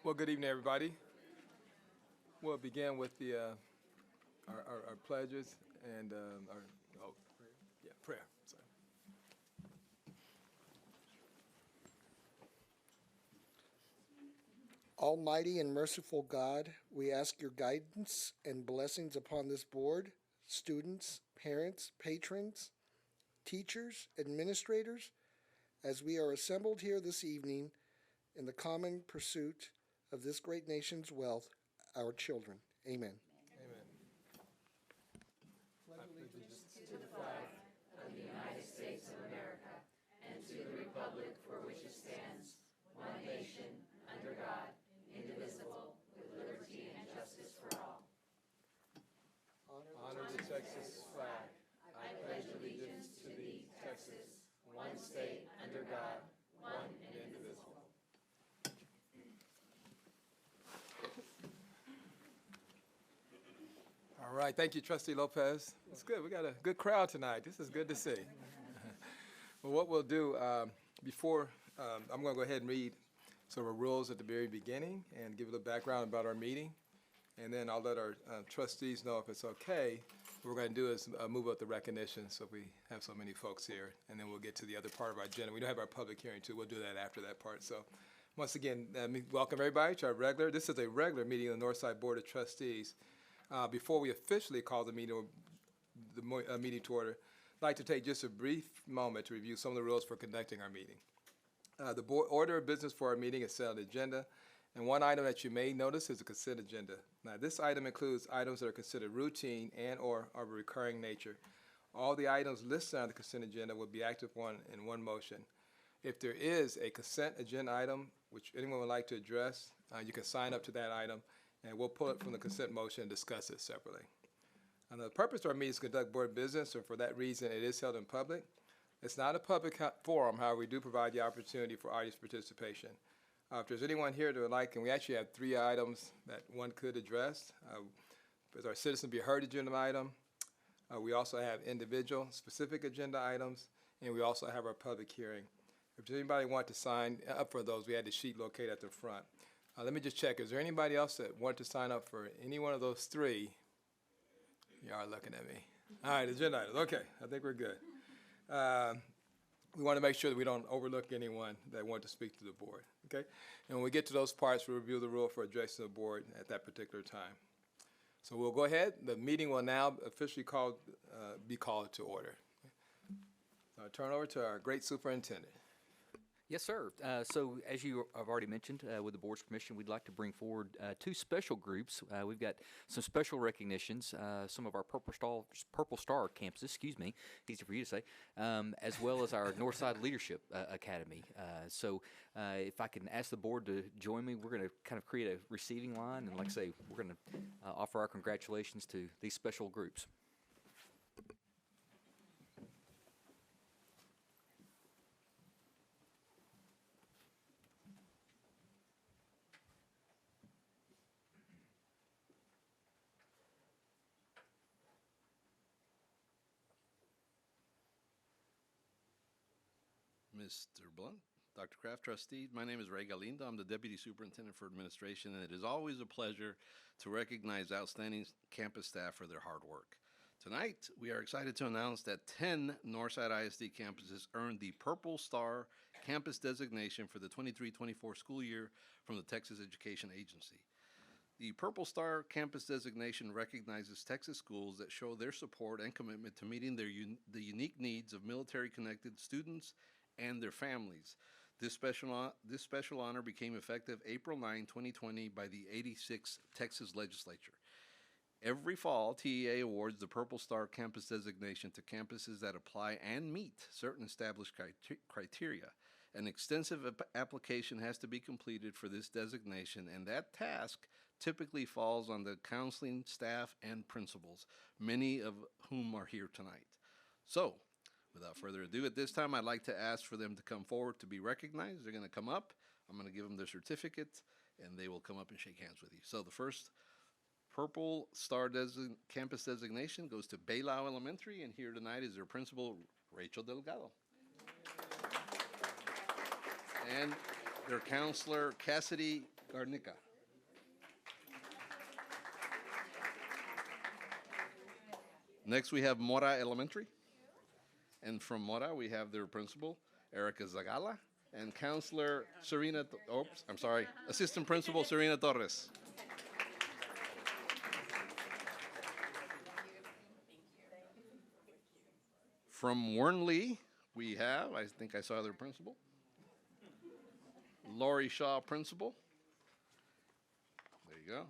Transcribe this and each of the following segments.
Well, good evening, everybody. We'll begin with the our pledges and prayer. Sorry. Almighty and merciful God, we ask your guidance and blessings upon this board, students, parents, patrons, teachers, administrators, as we are assembled here this evening in the common pursuit of this great nation's wealth, our children. Amen. Amen. Honor the Texas flag. I pledge allegiance to thee, Texas, one state under God, one and indivisible. All right, thank you, Trustee Lopez. It's good. We got a good crowd tonight. This is good to see. Well, what we'll do before I'm going to go ahead and read some of the rules at the very beginning and give a little background about our meeting, and then I'll let our trustees know if it's okay. What we're going to do is move up the recognition, so we have so many folks here, and then we'll get to the other part of our agenda. We don't have our public hearing too. We'll do that after that part. So, once again, welcome everybody to our regular. This is a regular meeting of the Northside Board of Trustees. Before we officially call the meeting to order, I'd like to take just a brief moment to review some of the rules for conducting our meeting. The board order of business for our meeting is set on the agenda, and one item that you may notice is a consent agenda. Now, this item includes items that are considered routine and/or of a recurring nature. All the items listed on the consent agenda will be acted upon in one motion. If there is a consent agenda item which anyone would like to address, you can sign up to that item, and we'll pull it from the consent motion and discuss it separately. And the purpose of our meeting is to conduct board business, and for that reason, it is held in public. It's not a public forum, however, we do provide the opportunity for audience participation. If there's anyone here that would like, and we actually have 3 items that one could address. There's our citizen be heard agenda item. We also have individual specific agenda items, and we also have our public hearing. If anybody want to sign up for those, we had the sheet located at the front. Let me just check. Is there anybody else that want to sign up for any one of those 3? You are looking at me. All right, agenda items. Okay, I think we're good. We want to make sure that we don't overlook anyone that wants to speak to the board, okay? And when we get to those parts, we'll review the rule for addressing the board at that particular time. So we'll go ahead. The meeting will now officially be called to order. So I'll turn over to our great superintendent. Yes, sir. So as you have already mentioned, with the board's permission, we'd like to bring forward 2 special groups. We've got some special recognitions, some of our Purple Star campuses, easy for you to say, as well as our Northside Leadership Academy. So if I can ask the board to join me, we're going to kind of create a receiving line, and like I say, we're going to offer our congratulations to these special groups. Mr. Blunt, Dr. Kraft, trustee. My name is Ray Galindo. I'm the Deputy Superintendent for Administration, and it is always a pleasure to recognize outstanding campus staff for their hard work. Tonight, we are excited to announce that 10 Northside ISD campuses earned the Purple Star Campus designation for the 23-24 school year from the Texas Education Agency. The Purple Star Campus designation recognizes Texas schools that show their support and commitment to meeting the unique needs of military-connected students and their families. This special honor became effective April 9, 2020 by the 86th Texas Legislature. Every fall, TEA awards the Purple Star Campus designation to campuses that apply and meet certain established criteria. An extensive application has to be completed for this designation, and that task typically falls on the counseling staff and principals, many of whom are here tonight. So, without further ado, at this time, I'd like to ask for them to come forward to be recognized. They're going to come up. I'm going to give them their certificate, and they will come up and shake hands with you. So the first Purple Star Campus designation goes to Baylao Elementary, and here tonight is their principal, Rachel Delgado. And their counselor, Cassidy Garnica. Next, we have Mora Elementary. And from Mora, we have their principal, Erica Zagala, and counselor Assistant Principal Serena Torres. From Wernley, we have, I think I saw their principal, Lori Shaw, principal. There you go.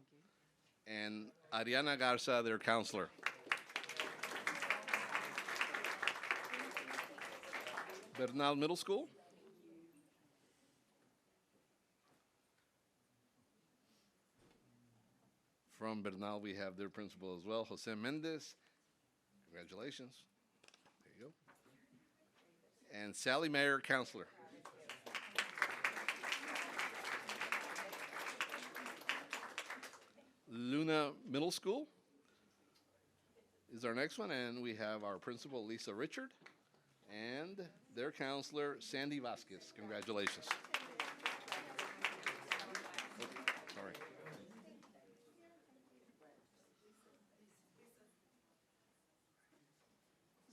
And Ariana Garza, their counselor. Bernal Middle School. From Bernal, we have their principal as well, Jose Mendez. Congratulations. There you go. And Sally Mayer, counselor. Luna Middle School is our next one, and we have our principal, Lisa Richard, and their counselor, Sandy Vasquez. Congratulations. Sorry.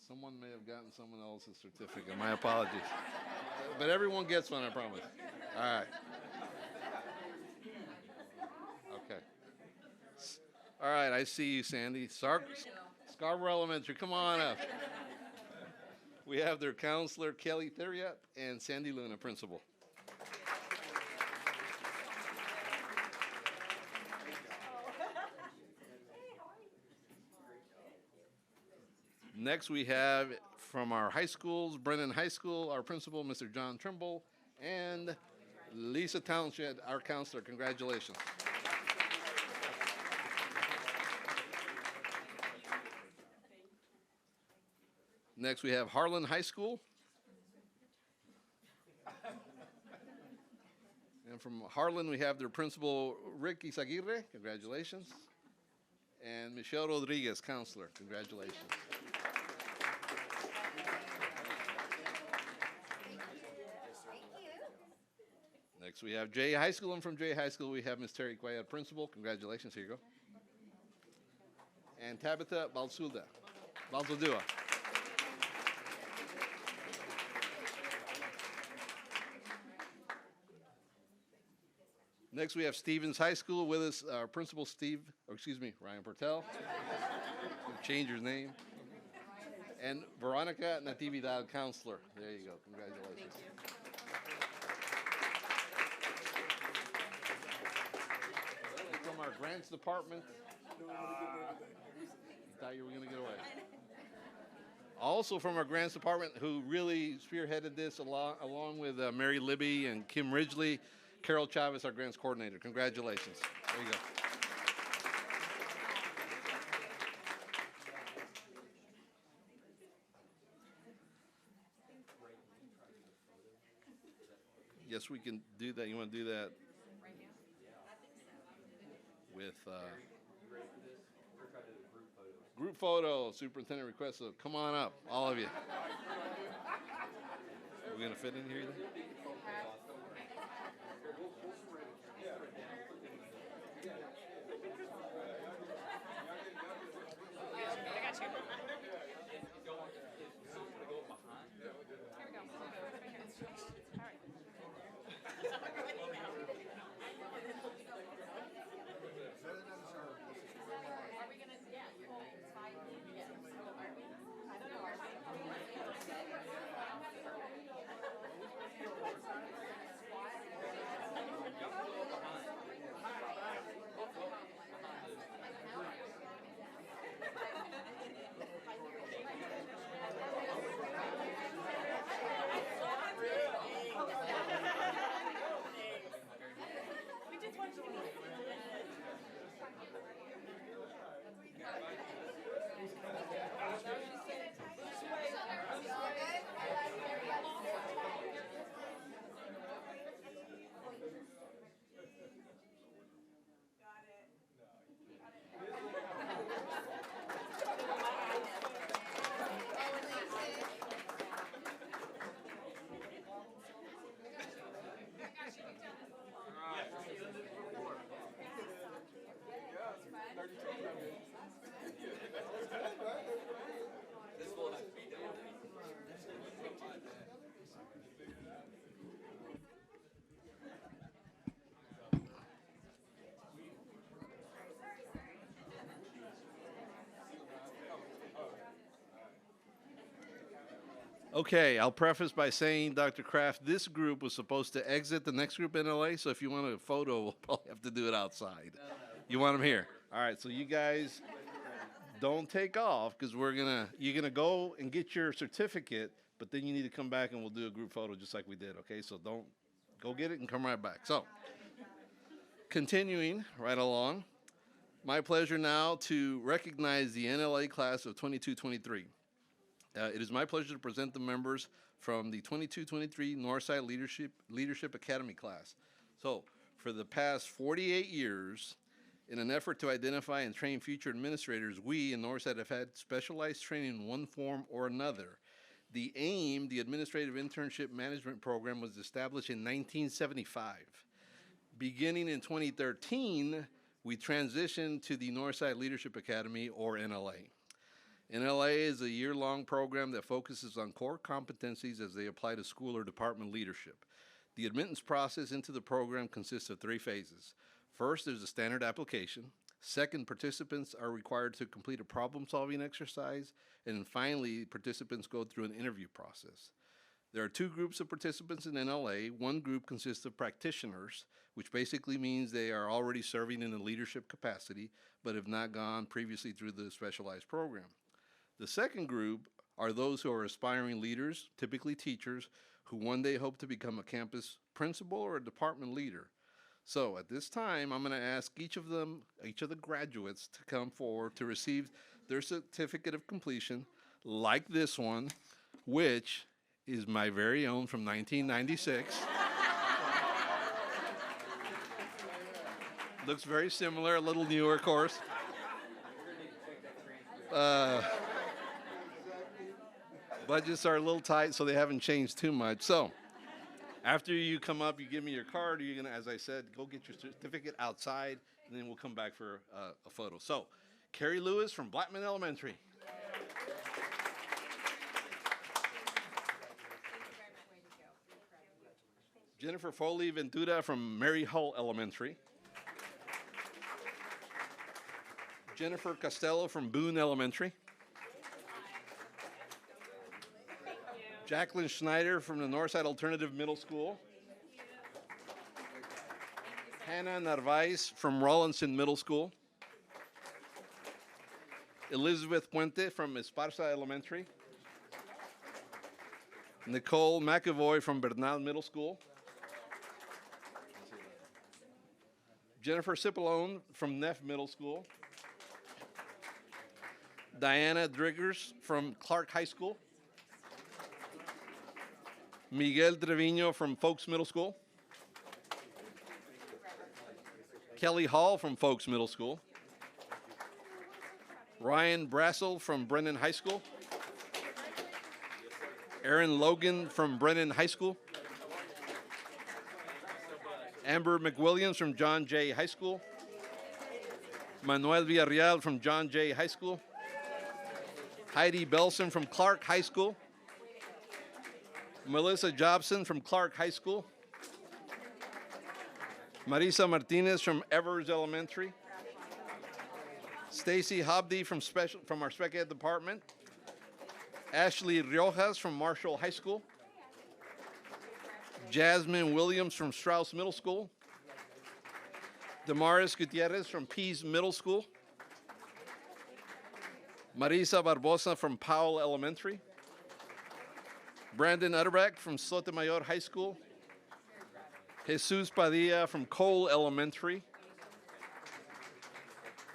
Someone may have gotten someone else's certificate. My apologies. But everyone gets one, I promise. All right. Okay. All right, I see you, Sandy. Scarborough Elementary, come on up. We have their counselor, Kelly Theriot, and Sandy Luna, principal. Next, we have from our high schools, Brennan High School, our principal, Mr. John Trimble, and Lisa Townshend, our counselor. Congratulations. Next, we have Harlan High School. And from Harlan, we have their principal, Rick Izaguirre. Congratulations. And Michelle Rodriguez, counselor. Congratulations. Next, we have Jay High School, and from Jay High School, we have Ms. Terry Cuellar, principal. Congratulations. Here you go. And Tabitha Balzudua. Next, we have Stevens High School with us, our principal, Ryan Portel. Change his name. And Veronica Natividad, counselor. There you go. Congratulations. From our grants department. You thought you were going to get away. Also from our grants department, who really spearheaded this along with Mary Libby and Kim Ridgely, Carol Chavez, our grants coordinator. Congratulations. There you go. Yes, we can do that. You want to do that with group photo. Superintendent requests, so come on up, all of you. Are we going to fit in here then? Okay, I'll preface by saying, Dr. Kraft, this group was supposed to exit the next group in LA, so if you want a photo, we'll probably have to do it outside. You want them here? All right, so you guys don't take off because you're gonna go and get your certificate, but then you need to come back and we'll do a group photo just like we did, okay? So don't go get it and come right back. So, continuing right along, my pleasure now to recognize the NLA class of 22-23. It is my pleasure to present the members from the 22-23 Northside Leadership Academy class. So, for the past 48 years, in an effort to identify and train future administrators, we in Northside have had specialized training in one form or another. The AIM, the Administrative Internship Management Program, was established in 1975. Beginning in 2013, we transitioned to the Northside Leadership Academy, or NLA. NLA is a year-long program that focuses on core competencies as they apply to school or department leadership. The admittance process into the program consists of 3 phases. First, there's a standard application. Second, participants are required to complete a problem-solving exercise. And finally, participants go through an interview process. There are 2 groups of participants in NLA. One group consists of practitioners, which basically means they are already serving in a leadership capacity, but have not gone previously through the specialized program. The second group are those who are aspiring leaders, typically teachers, who one day hope to become a campus principal or a department leader. So at this time, I'm going to ask each of the graduates to come forward to receive their certificate of completion, like this one, which is my very own from 1996. Looks very similar, a little newer, of course. Budgets are a little tight, so they haven't changed too much. So, after you come up, you give me your card. You're gonna, as I said, go get your certificate outside, and then we'll come back for a photo. So, Carrie Lewis from Blackman Elementary. Jennifer Foley Ventura from Mary Hull Elementary. Jennifer Costello from Boone Elementary. Jacqueline Schneider from the Northside Alternative Middle School. Hannah Narvaez from Rawlinson Middle School. Elizabeth Puente from Esparza Elementary. Nicole McAvoy from Bernal Middle School. Jennifer Cipollone from Neff Middle School. Diana Driggers from Clark High School. Miguel Trevino from Folks Middle School. Kelly Hall from Folks Middle School. Ryan Brassel from Brennan High School. Aaron Logan from Brennan High School. Amber McWilliams from John Jay High School. Manuel Villarreal from John Jay High School. Heidi Belson from Clark High School. Melissa Jobson from Clark High School. Marisa Martinez from Evers Elementary. Stacy Hobdy from our Spec Ed department. Ashley Riojas from Marshall High School. Jasmine Williams from Strauss Middle School. Damaris Gutierrez from Pease Middle School. Marisa Barbosa from Powell Elementary. Brandon Utterback from Sotomayor High School. Jesus Padilla from Cole Elementary.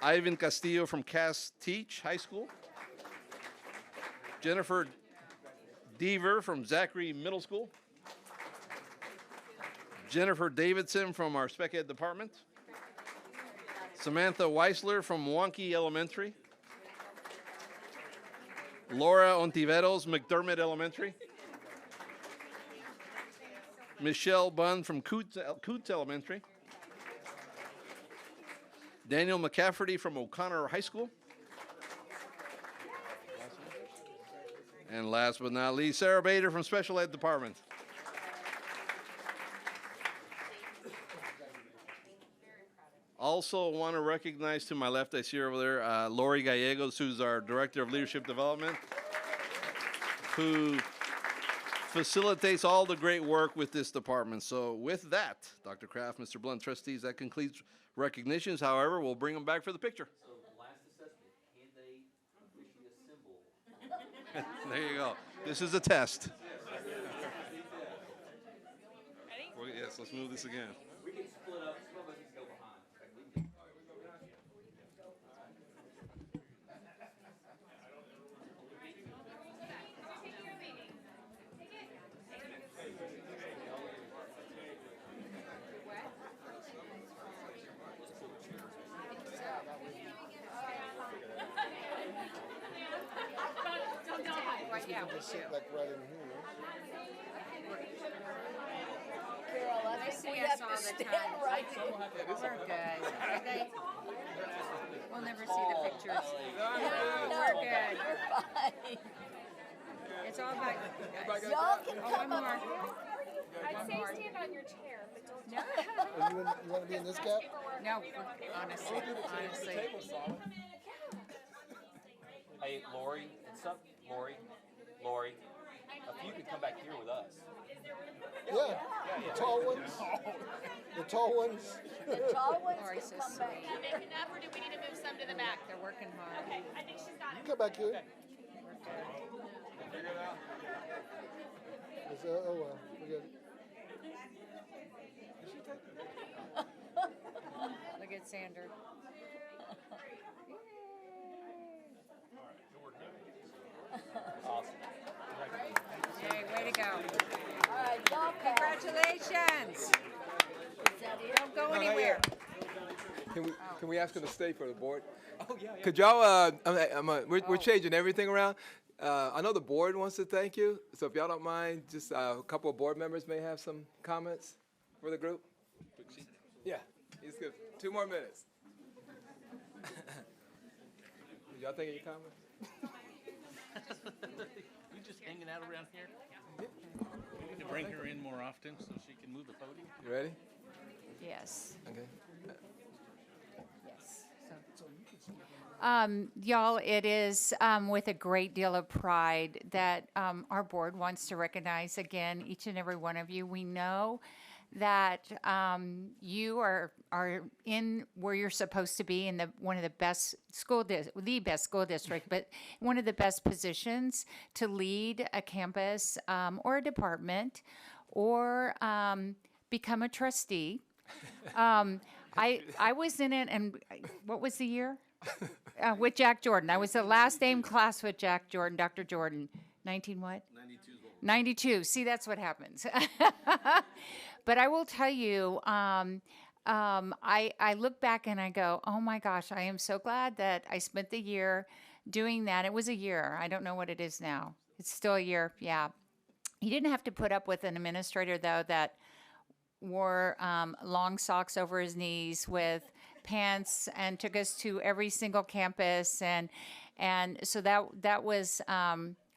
Ivan Castillo from Cass Teach High School. Jennifer Deaver from Zachary Middle School. Jennifer Davidson from our Spec Ed department. Samantha Weisler from Wonky Elementary. Laura Ontiveros, McDermott Elementary. Michelle Bunn from Coots Elementary. Daniel McCafferty from O'Connor High School. And last but not least, Sarah Bader from Special Ed Department. Also want to recognize to my left, I see her over there, Lori Gallegos, who's our Director of Leadership Development, who facilitates all the great work with this department. So with that, Dr. Kraft, Mr. Blunt, trustees, that concludes recognitions. However, we'll bring them back for the picture. So last assessment, can they officially assemble? There you go. This is a test. Well, yes, let's move this again. We can split up, some of us can go behind. We can- Just sit like right in here. Carol, I think we have to stand right here. We're good. Okay. We'll never see the pictures. No, We're good. you're fine. It's all about you guys. Y'all can Oh, come one up. more. I'd say stand on your chair, but don't. You want to be in this gap? No, honestly. Hey, Lori, it's up, Lori, if you could come back here with us. Yeah. The tall ones. The tall ones. The tall ones Lori's can so come back. sweet. Make enough, or do we need to move some to the back? They're working hard. Okay, I think she's got it. Come back here. Oh well, we got it. Look at Sander. Awesome. Hey, way to go. All right, y'all pass. Congratulations. Don't go anywhere. Can we ask them to stay for the board? Oh, yeah. Could y'all, we're changing everything around. I know the board wants to thank you, so if y'all don't mind, just a couple of board members may have some comments for the group. Yeah, it's good. 2 more minutes. Y'all think of your comments? You just hanging out around here? We need to bring her in more often so she can move the podium. You ready? Yes. Okay. Y'all, it is with a great deal of pride that our board wants to recognize again each and every one of you. We know that you are in where you're supposed to be in the one of the best the best school district, but one of the best positions to lead a campus or a department or become a trustee. I was in it, and what was the year? With Jack Jordan. I was the last name class with Jack Jordan, Dr. Jordan. 19 what? 92. See, that's what happens. But I will tell you, I look back and I go, oh my gosh, I am so glad that I spent the year doing that. It was a year. I don't know what it is now. It's still a year. Yeah. You didn't have to put up with an administrator, though, that wore long socks over his knees with pants and took us to every single campus, and so that was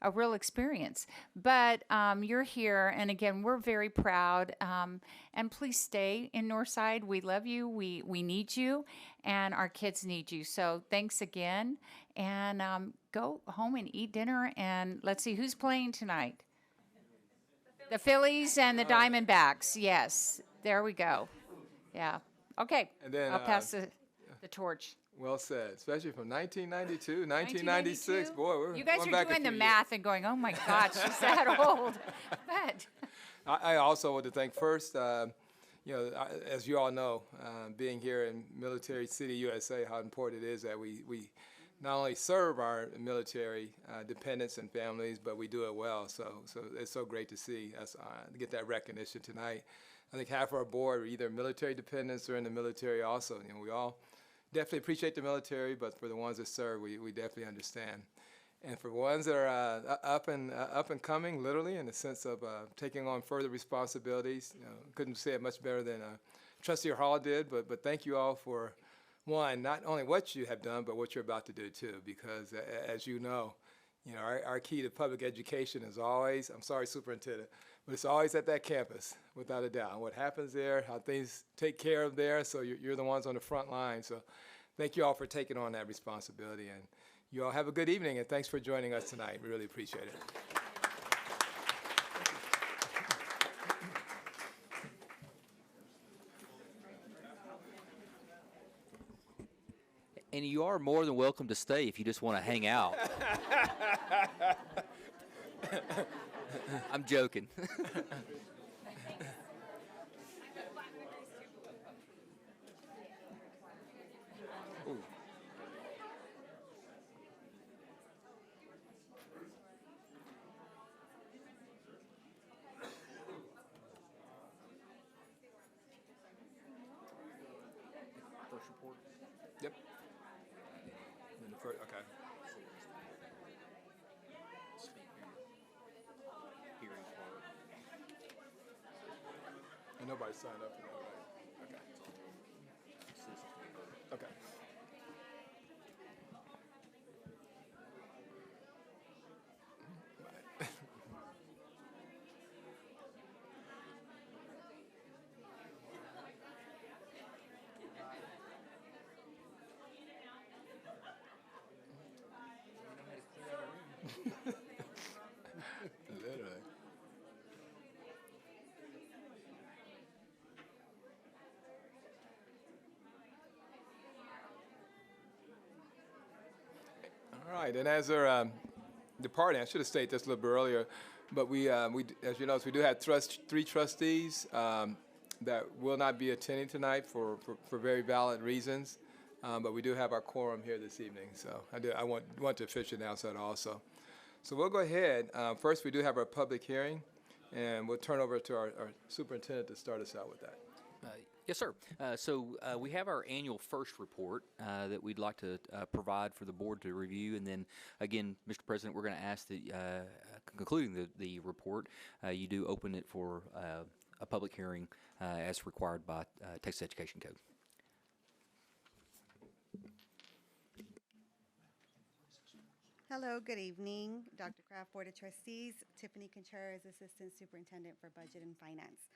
a real experience. But you're here, and again, we're very proud. And please stay in Northside. We love you. We need you, and our kids need you. So thanks again, and go home and eat dinner. And let's see who's playing tonight. The Phillies and the Diamondbacks. Yes, there we go. Yeah. Okay. And then, I'll pass the torch. Well said, especially from 1992, 1996. Boy, we're You guys going are back a doing the few math and going, oh my God, she's that old. But I also want to thank first, as you all know, being here in Military City, USA, how important it is that we not only serve our military dependents and families, but we do it well. So it's so great to see us get that recognition tonight. I think half of our board are either military dependents or in the military also. We all definitely appreciate the military, but for the ones that serve, we definitely understand. And for ones that are up and coming, literally, in the sense of taking on further responsibilities, couldn't say it much better than Trustee Hall did. But thank you all for, one, not only what you have done, but what you're about to do too. Because as you know, our key to public education is always, I'm sorry, Superintendent, but it's always at that campus, without a doubt. What happens there, how things take care of there. So you're the ones on the front line. So thank you all for taking on that responsibility. And you all have a good evening, and thanks for joining us tonight. We really appreciate it. And you are more than welcome to stay if you just want to hang out. I'm joking. First report. Yep. And the first, okay. Hearing part. And nobody signed up for that, right? Okay. Okay. Literally. All right, and as our departing, I should have stated this a little bit earlier, but as you notice, we do have three trustees that will not be attending tonight for very valid reasons, but we do have our quorum here this evening, so I want to officially announce that also. So we'll go ahead. First, we do have our public hearing, and we'll turn over to our superintendent to start us out with that. Yes, sir. We have our annual first report that we'd like to provide for the board to review. And then, again, Mr. President, we're going to ask that, concluding the report, you do open it for a public hearing as required by Texas Education Code. Hello, good evening. Dr. Kraft, Board of Trustees, Tiffany Contreras, Assistant Superintendent for Budget and Finance.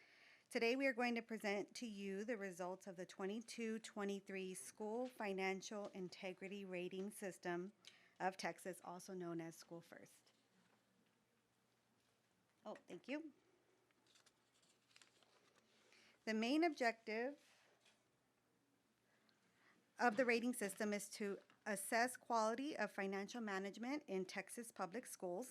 Today we are going to present to you the results of the 22-23 School Financial Integrity Rating System of Texas, also known as School First. Oh, thank you. The main objective of the rating system is to assess quality of financial management in Texas public schools.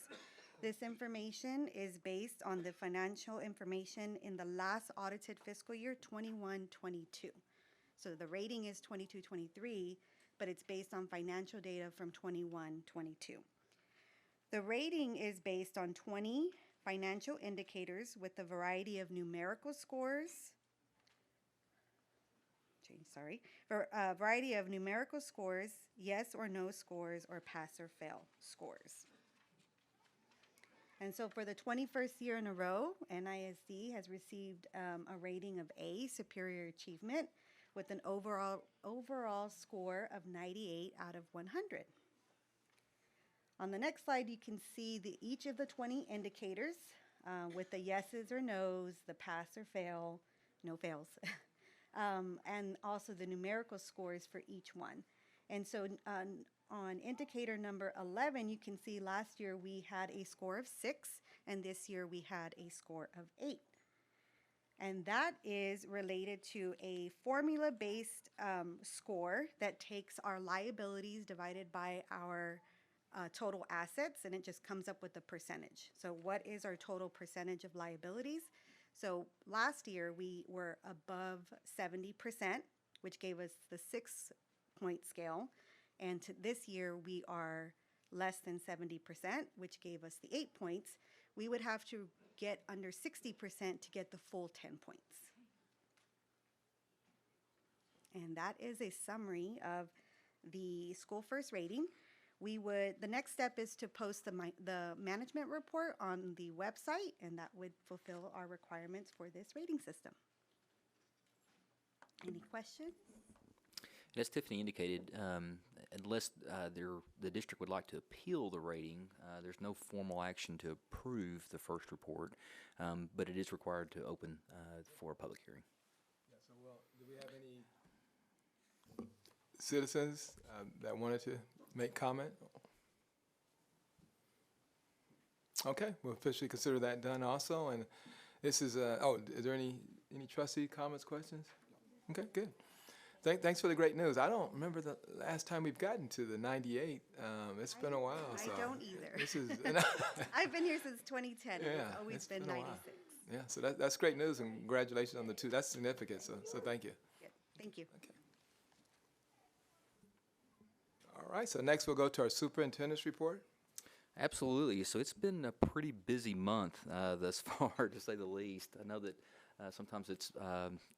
This information is based on the financial information in the last audited fiscal year 21-22. So the rating is 22-23, but it's based on financial data from 21-22. The rating is based on 20 financial indicators with a variety of numerical scores. Variety of numerical scores, yes or no scores, or pass or fail scores. And so for the 21st year in a row, NISD has received a rating of A, Superior Achievement, with an overall score of 98 out of 100. On the next slide, you can see each of the 20 indicators with the yeses or nos, the pass or fail, no fails, and also the numerical scores for each one. And so on indicator number 11, you can see last year we had a score of 6, and this year we had a score of 8. And that is related to a formula-based score that takes our liabilities divided by our total assets, and it just comes up with a percentage. So what is our total percentage of liabilities? So last year we were above 70%, which gave us the 6-point scale. And this year we are less than 70%, which gave us the 8 points. We would have to get under 60% to get the full 10 points. And that is a summary of the School First rating. The next step is to post the management report on the website, and that would fulfill our requirements for this rating system. Any questions? As Tiffany indicated, unless the district would like to appeal the rating, there's no formal action to approve the first report, but it is required to open for a public hearing. Yeah, so, do we have any citizens that wanted to make comment? Okay, we'll officially consider that done also. And this is, is there any trustee comments, questions? Okay, good. Thanks for the great news. I don't remember the last time we've gotten to the 98. It's been a while. I So don't either. This is, I've been here since 2010. Yeah, It's always it's been been a while. 96. yeah. So that's great news, and congratulations on the 2. That's significant. So thank you. Good. Thank you. All right. So next we'll go to our superintendent's report. Absolutely. So it's been a pretty busy month thus far, to say the least. I know that sometimes it's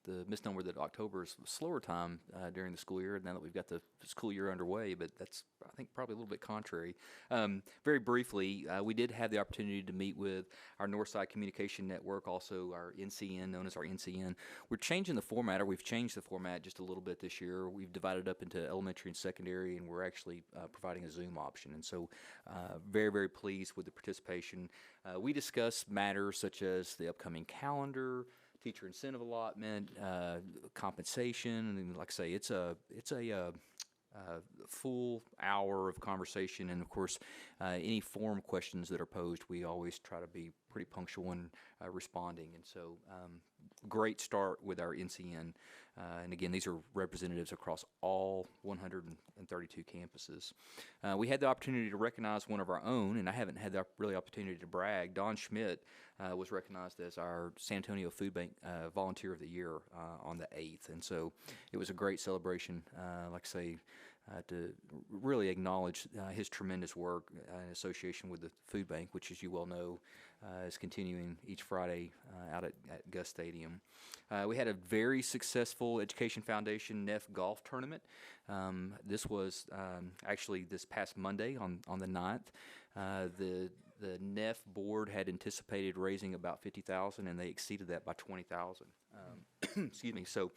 the misnomer that October is a slower time during the school year, now that we've got the school year underway, but that's, I think, probably a little bit contrary. Very briefly, we did have the opportunity to meet with our Northside Communication Network, also our NCN, known as our NCN. We're changing the format, or we've changed the format just a little bit this year. We've divided up into elementary and secondary, and we're actually providing a Zoom option. And so very, very pleased with the participation. We discussed matters such as the upcoming calendar, teacher incentive allotment, compensation, and like I say, it's a full hour of conversation, and of course, any forum questions that are posed, we always try to be pretty punctual in responding. And so, great start with our NCN, and again, these are representatives across all 132 campuses. We had the opportunity to recognize one of our own, and I haven't had the really opportunity to brag. Don Schmidt was recognized as our San Antonio Food Bank Volunteer of the Year on the 8th, and so it was a great celebration, like I say, to really acknowledge his tremendous work in association with the food bank, which, as you well know, is continuing each Friday out at Gus Stadium. We had a very successful Education Foundation NEF golf tournament. This was actually this past Monday on the 9th. The NEF board had anticipated raising about $50,000, and they exceeded that by $20,000. Excuse me. So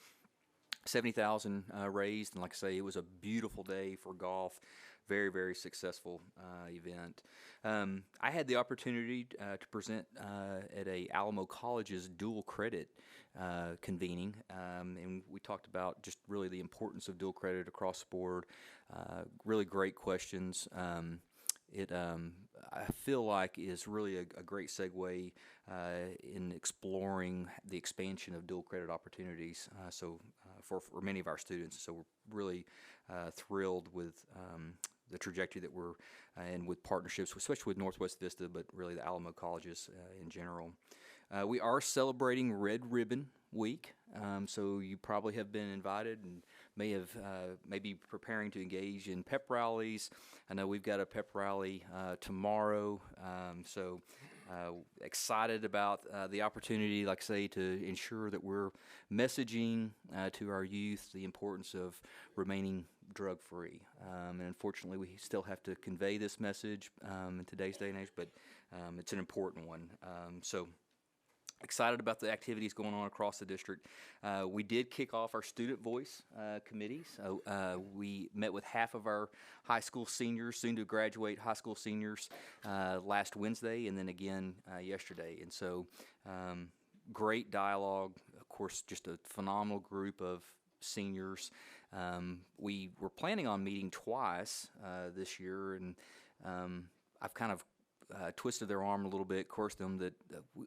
70,000 raised, and like I say, it was a beautiful day for golf. Very, very successful event. I had the opportunity to present at a Alamo College's dual credit convening, and we talked about just really the importance of dual credit across the board. Really great questions. I feel like is really a great segue in exploring the expansion of dual credit opportunities. For many of our students, so we're really thrilled with the trajectory that we're in with partnerships, especially with Northwest Vista, but really the Alamo Colleges in general. We are celebrating Red Ribbon Week, so you probably have been invited and may be preparing to engage in pep rallies. I know we've got a pep rally tomorrow, so excited about the opportunity, like I say, to ensure that we're messaging to our youth the importance of remaining drug-free. And unfortunately, we still have to convey this message in today's day and age, but it's an important one. So excited about the activities going on across the district. We did kick off our Student Voice committee. So we met with half of our high school seniors, soon to graduate high school seniors, last Wednesday, and then again yesterday. And so great dialogue. Of course, just a phenomenal group of seniors. We were planning on meeting twice this year, and I've kind of twisted their arm a little bit, coerced them that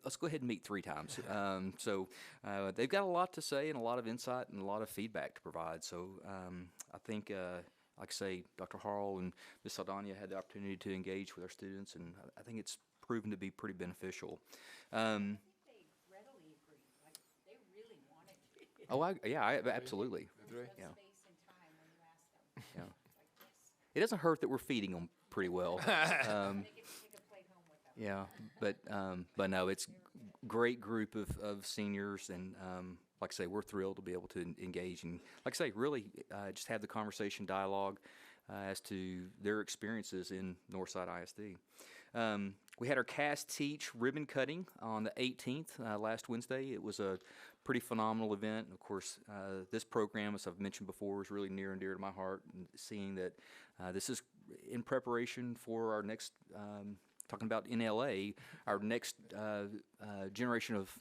let's go ahead and meet 3 times. So they've got a lot to say and a lot of insight and a lot of feedback to provide. So I think, like I say, Dr. Harrell and Ms. Saldana had the opportunity to engage with our students, and I think it's proven to be pretty beneficial. Absolutely. Yeah. Yeah. It doesn't hurt that we're feeding them pretty well. Yeah, but no, it's great group of seniors, and like I say, we're thrilled to be able to engage and, like I say, really just have the conversation, dialogue as to their experiences in Northside ISD. We had our Cast Teach ribbon cutting on the 18th, last Wednesday. It was a pretty phenomenal event. Of course, this program, as I've mentioned before, is really near and dear to my heart, and seeing that this is in preparation for our next, talking about in LA, our next generation of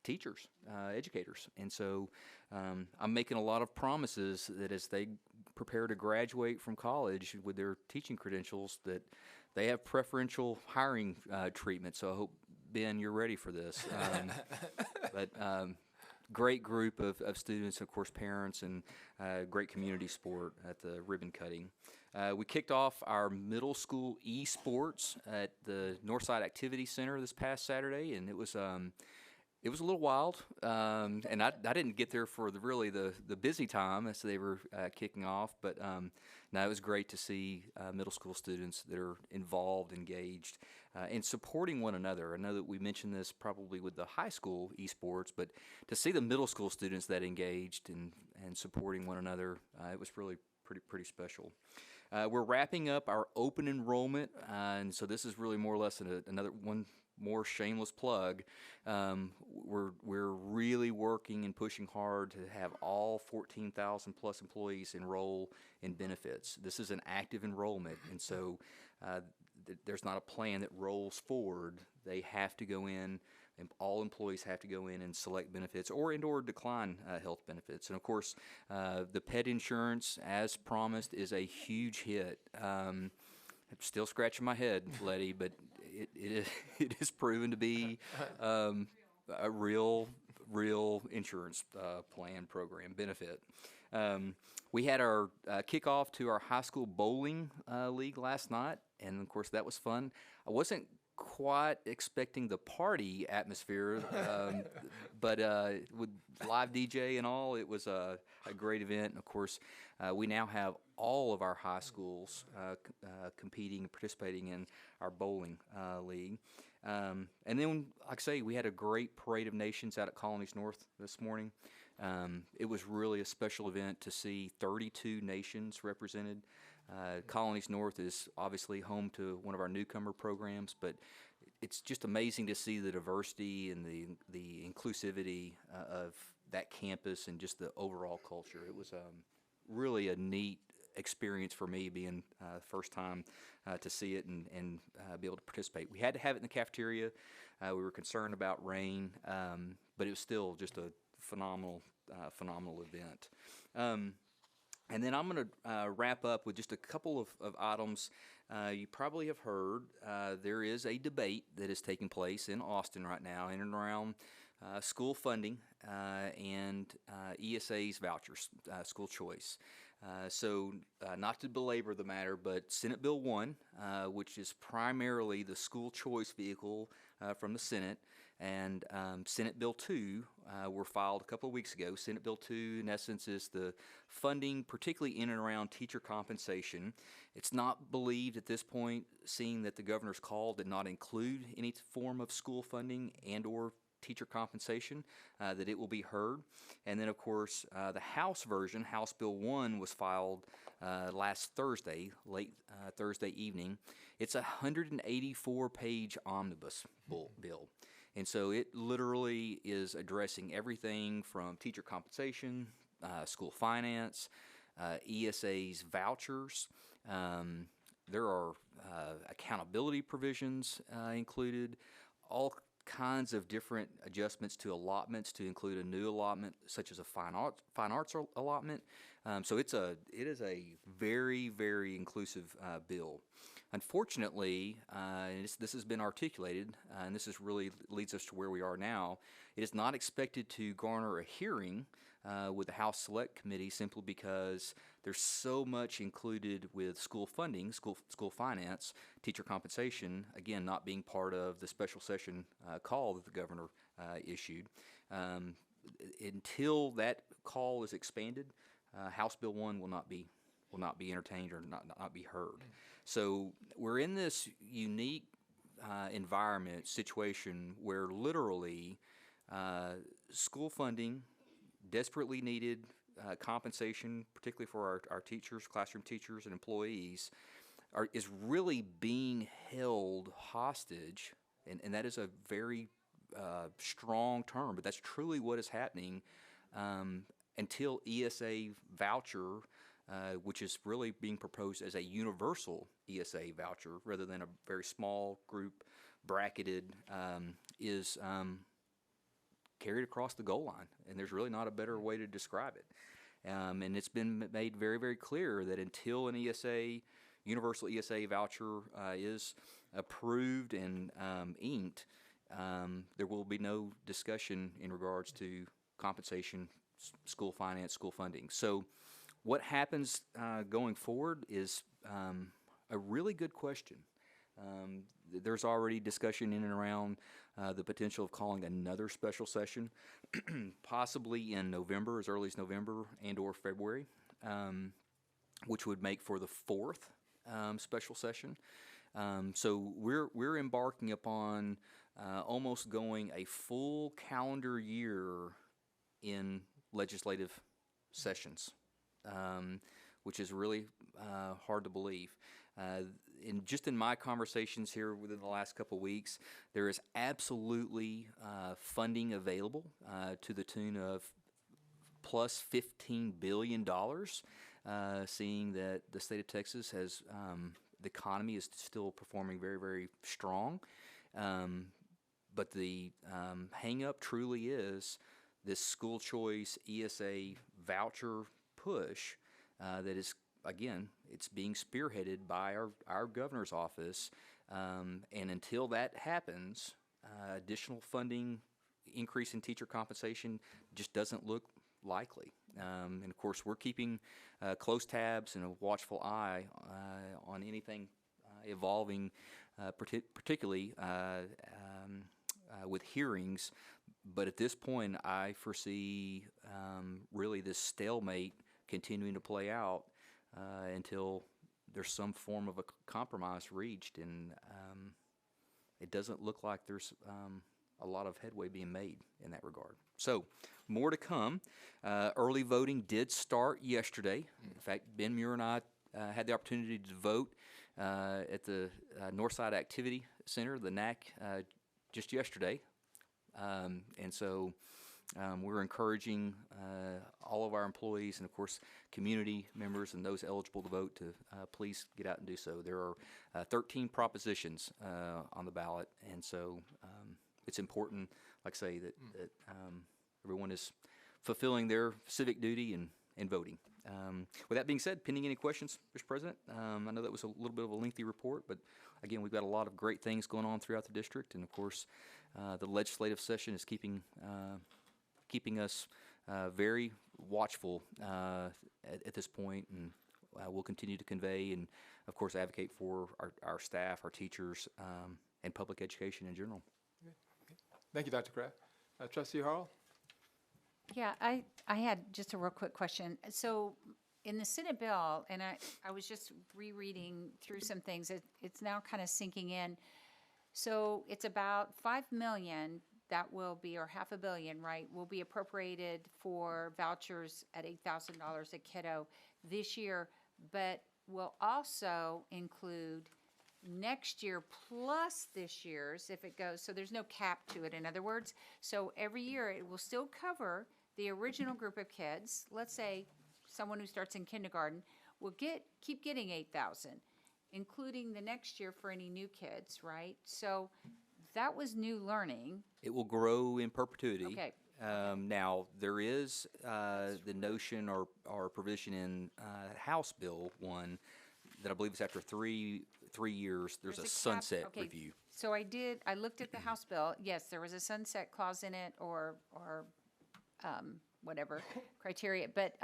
teachers, educators. And so I'm making a lot of promises that as they prepare to graduate from college with their teaching credentials, that they have preferential hiring treatment. So I hope, Ben, you're ready for this. But great group of students, of course, parents, and great community sport at the ribbon cutting. We kicked off our middle school esports at the Northside Activity Center this past Saturday, and it was a little wild, and I didn't get there for the busy time as they were kicking off, but no, it was great to see middle school students that are involved, engaged, and supporting one another. I know that we mentioned this probably with the high school esports, but to see the middle school students that engaged and supporting one another, it was really pretty special. We're wrapping up our open enrollment, and so this is really more or less another one more shameless plug. We're really working and pushing hard to have all 14,000 plus employees enroll in benefits. This is an active enrollment, and so there's not a plan that rolls forward. They have to go in, and all employees have to go in and select benefits or decline health benefits. And of course, the pet insurance, as promised, is a huge hit. I'm still scratching my head, Letty, but it is proven to be a real insurance plan program benefit. We had our kickoff to our high school bowling league last night, and of course that was fun. I wasn't quite expecting the party atmosphere, but with live DJ and all, it was a great event. And of course, we now have all of our high schools competing and participating in our bowling league. And then, like I say, we had a great parade of nations out at Colonies North this morning. It was really a special event to see 32 nations represented. Colonies North is obviously home to one of our newcomer programs, but it's just amazing to see the diversity and the inclusivity of that campus and just the overall culture. It was really a neat experience for me, being first time to see it and be able to participate. We had to have it in the cafeteria. We were concerned about rain, but it was still just a phenomenal event. And then I'm going to wrap up with just a couple of items. You probably have heard there is a debate that is taking place in Austin right now in and around school funding and ESA's vouchers, school choice. So not to belabor the matter, but Senate Bill 1, which is primarily the school choice vehicle from the Senate, and Senate Bill 2 were filed a couple of weeks ago. Senate Bill 2, in essence, is the funding, particularly in and around teacher compensation. It's not believed at this point, seeing that the governor's call did not include any form of school funding and or teacher compensation, that it will be heard. And then, of course, the House version, House Bill 1, was filed last Thursday, late Thursday evening. It's a 184-page omnibus bill. And so it literally is addressing everything from teacher compensation, school finance, ESA's vouchers. There are accountability provisions included, all kinds of different adjustments to allotments to include a new allotment such as a fine arts allotment. So it is a very inclusive bill. Unfortunately, this has been articulated, and this is really leads us to where we are now. It is not expected to garner a hearing with the House Select Committee simply because there's so much included with school funding, school finance, teacher compensation, again, not being part of the special session call that the governor issued. Until that call is expanded, House Bill 1 will not be entertained or not be heard. So we're in this unique environment, situation where literally school funding, desperately needed compensation, particularly for our teachers, classroom teachers, and employees, is really being held hostage, and that is a very strong term, but that's truly what is happening until ESA voucher, which is really being proposed as a universal ESA voucher rather than a very small group bracketed, is carried across the goal line. And there's really not a better way to describe it. And it's been made very clear that until an universal ESA voucher is approved and inked, there will be no discussion in regards to compensation, school finance, school funding. So what happens going forward is a really good question. There's already discussion in and around the potential of calling another special session, possibly in November, as early as November and/or February, which would make for the fourth special session. So we're embarking upon almost going a full calendar year in legislative sessions, which is really hard to believe. In my conversations here within the last couple of weeks, there is absolutely funding available to the tune of plus $15 billion, seeing that the state of Texas has, the economy is still performing very, very strong. But the hang-up truly is this school choice ESA voucher push that is, again, it's being spearheaded by our governor's office, and until that happens, additional funding, increase in teacher compensation just doesn't look likely. And of course, we're keeping close tabs and a watchful eye on anything evolving, particularly with hearings. But at this point, I foresee really this stalemate continuing to play out until there's some form of a compromise reached, and it doesn't look like there's a lot of headway being made in that regard. So, more to come. Early voting did start yesterday. In fact, Ben Muir and I had the opportunity to vote at the Northside Activity Center, the NAC, just yesterday. And so we're encouraging all of our employees and, of course, community members and those eligible to vote to please get out and do so. There are 13 propositions on the ballot, and so it's important, like I say, that everyone is fulfilling their civic duty and voting. With that being said, pending any questions, Mr. President, I know that was a little bit of a lengthy report, but again, we've got a lot of great things going on throughout the district, and of course, the legislative session is keeping us very watchful at this point, and we'll continue to convey and, of course, advocate for our staff, our teachers, and public education in general. Thank you, Dr. Kraft. Trustee Harrell? Yeah, I had just a real quick question. So in the Senate bill, and I was just rereading through some things, it's now kind of sinking in. So it's about $5 million that will be, or $500 million, right, will be appropriated for vouchers at $8,000 a kiddo this year, but will also include next year plus this year's if it goes, so there's no cap to it, in other words. So every year it will still cover the original group of kids. Let's say someone who starts in kindergarten will keep getting 8,000, including the next year for any new kids, right? So that was new learning. It will grow in perpetuity. Okay. Now, there is the notion or provision in House Bill 1 that I believe is after three years, there's a sunset Okay. review. So I looked at the House bill. Yes, there was a sunset clause in it, or whatever criteria. But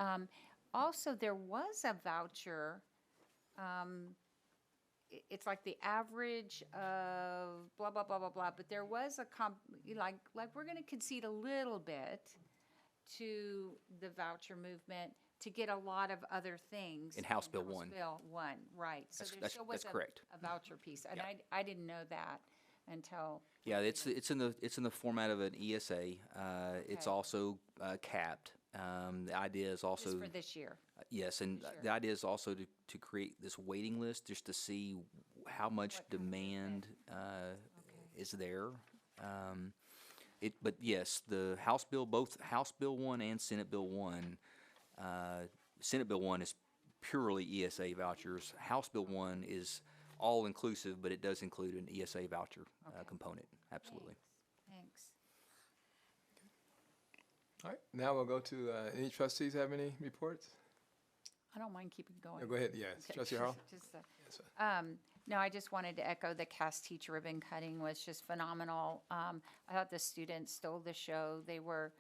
also there was a voucher. It's like the average of blah blah blah blah blah. But there was like we're going to concede a little bit to the voucher movement to get a lot of other things. In House Bill 1. Bill 1, right. So there still was that's correct. a voucher piece, and Yeah. I didn't know that until. Yeah, it's in the format of an ESA. It's Okay. also capped. The idea is also Just for this year. yes, and Sure. the idea is also to create this waiting list just to see how much demand is there. But yes, the House Bill, both House Bill 1 and Senate Bill 1. Senate Bill 1 is purely ESA vouchers. House Bill 1 is all inclusive, but it does include an ESA voucher component. Absolutely. Thanks. All right, now we'll go to, any trustees have any reports? I don't mind keeping going. Yeah, go ahead, yes. Okay. Trustee Harrell? Just, Yes, sir. no, I just wanted to echo the cast teacher ribbon cutting was just phenomenal. I thought the students stole the show. They were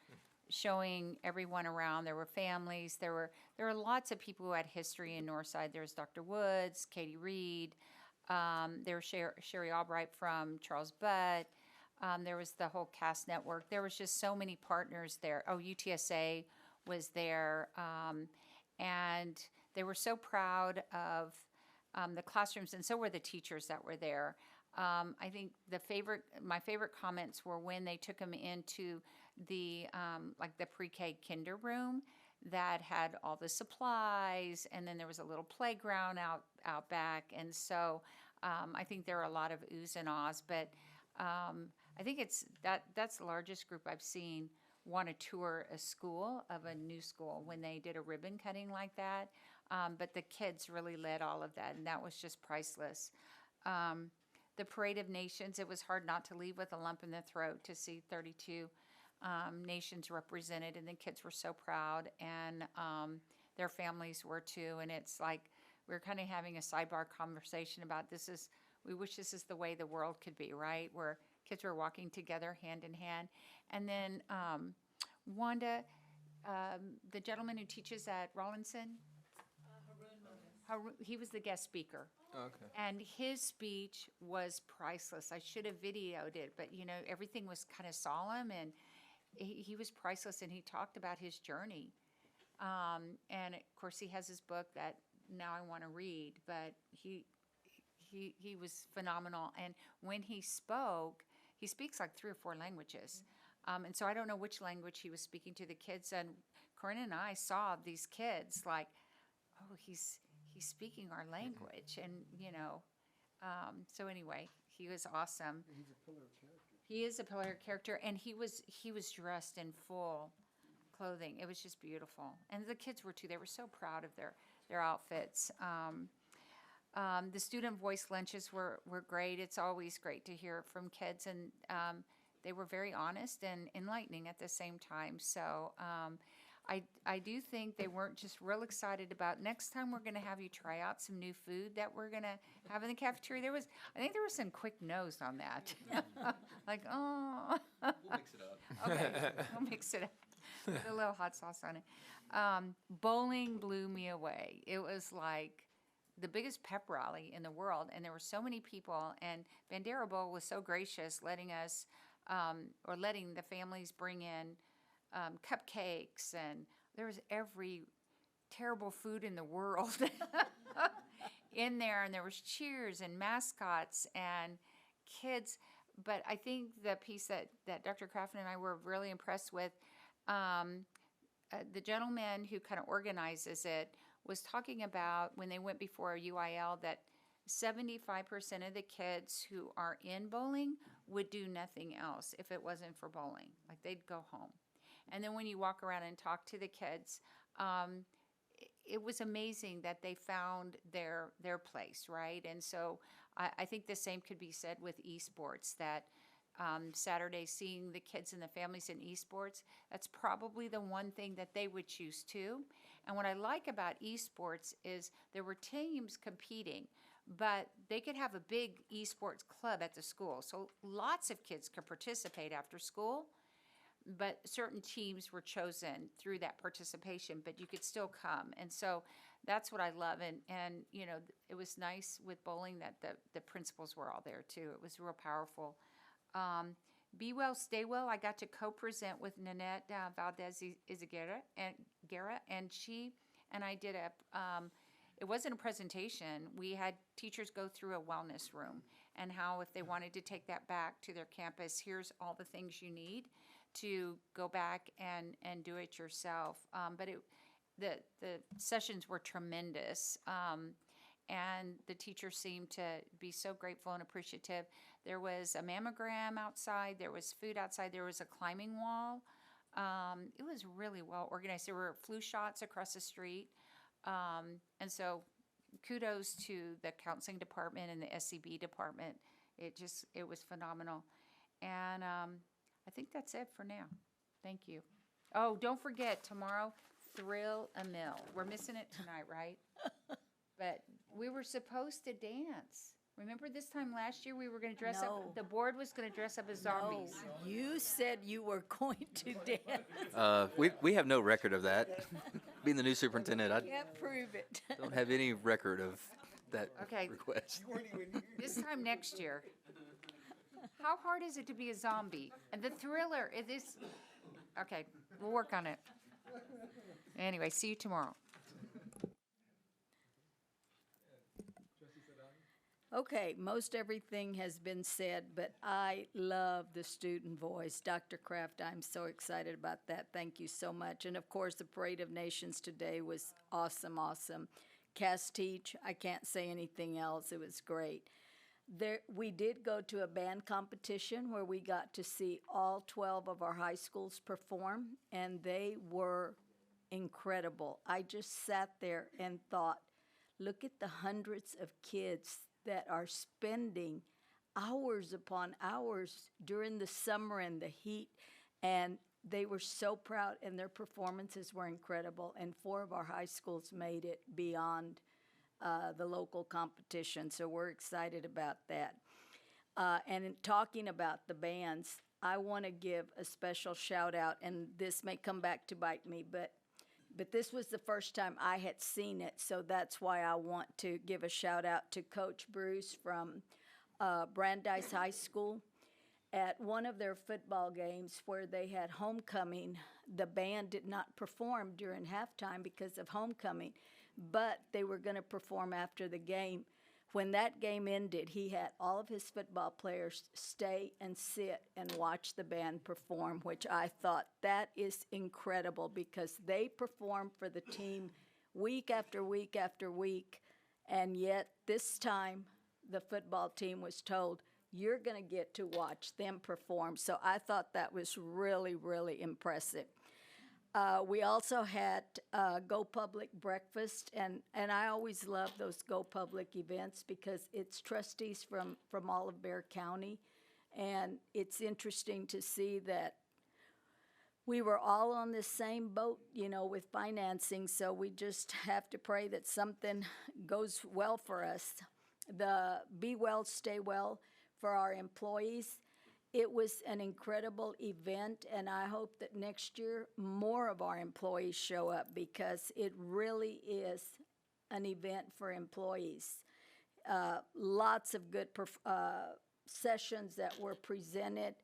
showing everyone around. There were families. There were lots of people who had history in Northside. There was Dr. Woods, Katie Reed. There was Sherry Albright from Charles Butt. There was the whole cast network. There was just so many partners there. Oh, UTSA was there. And they were so proud of the classrooms, and so were the teachers that were there. I think my favorite comments were when they took them into the like the pre-K kinder room that had all the supplies, and then there was a little playground out back. And so I think there are a lot of oohs and ahs, but I think that's the largest group I've seen want to tour a school of a new school when they did a ribbon cutting like that. But the kids really led all of that, and that was just priceless. The Parade of Nations, it was hard not to leave with a lump in the throat to see 32 nations represented, and the kids were so proud, and their families were too. And it's like we're kind of having a sidebar conversation about we wish this is the way the world could be, right? Where kids were walking together hand in hand. And then Wanda, the gentleman who teaches at Rawlinson, he was the guest speaker. Okay. And his speech was priceless. I should have videoed it, but everything was kind of solemn, and he was priceless, and he talked about his journey. And of course, he has his book that now I want to read, but he was phenomenal. And when he spoke, he speaks like 3 or 4 languages. And so I don't know which language he was speaking to the kids. And Corinne and I saw these kids like, oh, he's speaking our language. And, so anyway, he was awesome. He's a pillar of character. He is a pillar of character, and he was dressed in full clothing. It was just beautiful. And the kids were too. They were so proud of their outfits. The student voice lunches were great. It's always great to hear from kids, and they were very honest and enlightening at the same time. So I do think they weren't just real excited about next time we're going to have you try out some new food that we're going to have in the cafeteria. I think there was some quick no's on that. Like, oh. We'll mix it up. Okay, we'll mix it up. Put a little hot sauce on it. Bowling blew me away. It was like the biggest pep rally in the world, and there were so many people, and Bandera Bowl was so gracious letting us, or letting the families bring in cupcakes, and there was every terrible food in the world in there, and there was cheers and mascots and kids. But I think the piece that Dr. Crafton and I were really impressed with, the gentleman who kind of organizes it was talking about when they went before UIL that 75% of the kids who are in bowling would do nothing else if it wasn't for bowling. Like, they'd go home. And then when you walk around and talk to the kids, it was amazing that they found their place, right? And so I think the same could be said with esports, that Saturday, seeing the kids and the families in esports, that's probably the one thing that they would choose too. And what I like about esports is there were teams competing, but they could have a big esports club at the school. So lots of kids could participate after school, but certain teams were chosen through that participation, but you could still come. And so that's what I love. And it was nice with bowling that the principals were all there too. It was real powerful. Be Well, Stay Well, I got to co-present with Nanette Valdez Izagera, and she and I did it wasn't a presentation. We had teachers go through a wellness room and how if they wanted to take that back to their campus, here's all the things you need to go back and do it yourself. But the sessions were tremendous. And the teachers seemed to be so grateful and appreciative. There was a mammogram outside. There was food outside. There was a climbing wall. It was really well organized. There were flu shots across the street. And so kudos to the counseling department and the SCB department. It was phenomenal. And I think that's it for now. Thank you. Oh, don't forget, tomorrow, Thrill a Mill. We're missing it tonight, right? But we were supposed to dance. Remember this time last year, we were gonna dress No. up, the board was gonna dress up as zombies. No, you said you were going to dance. We have no record of that. Being the new superintendent, I Can't prove it. don't have any record of that Okay. request. This time next year. How hard is it to be a zombie? And the thriller, it is, okay, we'll work on it. Anyway, see you tomorrow. Okay, most everything has been said, but I love the student voice. Dr. Kraft, I'm so excited about that. Thank you so much. And of course, the Parade of Nations today was awesome, awesome. Cast Teach, I can't say anything else. It was great. We did go to a band competition where we got to see all 12 of our high schools perform, and they were incredible. I just sat there and thought, look at the hundreds of kids that are spending hours upon hours during the summer and the heat, and they were so proud, and their performances were incredible, and 4 of our high schools made it beyond the local competition, so we're excited about that. And in talking about the bands, I want to give a special shout out, and this may come back to bite me, but this was the first time I had seen it, so that's why I want to give a shout out to Coach Bruce from Brandeis High School. At one of their football games where they had homecoming, the band did not perform during halftime because of homecoming, but they were going to perform after the game. When that game ended, he had all of his football players stay and sit and watch the band perform, which I thought that is incredible because they perform for the team week after week after week, and yet this time the football team was told, you're going to get to watch them perform. So I thought that was really, really impressive. We also had Go Public breakfast, and I always love those Go Public events because it's trustees from all of Bexar County, and it's interesting to see that we were all on the same boat, with financing, so we just have to pray that something goes well for us. The Be Well, Stay Well for our employees. It was an incredible event, and I hope that next year more of our employees show up because it really is an event for employees. Lots of good sessions that were presented,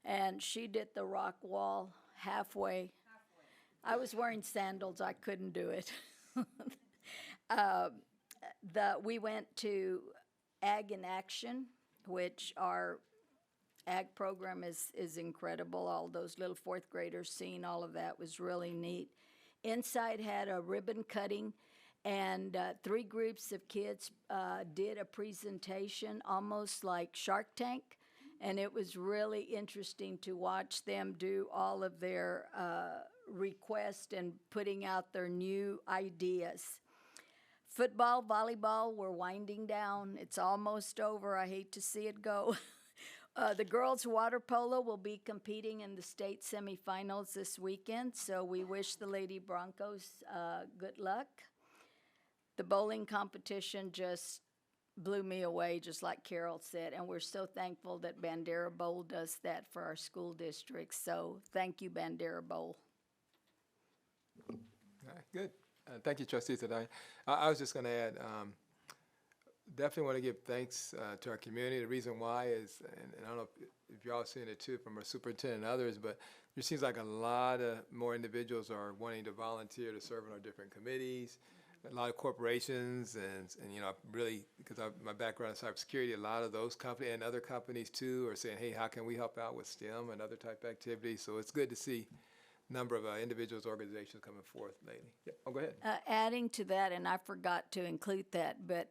and she did the rock wall halfway. I was wearing sandals. I couldn't do it. We went to Ag in Action, which our ag program is incredible. All those little 4th graders seeing all of that was really neat. Inside had a ribbon cutting, and 3 groups of kids did a presentation almost like Shark Tank, and it was really interesting to watch them do all of their requests and putting out their new ideas. Football, volleyball, we're winding down. It's almost over. I hate to see it go. The girls' water polo will be competing in the state semifinals this weekend, so we wish the Lady Broncos good luck. The bowling competition just blew me away, just like Carol said, and we're so thankful that Bandera Bowl does that for our school districts. So thank you, Bandera Bowl. All right, good. Thank you, Trustee Tadai. I was just going to add, definitely want to give thanks to our community. The reason why is, and I don't know if y'all seeing it too from our superintendent and others, but it seems like a lot of more individuals are wanting to volunteer to serve on our different committees. A lot of corporations and really, because of my background in cybersecurity, a lot of those companies and other companies too are saying, hey, how can we help out with STEM and other type of activities? So it's good to see number of individuals, organizations coming forth lately. Yeah. Oh, go ahead. Adding to that, and I forgot to include that, but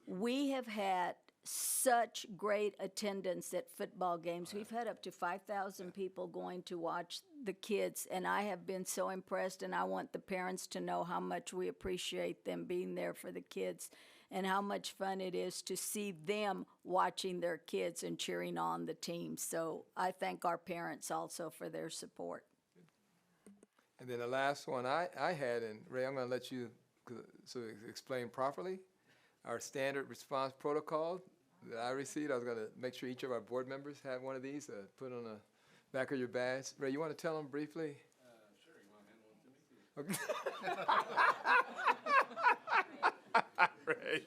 we have had such great attendance at football games. We've had up to 5,000 people going to watch the kids, and I have been so impressed, and I want the parents to know how much we appreciate them being there for the kids and how much fun it is to see them watching their kids and cheering on the team. So I thank our parents also for their support. And then the last one I had, and Ray, I'm going to let you explain properly. Our standard response protocol that I received. I was going to make sure each of our board members had one of these, put on the back of your badge. Ray, you want to tell them briefly? Sure, you want to hand one to me? Ray.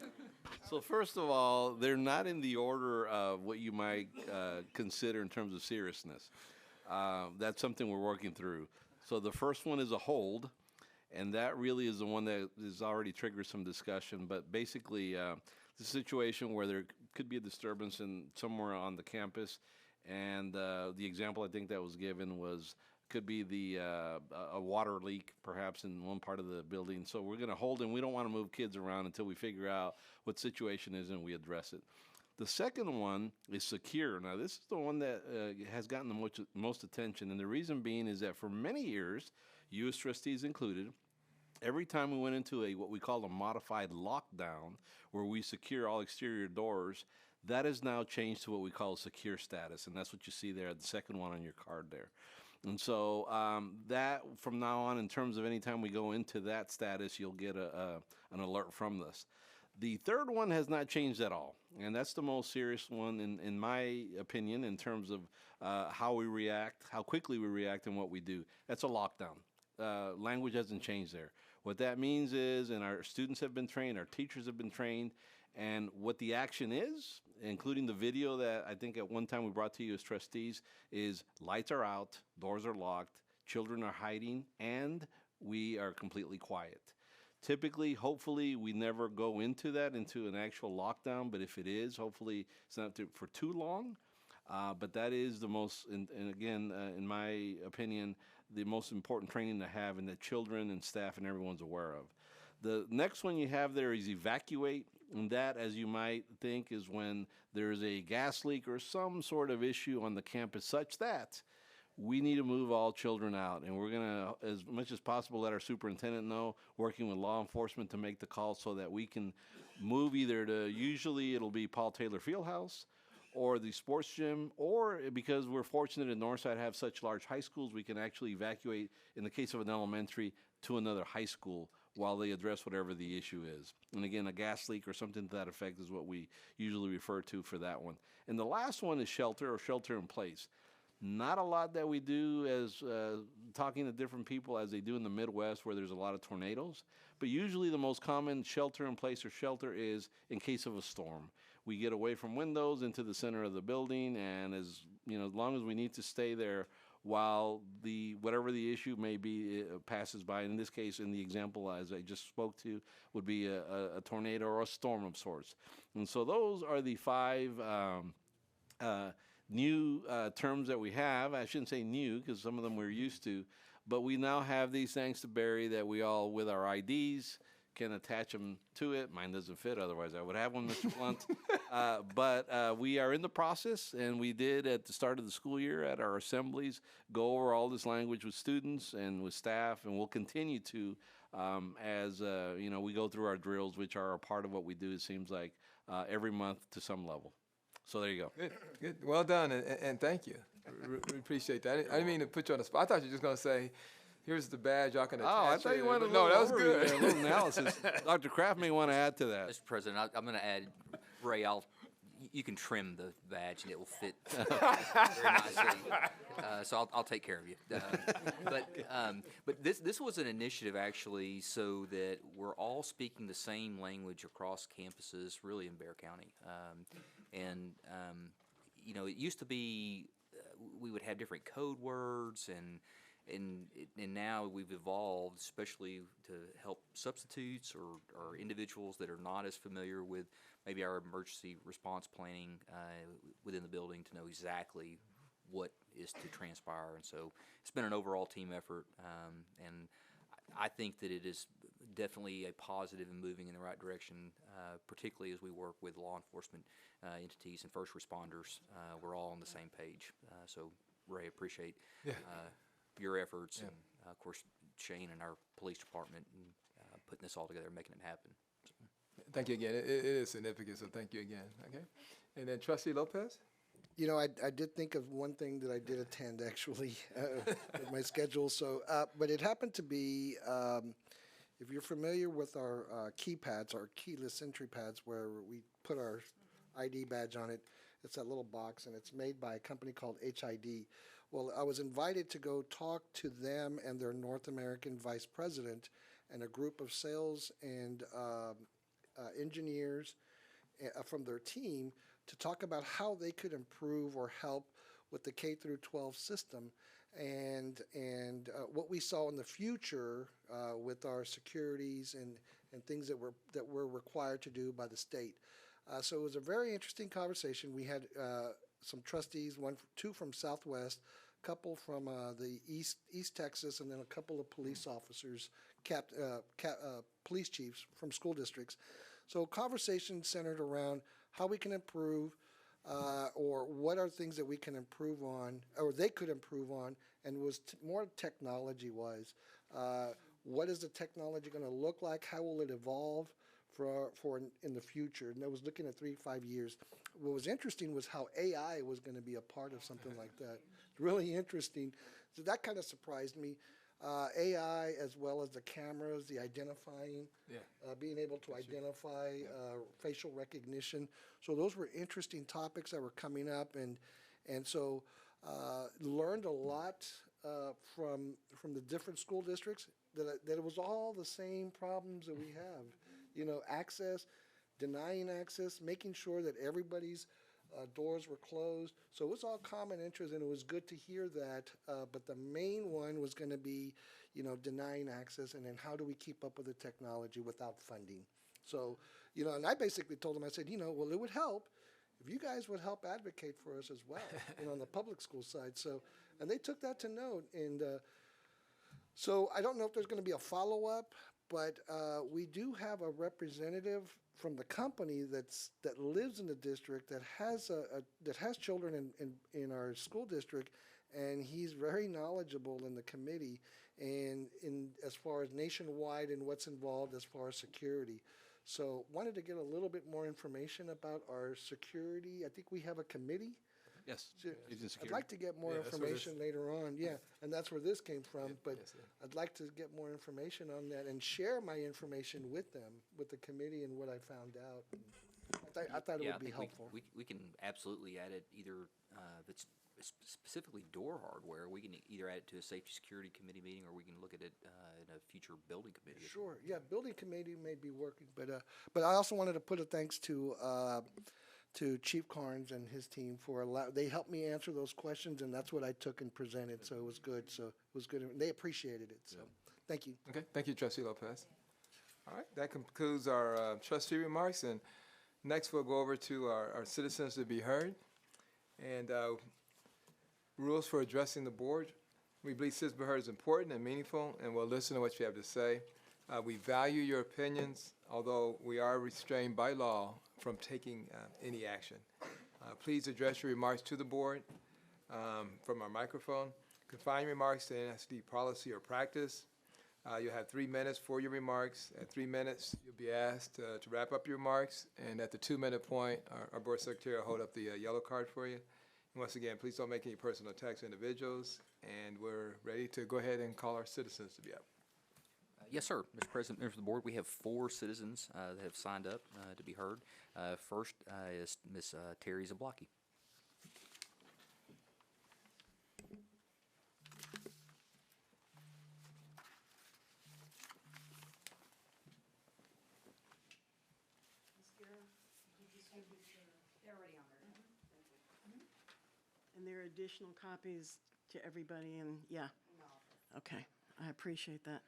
So first of all, they're not in the order of what you might consider in terms of seriousness. That's something we're working through. So the first one is a hold, and that really is the one that has already triggered some discussion. But basically, the situation where there could be a disturbance somewhere on the campus, and the example I think that was given could be a water leak perhaps in one part of the building. So we're going to hold, and we don't want to move kids around until we figure out what situation is and we address it. The second one is secure. Now, this is the one that has gotten the most attention, and the reason being is that for many years, you as trustees included, every time we went into what we call a modified lockdown, where we secure all exterior doors, that has now changed to what we call a secure status, and that's what you see there, the second one on your card there. And so that, from now on, in terms of any time we go into that status, you'll get an alert from this. The third one has not changed at all, and that's the most serious one, in my opinion, in terms of how we react, how quickly we react, and what we do. That's a lockdown. Language hasn't changed there. What that means is, and our students have been trained, our teachers have been trained, and what the action is, including the video that I think at one time we brought to you as trustees, is lights are out, doors are locked, children are hiding, and we are completely quiet. Typically, hopefully, we never go into an actual lockdown, but if it is, hopefully it's not for too long. But that is the most, and again, in my opinion, the most important training to have, and that children and staff and everyone's aware of. The next one you have there is evacuate, and that, as you might think, is when there's a gas leak or some sort of issue on the campus such that we need to move all children out, and we're going to, as much as possible, let our superintendent know, working with law enforcement to make the call so that we can move either to, usually it'll be Paul Taylor Fieldhouse or the sports gym, or because we're fortunate in Northside have such large high schools, we can actually evacuate, in the case of an elementary, to another high school while they address whatever the issue is. And again, a gas leak or something to that effect is what we usually refer to for that one. And the last one is shelter or shelter in place. Not a lot that we do as talking to different people as they do in the Midwest where there's a lot of tornadoes, but usually the most common shelter in place or shelter is in case of a storm. We get away from windows into the center of the building, and as long as we need to stay there while whatever the issue may be passes by. In this case, in the example as I just spoke to, would be a tornado or a storm of sorts. And so those are the 5 new terms that we have. I shouldn't say new because some of them we're used to, but we now have these thanks to Barry that we all, with our IDs, can attach them to it. Mine doesn't fit, otherwise I would have one, Mr. Blunt. But we are in the process, and we did at the start of the school year at our assemblies go over all this language with students and with staff, and we'll continue to as we go through our drills, which are a part of what we do, it seems like, every month to some level. So there you go. Good, good. Well done, and thank you. We appreciate that. I didn't mean to put you on the spot. I thought you were just going to say, here's the badge, y'all can attach it. Oh, I thought you wanted a No, little that was good. overview there, a little analysis. Dr. Kraft may want to add to that. Mr. President, I'm going to add, Ray, you can trim the badge and it will fit very nicely. So I'll take care of you. But this was an initiative actually so that we're all speaking the same language across campuses, really in Bexar County. It used to be we would have different code words and now we've evolved, especially to help substitutes or individuals that are not as familiar with maybe our emergency response planning within the building to know exactly what is to transpire. And so it's been an overall team effort, and I think that it is definitely a positive and moving in the right direction, particularly as we work with law enforcement entities and first responders. We're all on the same page. So, Ray, appreciate your efforts, and of course Shane and our police department and putting this all together and making it happen. So. Thank you again. It is significant, so thank you again. Okay, and then Trustee Lopez. I did think of one thing that I did attend actually with my schedule. So, but it happened to be, if you're familiar with our keypads, our keyless entry pads, where we put our ID badge on it. It's that little box, and it's made by a company called HID. Well, I was invited to go talk to them and their North American vice president and a group of sales and engineers from their team to talk about how they could improve or help with the K through 12 system and what we saw in the future with our securities and things that were required to do by the state. So it was a very interesting conversation. We had some trustees, two from Southwest, a couple from the East Texas, and then a couple of police officers, police chiefs from school districts. So conversation centered around how we can improve, or what are things that we can improve on, or they could improve on, and was more technology-wise. What is the technology going to look like? How will it evolve for in the future? And I was looking at 3 to 5 years. What was interesting was how AI was going to be a part of something like that. Really interesting. So that kind of surprised me. AI, as well as the cameras, the identifying, being able to identify facial recognition. So those were interesting topics that were coming up, and so learned a lot from the different school districts, that it was all the same problems that we have. You know, access, denying access, making sure that everybody's doors were closed. So it was all common interest, and it was good to hear that. But the main one was going to be, you know, denying access, and then how do we keep up with the technology without funding? So, you know, and I basically told them, I said, you know, well, it would help if you guys would help advocate for us as well, you know, on the public school side. So, and they took that to note. And so I don't know if there's going to be a follow-up, but we do have a representative from the company that lives in the district that has children in our school district, and he's very knowledgeable in the committee and in as far as nationwide and what's involved as far as security. So wanted to get a little bit more information about our security. I think we have a committee. Yes. So Agent I'd security. like to get more Yeah, that's where information later on, and that's where this came from, but yes, sir. I'd like to get more information on that and share my information with them, with the committee and what I found out. I thought it Yeah, I would be think helpful. we can absolutely add it either, if it's specifically door hardware, we can either add it to a safety security committee meeting, or we can look at it in a future building committee. Sure, yeah, building committee may be working, but I also wanted to put a thanks to Chief Carnes and his team they helped me answer those questions, and that's what I took and presented, so it was good. So it was good, and they appreciated it, so, thank you. Okay, thank you, Trustee Lopez. All right, that concludes our trustee remarks, and next we'll go over to our citizens to be heard. And rules for addressing the board. We believe citizens to be heard is important and meaningful, and we'll listen to what you have to say. We value your opinions, although we are restrained by law from taking any action. Please address your remarks to the board from our microphone. Confine remarks to NISD policy or practice. You'll have 3 minutes for your remarks. At 3 minutes, you'll be asked to wrap up your remarks, and at the 2-minute point, our board secretary will hold up the yellow card for you. And once again, please don't make any personal attacks on individuals, and we're ready to go ahead and call our citizens to be up. Yes, sir. Mr. President, members of the board, we have 4 citizens that have signed up to be heard. First is Ms. Terry Zablocki. And there are additional copies to everybody, and yeah. Okay, I appreciate that.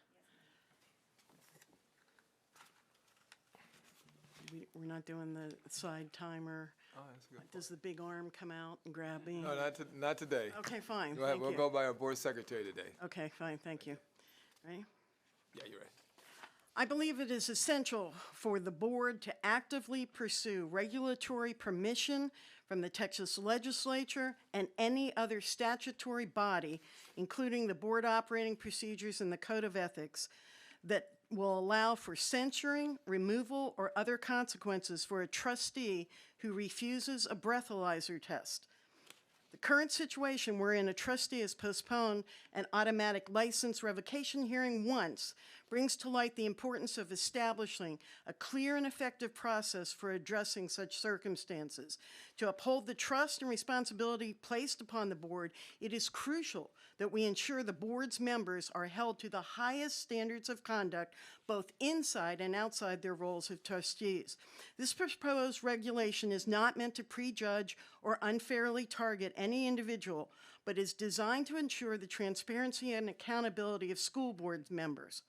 We're not doing the side timer. Oh, that's a good. Does the big arm come out and grab me? No, not today. Okay, fine, Go ahead, thank we'll you. go by our board secretary today. Okay, fine, thank you. Ready? Yeah, you're right. I believe it is essential for the board to actively pursue regulatory permission from the Texas legislature and any other statutory body, including the board operating procedures and the code of ethics, that will allow for censuring, removal, or other consequences for a trustee who refuses a breathalyzer test. The current situation wherein a trustee has postponed an automatic license revocation hearing once brings to light the importance of establishing a clear and effective process for addressing such circumstances. To uphold the trust and responsibility placed upon the board, it is crucial that we ensure the board's members are held to the highest standards of conduct, both inside and outside their roles of trustees. This proposed regulation is not meant to prejudge or unfairly target any individual, but is designed to ensure the transparency and accountability of school board members.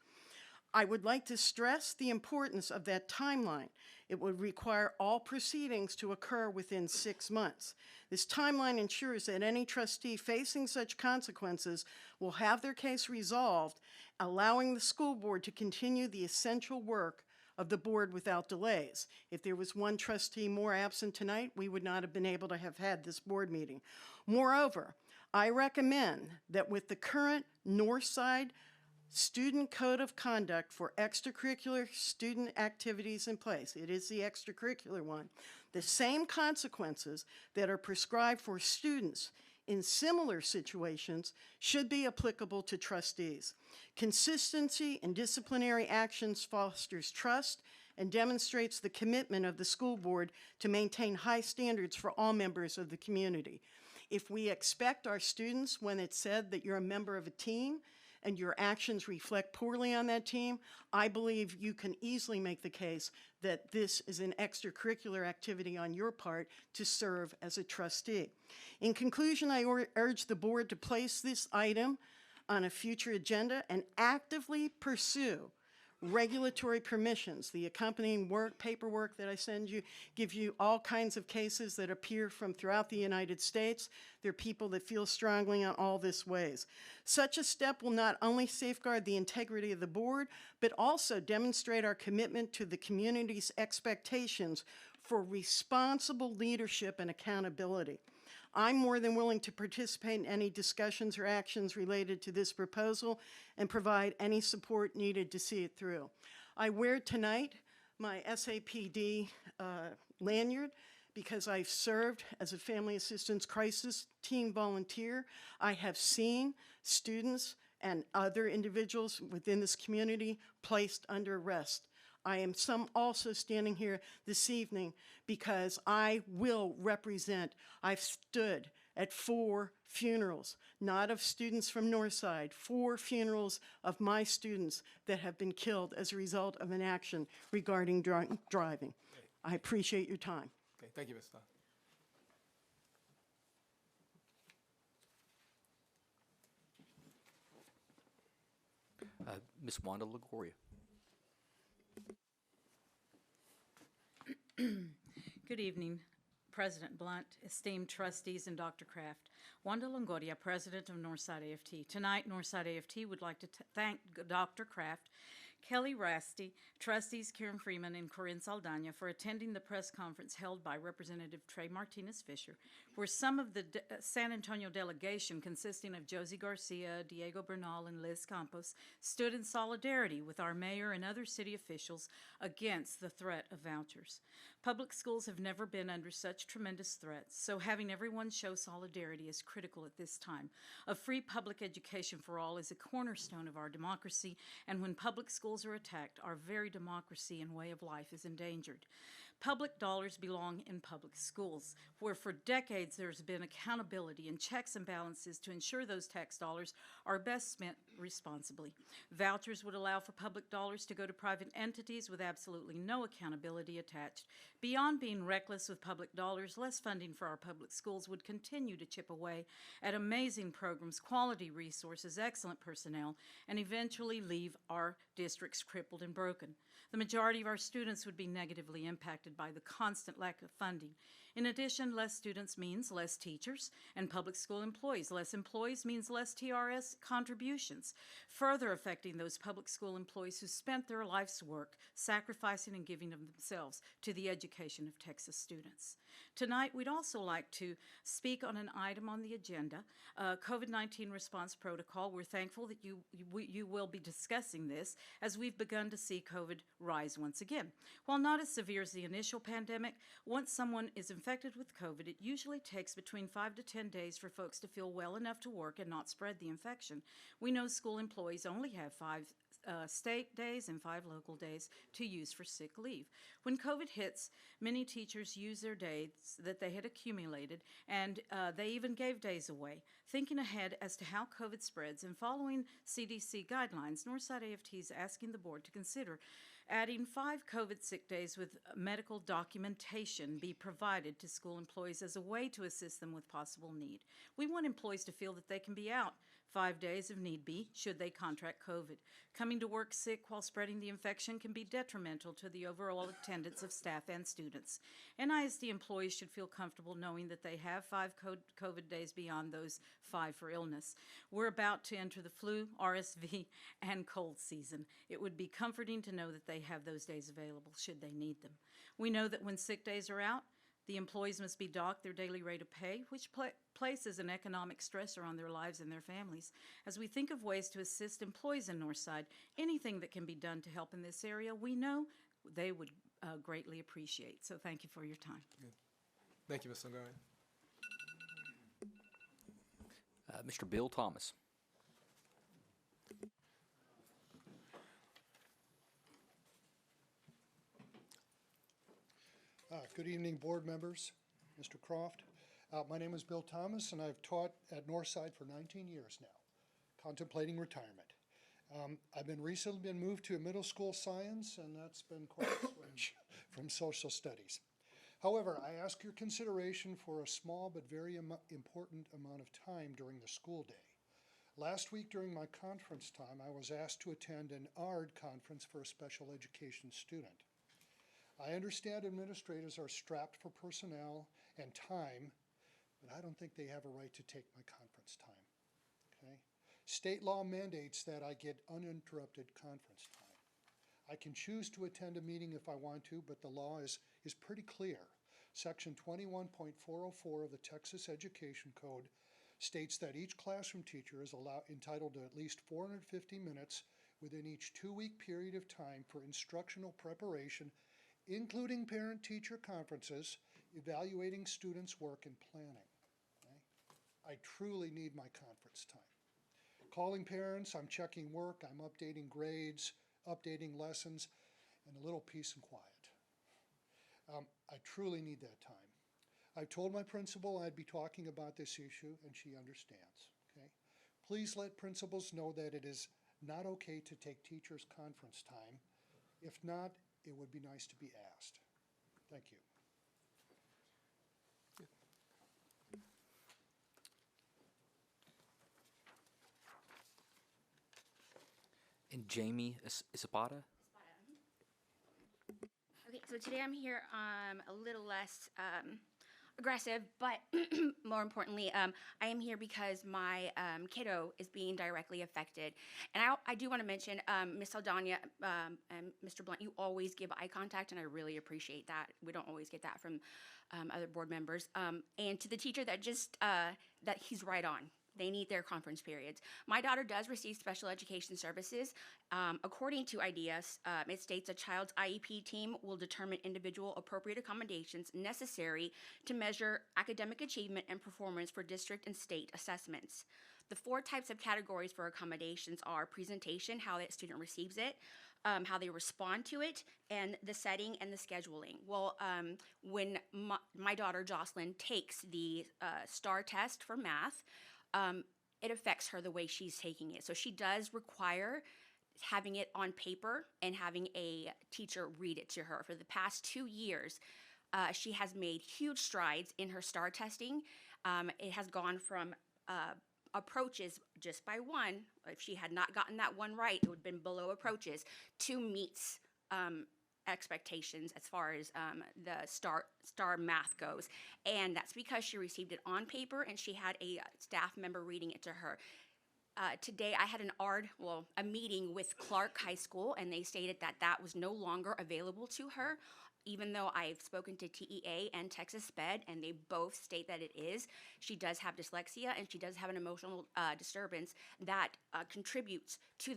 I would like to stress the importance of that timeline. It would require all proceedings to occur within 6 months. This timeline ensures that any trustee facing such consequences will have their case resolved, allowing the school board to continue the essential work of the board without delays. If there was one trustee more absent tonight, we would not have been able to have had this board meeting. Moreover, I recommend that with the current Northside Student Code of Conduct for extracurricular student activities in place, it is the extracurricular one, the same consequences that are prescribed for students in similar situations should be applicable to trustees. Consistency in disciplinary actions fosters trust and demonstrates the commitment of the school board to maintain high standards for all members of the community. If we expect our students, when it's said that you're a member of a team and your actions reflect poorly on that team, I believe you can easily make the case that this is an extracurricular activity on your part to serve as a trustee. In conclusion, I urge the board to place this item on a future agenda and actively pursue regulatory permissions. The accompanying paperwork that I send you, give you all kinds of cases that appear from throughout the United States. There are people that feel strongly on all this ways. Such a step will not only safeguard the integrity of the board, but also demonstrate our commitment to the community's expectations for responsible leadership and accountability. I'm more than willing to participate in any discussions or actions related to this proposal and provide any support needed to see it through. I wear tonight my SAPD lanyard because I've served as a family assistance crisis team volunteer. I have seen students and other individuals within this community placed under arrest. I am also standing here this evening because I will represent, I've stood at 4 funerals, not of students from Northside, 4 funerals of my students that have been killed as a result of an action regarding driving. I appreciate your time. Okay, thank you, Ms. Stein. Ms. Wanda LaGoria. Good evening, President Blunt, esteemed trustees, and Dr. Kraft. Wanda Longoria, President of Northside AFT. Tonight, Northside AFT would like to thank Dr. Kraft, Kelly Rasty, trustees Karen Freeman and Corinne Saldana for attending the press conference held by Representative Trey Martinez-Fisher, where some of the San Antonio delegation, consisting of Josie Garcia, Diego Bernal, and Liz Campos, stood in solidarity with our mayor and other city officials against the threat of vouchers. Public schools have never been under such tremendous threats, so having everyone show solidarity is critical at this time. A free public education for all is a cornerstone of our democracy, and when public schools are attacked, our very democracy and way of life is endangered. Public dollars belong in public schools, where for decades there's been accountability and checks and balances to ensure those tax dollars are best spent responsibly. Vouchers would allow for public dollars to go to private entities with absolutely no accountability attached. Beyond being reckless with public dollars, less funding for our public schools would continue to chip away at amazing programs, quality resources, excellent personnel, and eventually leave our districts crippled and broken. The majority of our students would be negatively impacted by the constant lack of funding. In addition, less students means less teachers and public school employees. Less employees means less TRS contributions, further affecting those public school employees who spent their life's work sacrificing and giving of themselves to the education of Texas students. Tonight, we'd also like to speak on an item on the agenda, COVID-19 response protocol. We're thankful that you will be discussing this as we've begun to see COVID rise once again. While not as severe as the initial pandemic, once someone is infected with COVID, it usually takes between 5 to 10 days for folks to feel well enough to work and not spread the infection. We know school employees only have 5 state days and 5 local days to use for sick leave. When COVID hits, many teachers use their days that they had accumulated, and they even gave days away. Thinking ahead as to how COVID spreads and following CDC guidelines, Northside AFT is asking the board to consider adding 5 COVID sick days with medical documentation be provided to school employees as a way to assist them with possible need. We want employees to feel that they can be out 5 days if need be, should they contract COVID. Coming to work sick while spreading the infection can be detrimental to the overall attendance of staff and students. NISD employees should feel comfortable knowing that they have 5 COVID days beyond those 5 for illness. We're about to enter the flu, RSV, and cold season. It would be comforting to know that they have those days available should they need them. We know that when sick days are out, the employees must be docked their daily rate of pay, which places an economic stressor on their lives and their families. As we think of ways to assist employees in Northside, anything that can be done to help in this area, we know they would greatly appreciate. So thank you for your time. Good. Thank you, Ms. Longoria. Mr. Bill Thomas. Good evening, board members, Mr. Croft. My name is Bill Thomas, and I've taught at Northside for 19 years now, contemplating retirement. I've recently been moved to middle school science, and that's been quite a switch from social studies. However, I ask your consideration for a small but very important amount of time during the school day. Last week during my conference time, I was asked to attend an ARD conference for a special education student. I understand administrators are strapped for personnel and time, but I don't think they have a right to take my conference time. Okay? State law mandates that I get uninterrupted conference time. I can choose to attend a meeting if I want to, but the law is pretty clear. Section 21.404 of the Texas Education Code states that each classroom teacher is entitled to at least 450 minutes within each 2-week period of time for instructional preparation, including parent-teacher conferences, evaluating students' work, and planning. Okay? I truly need my conference time. Calling parents, I'm checking work, I'm updating grades, updating lessons, and a little peace and quiet. I truly need that time. I've told my principal I'd be talking about this issue, and she understands. Okay? Please let principals know that it is not okay to take teachers' conference time. If not, it would be nice to be asked. Thank you. And Jamie Isapata. Okay, so today I'm here a little less aggressive, but more importantly, I am here because my kiddo is being directly affected. And I do want to mention, Ms. Saldana and Mr. Blunt, you always give eye contact, and I really appreciate that. We don't always get that from other board members. And to the teacher that that he's right on. They need their conference periods. My daughter does receive special education services. According to IDEAS, it states a child's IEP team will determine individual appropriate accommodations necessary to measure academic achievement and performance for district and state assessments. The 4 types of categories for accommodations are presentation, how that student receives it, how they respond to it, and the setting and the scheduling. Well, when my daughter Jocelyn takes the STAR test for math, it affects her the way she's taking it. So she does require having it on paper and having a teacher read it to her. For the past 2 years, she has made huge strides in her STAR testing. It has gone from approaches just by 1. If she had not gotten that 1 right, it would have been below approaches, to meets expectations as far as the STAR math goes. And that's because she received it on paper and she had a staff member reading it to her. Today I had a meeting with Clark High School, and they stated that that was no longer available to her, even though I've spoken to TEA and Texas Sped, and they both state that it is. She does have dyslexia, and she does have an emotional disturbance that contributes to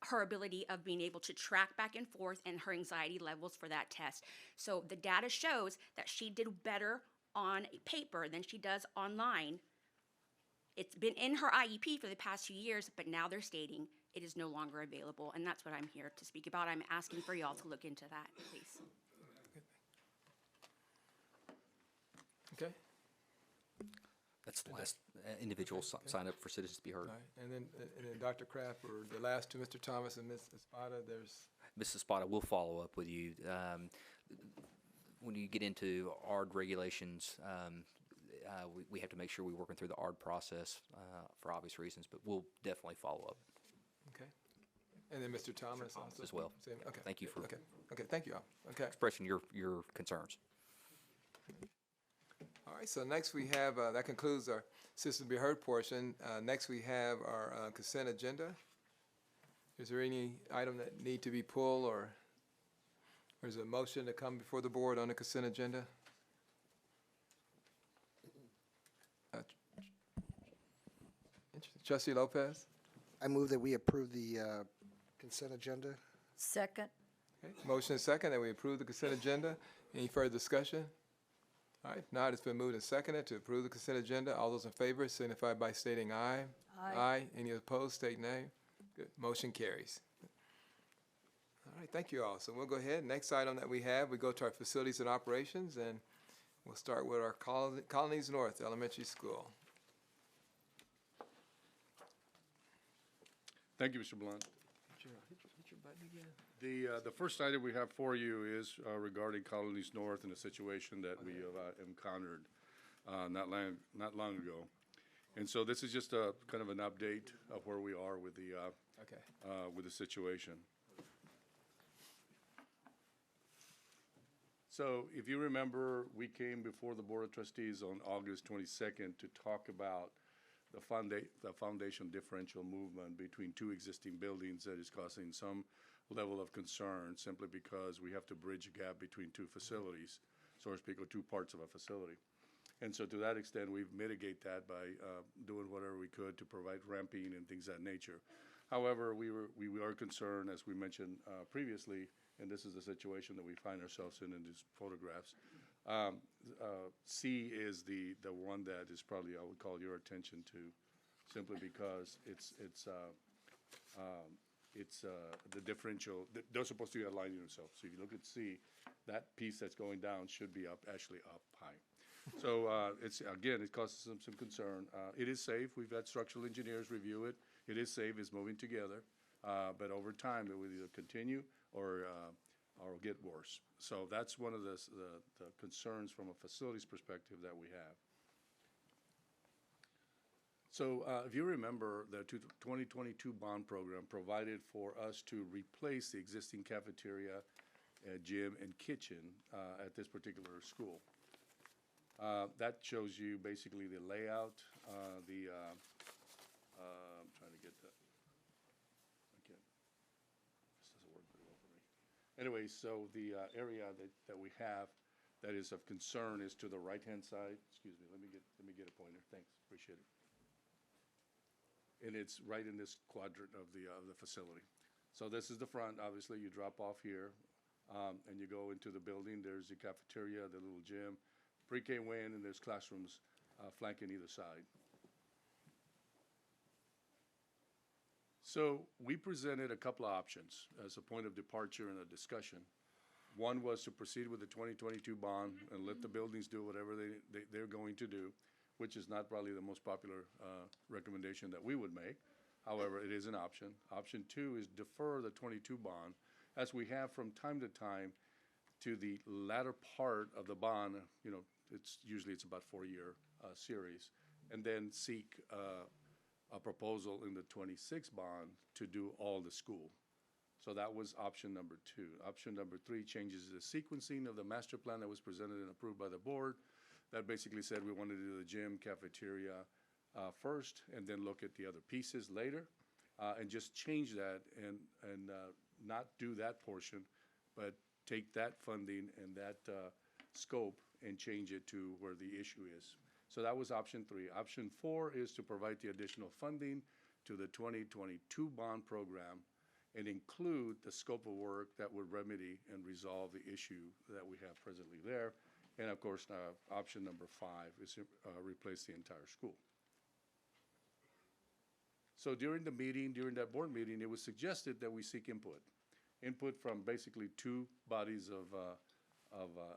her ability of being able to track back and forth and her anxiety levels for that test. So the data shows that she did better on paper than she does online. It's been in her IEP for the past few years, but now they're stating it is no longer available, and that's what I'm here to speak about. I'm asking for y'all to look into that, please. Okay. That's the last individual sign up for citizens to be heard. All right. And then Dr. Kraft, or the last two, Mr. Thomas and Ms. Espada, there's, Mrs. Spada will follow up with you. When you get into ARD regulations, we have to make sure we're working through the ARD process for obvious reasons, but we'll definitely follow up okay. And then Mr. Thomas also? as well. Same, okay. Thank you for Okay, okay, thank you all. Okay. expressing your concerns. All right, so next we have, that concludes our citizens be heard portion. Next we have our consent agenda. Is there any item that need to be pulled, or is there a motion to come before the board on the consent agenda? Trustee Lopez? I move that we approve the consent agenda. Second. Okay, motion and second that we approve the consent agenda. Any further discussion? All right, if not, it's been moved and seconded to approve the consent agenda. All those in favor signify by stating aye. Aye. Any opposed, state nay. Good, motion carries. All right, thank you all. So we'll go ahead. Next item that we have, we go to our facilities and operations, and we'll start with our Colonies North Elementary School. Thank you, Mr. Blunt. Hit your button again. The first item we have for you is regarding Colonies North and a situation that we have encountered not long ago. And so this is just a kind of an update of where we are with the situation. So if you remember, we came before the Board of Trustees on August 22nd to talk about the foundation differential movement between two existing buildings that is causing some level of concern, simply because we have to bridge a gap between two facilities, so to speak, or two parts of a facility. And so to that extent, we've mitigated that by doing whatever we could to provide ramping and things of that nature. However, we are concerned, as we mentioned previously, and this is the situation that we find ourselves in these photographs. C is the one that is probably, I would call your attention to, simply because it's the differential. They're supposed to be aligning themselves. So if you look at C, that piece that's going down should be actually up high. So it causes some concern. It is safe. We've had structural engineers review it. It is safe. It's moving together. But over time, it will either continue or get worse. So that's one of the concerns from a facilities perspective that we have. So if you remember, the 2022 bond program provided for us to replace the existing cafeteria, gym, and kitchen at this particular school. That shows you basically the layout, I'm trying to get that. Okay. This doesn't work very well for me. Anyway, so the area that we have that is of concern is to the right-hand side. Excuse me, let me get a pointer. Thanks, appreciate it. And it's right in this quadrant of the facility. So this is the front. Obviously, you drop off here, and you go into the building. There's the cafeteria, the little gym, pre-K wing, and there's classrooms flanking either side. So we presented a couple of options as a point of departure in a discussion. One was to proceed with the 2022 bond and let the buildings do whatever they're going to do, which is not probably the most popular recommendation that we would make. However, it is an option. Option two is defer the 22 bond, as we have from time to time, to the latter part of the bond. You know, it's about 4-year series, and then seek a proposal in the 26 bond to do all the school. So that was option number two. Option number three changes the sequencing of the master plan that was presented and approved by the board. That basically said we wanted to do the gym, cafeteria first, and then look at the other pieces later, and just change that and not do that portion, but take that funding and that scope and change it to where the issue is. So that was option three. Option four is to provide the additional funding to the 2022 bond program and include the scope of work that would remedy and resolve the issue that we have presently there. And of course, option number five is replace the entire school. So during the meeting, during that board meeting, it was suggested that we seek input from basically two bodies of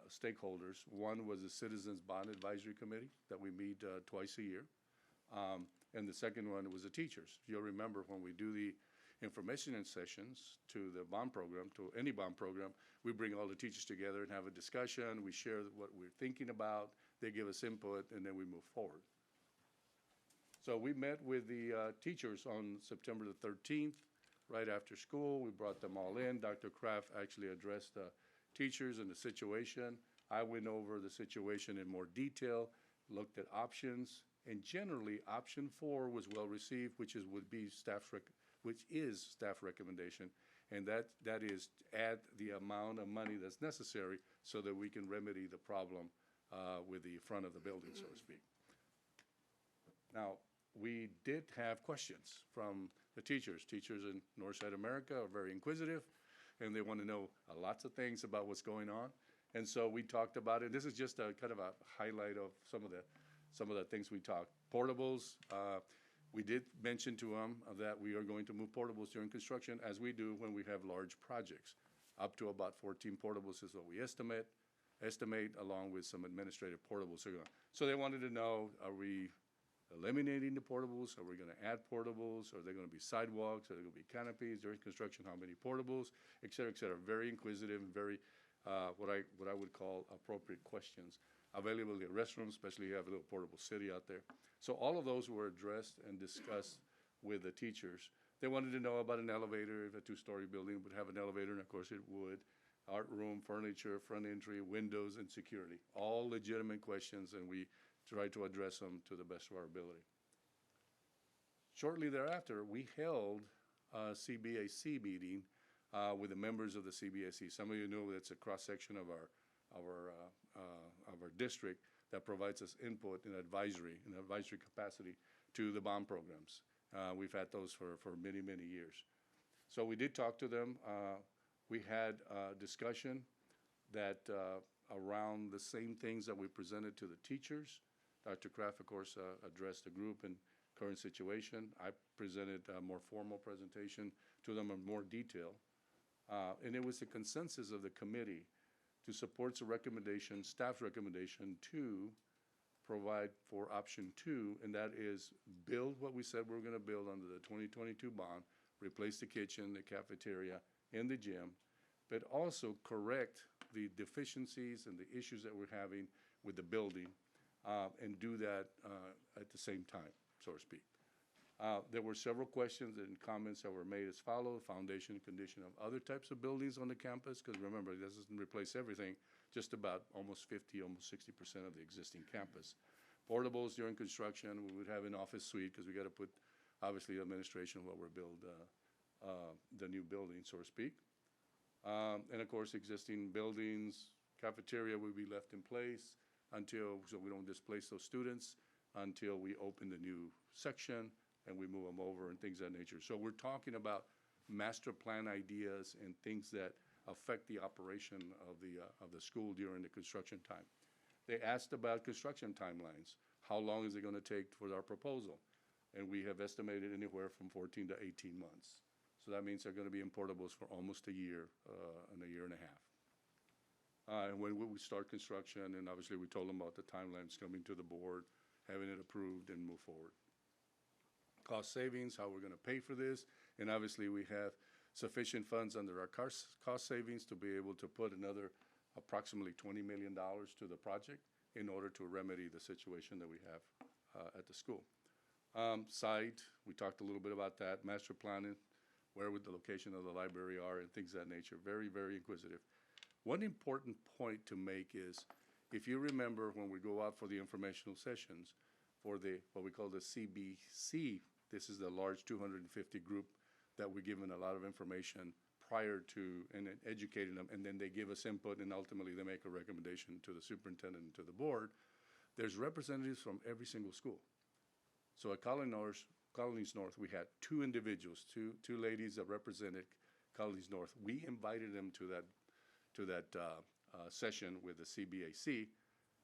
stakeholders. One was the Citizens Bond Advisory Committee that we meet twice a year. And the second one was the teachers. You'll remember when we do the information and sessions to the bond program, to any bond program, we bring all the teachers together and have a discussion. We share what we're thinking about. They give us input, and then we move forward. So we met with the teachers on September the 13th, right after school. We brought them all in. Dr. Kraft actually addressed the teachers and the situation. I went over the situation in more detail, looked at options, and generally, option 4 was well received, which is staff recommendation, and that is add the amount of money that's necessary so that we can remedy the problem with the front of the building, so to speak. Now, we did have questions from the teachers. Teachers in Northside America are very inquisitive, and they want to know lots of things about what's going on. And so we talked about it. This is just a kind of a highlight of some of the things we talked. Portables, we did mention to them that we are going to move portables during construction, as we do when we have large projects. Up to about 14 portables is what we estimate along with some administrative portables. So they wanted to know, are we eliminating the portables? Are we going to add portables? Are there going to be sidewalks? Are there going to be canopies during construction? How many portables? Et cetera, et cetera. Very inquisitive and very, what I would call appropriate questions. Availability of restrooms, especially you have a little portable city out there. So all of those were addressed and discussed with the teachers. They wanted to know about an elevator, if a two-story building would have an elevator, and of course it would. Art room, furniture, front entry, windows, and security. All legitimate questions, and we tried to address them to the best of our ability. Shortly thereafter, we held a CBAC meeting with the members of the CBAC. Some of you know that's a cross-section of our district that provides us input and advisory capacity to the bond programs. We've had those for many, many years. So we did talk to them. We had a discussion that around the same things that we presented to the teachers. Dr. Kraft, of course, addressed the group and current situation. I presented a more formal presentation to them in more detail. And it was the consensus of the committee to support the recommendation, staff's recommendation, to provide for option 2, and that is build what we said we were going to build under the 2022 bond, replace the kitchen, the cafeteria, and the gym, but also correct the deficiencies and the issues that we're having with the building, and do that at the same time, so to speak. There were several questions and comments that were made as follows: foundation and condition of other types of buildings on the campus, because remember, this doesn't replace everything, just about almost 50, almost 60% of the existing campus. Portables during construction, we would have an office suite, because we got to put, obviously, administration while we're build the new building, so to speak. And of course, existing buildings, cafeteria will be left in place so we don't displace those students until we open the new section and we move them over and things of that nature. So we're talking about master plan ideas and things that affect the operation of the school during the construction time. They asked about construction timelines. How long is it going to take for our proposal? And we have estimated anywhere from 14 to 18 months. So that means they're going to be in portables for almost a year and a year and a half. And when we start construction, and obviously we told them about the timelines coming to the board, having it approved, and move forward. Cost savings, how we're going to pay for this, and obviously we have sufficient funds under our cost savings to be able to put another approximately $20 million to the project in order to remedy the situation that we have at the school. Site, we talked a little bit about that, master planning, where would the location of the library are, and things of that nature. Very, very inquisitive. One important point to make is, if you remember when we go out for the informational sessions, for what we call the CBC, this is the large 250 group that we're given a lot of information prior to and educating them, and then they give us input, and ultimately they make a recommendation to the superintendent and to the board. There's representatives from every single school. So at Colonies North, we had two individuals, two ladies that represented Colonies North. We invited them to that session with the CBAC,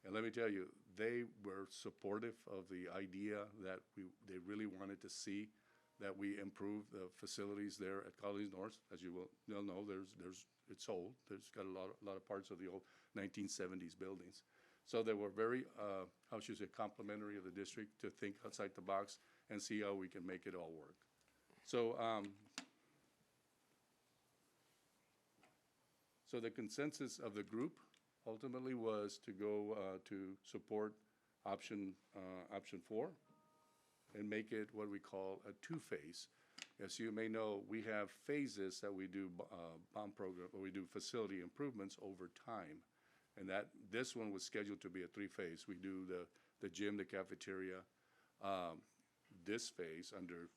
and let me tell you, they were supportive of the idea that they really wanted to see that we improve the facilities there at College North. As you will know, it's old. There's got a lot of parts of the old 1970s buildings. So they were very, how should I say, complimentary of the district to think outside the box and see how we can make it all work. So, so the consensus of the group ultimately was to go to support option 4 and make it what we call a two-phase. As you may know, we have phases that we do bond program, or we do facility improvements over time. And that this one was scheduled to be a three-phase. We do the gym, the cafeteria, this phase under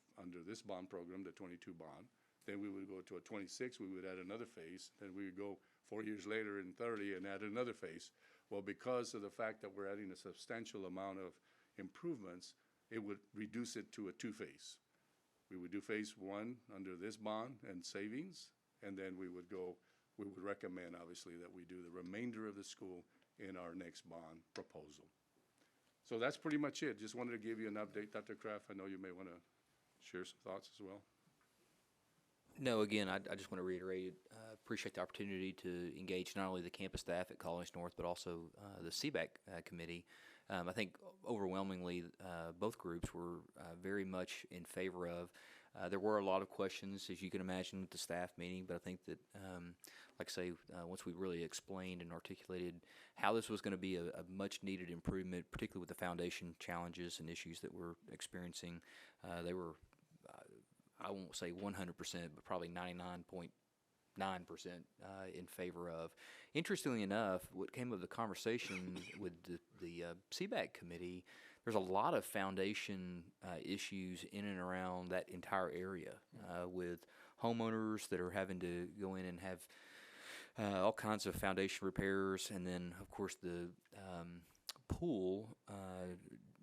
this bond program, the 22 bond. Then we would go to a 26, we would add another phase. Then we would go 4 years later in 30 and add another phase. Well, because of the fact that we're adding a substantial amount of improvements, it would reduce it to a two-phase. We would do phase 1 under this bond and savings, and then we would recommend, obviously, that we do the remainder of the school in our next bond proposal. So that's pretty much it. Just wanted to give you an update. Dr. Kraft, I know you may want to share some thoughts as well. No, again, I just want to reiterate, appreciate the opportunity to engage not only the campus staff at College North, but also the CBAC committee. I think overwhelmingly both groups were very much in favor of. There were a lot of questions, as you can imagine, at the staff meeting, but I think that, like I say, once we really explained and articulated how this was going to be a much needed improvement, particularly with the foundation challenges and issues that we're experiencing, they were, I won't say 100%, but probably 99.9% in favor of. Interestingly enough, what came of the conversation with the CBAC committee, there's a lot of foundation issues in and around that entire area with homeowners that are having to go in and have all kinds of foundation repairs, and then, of course, the pool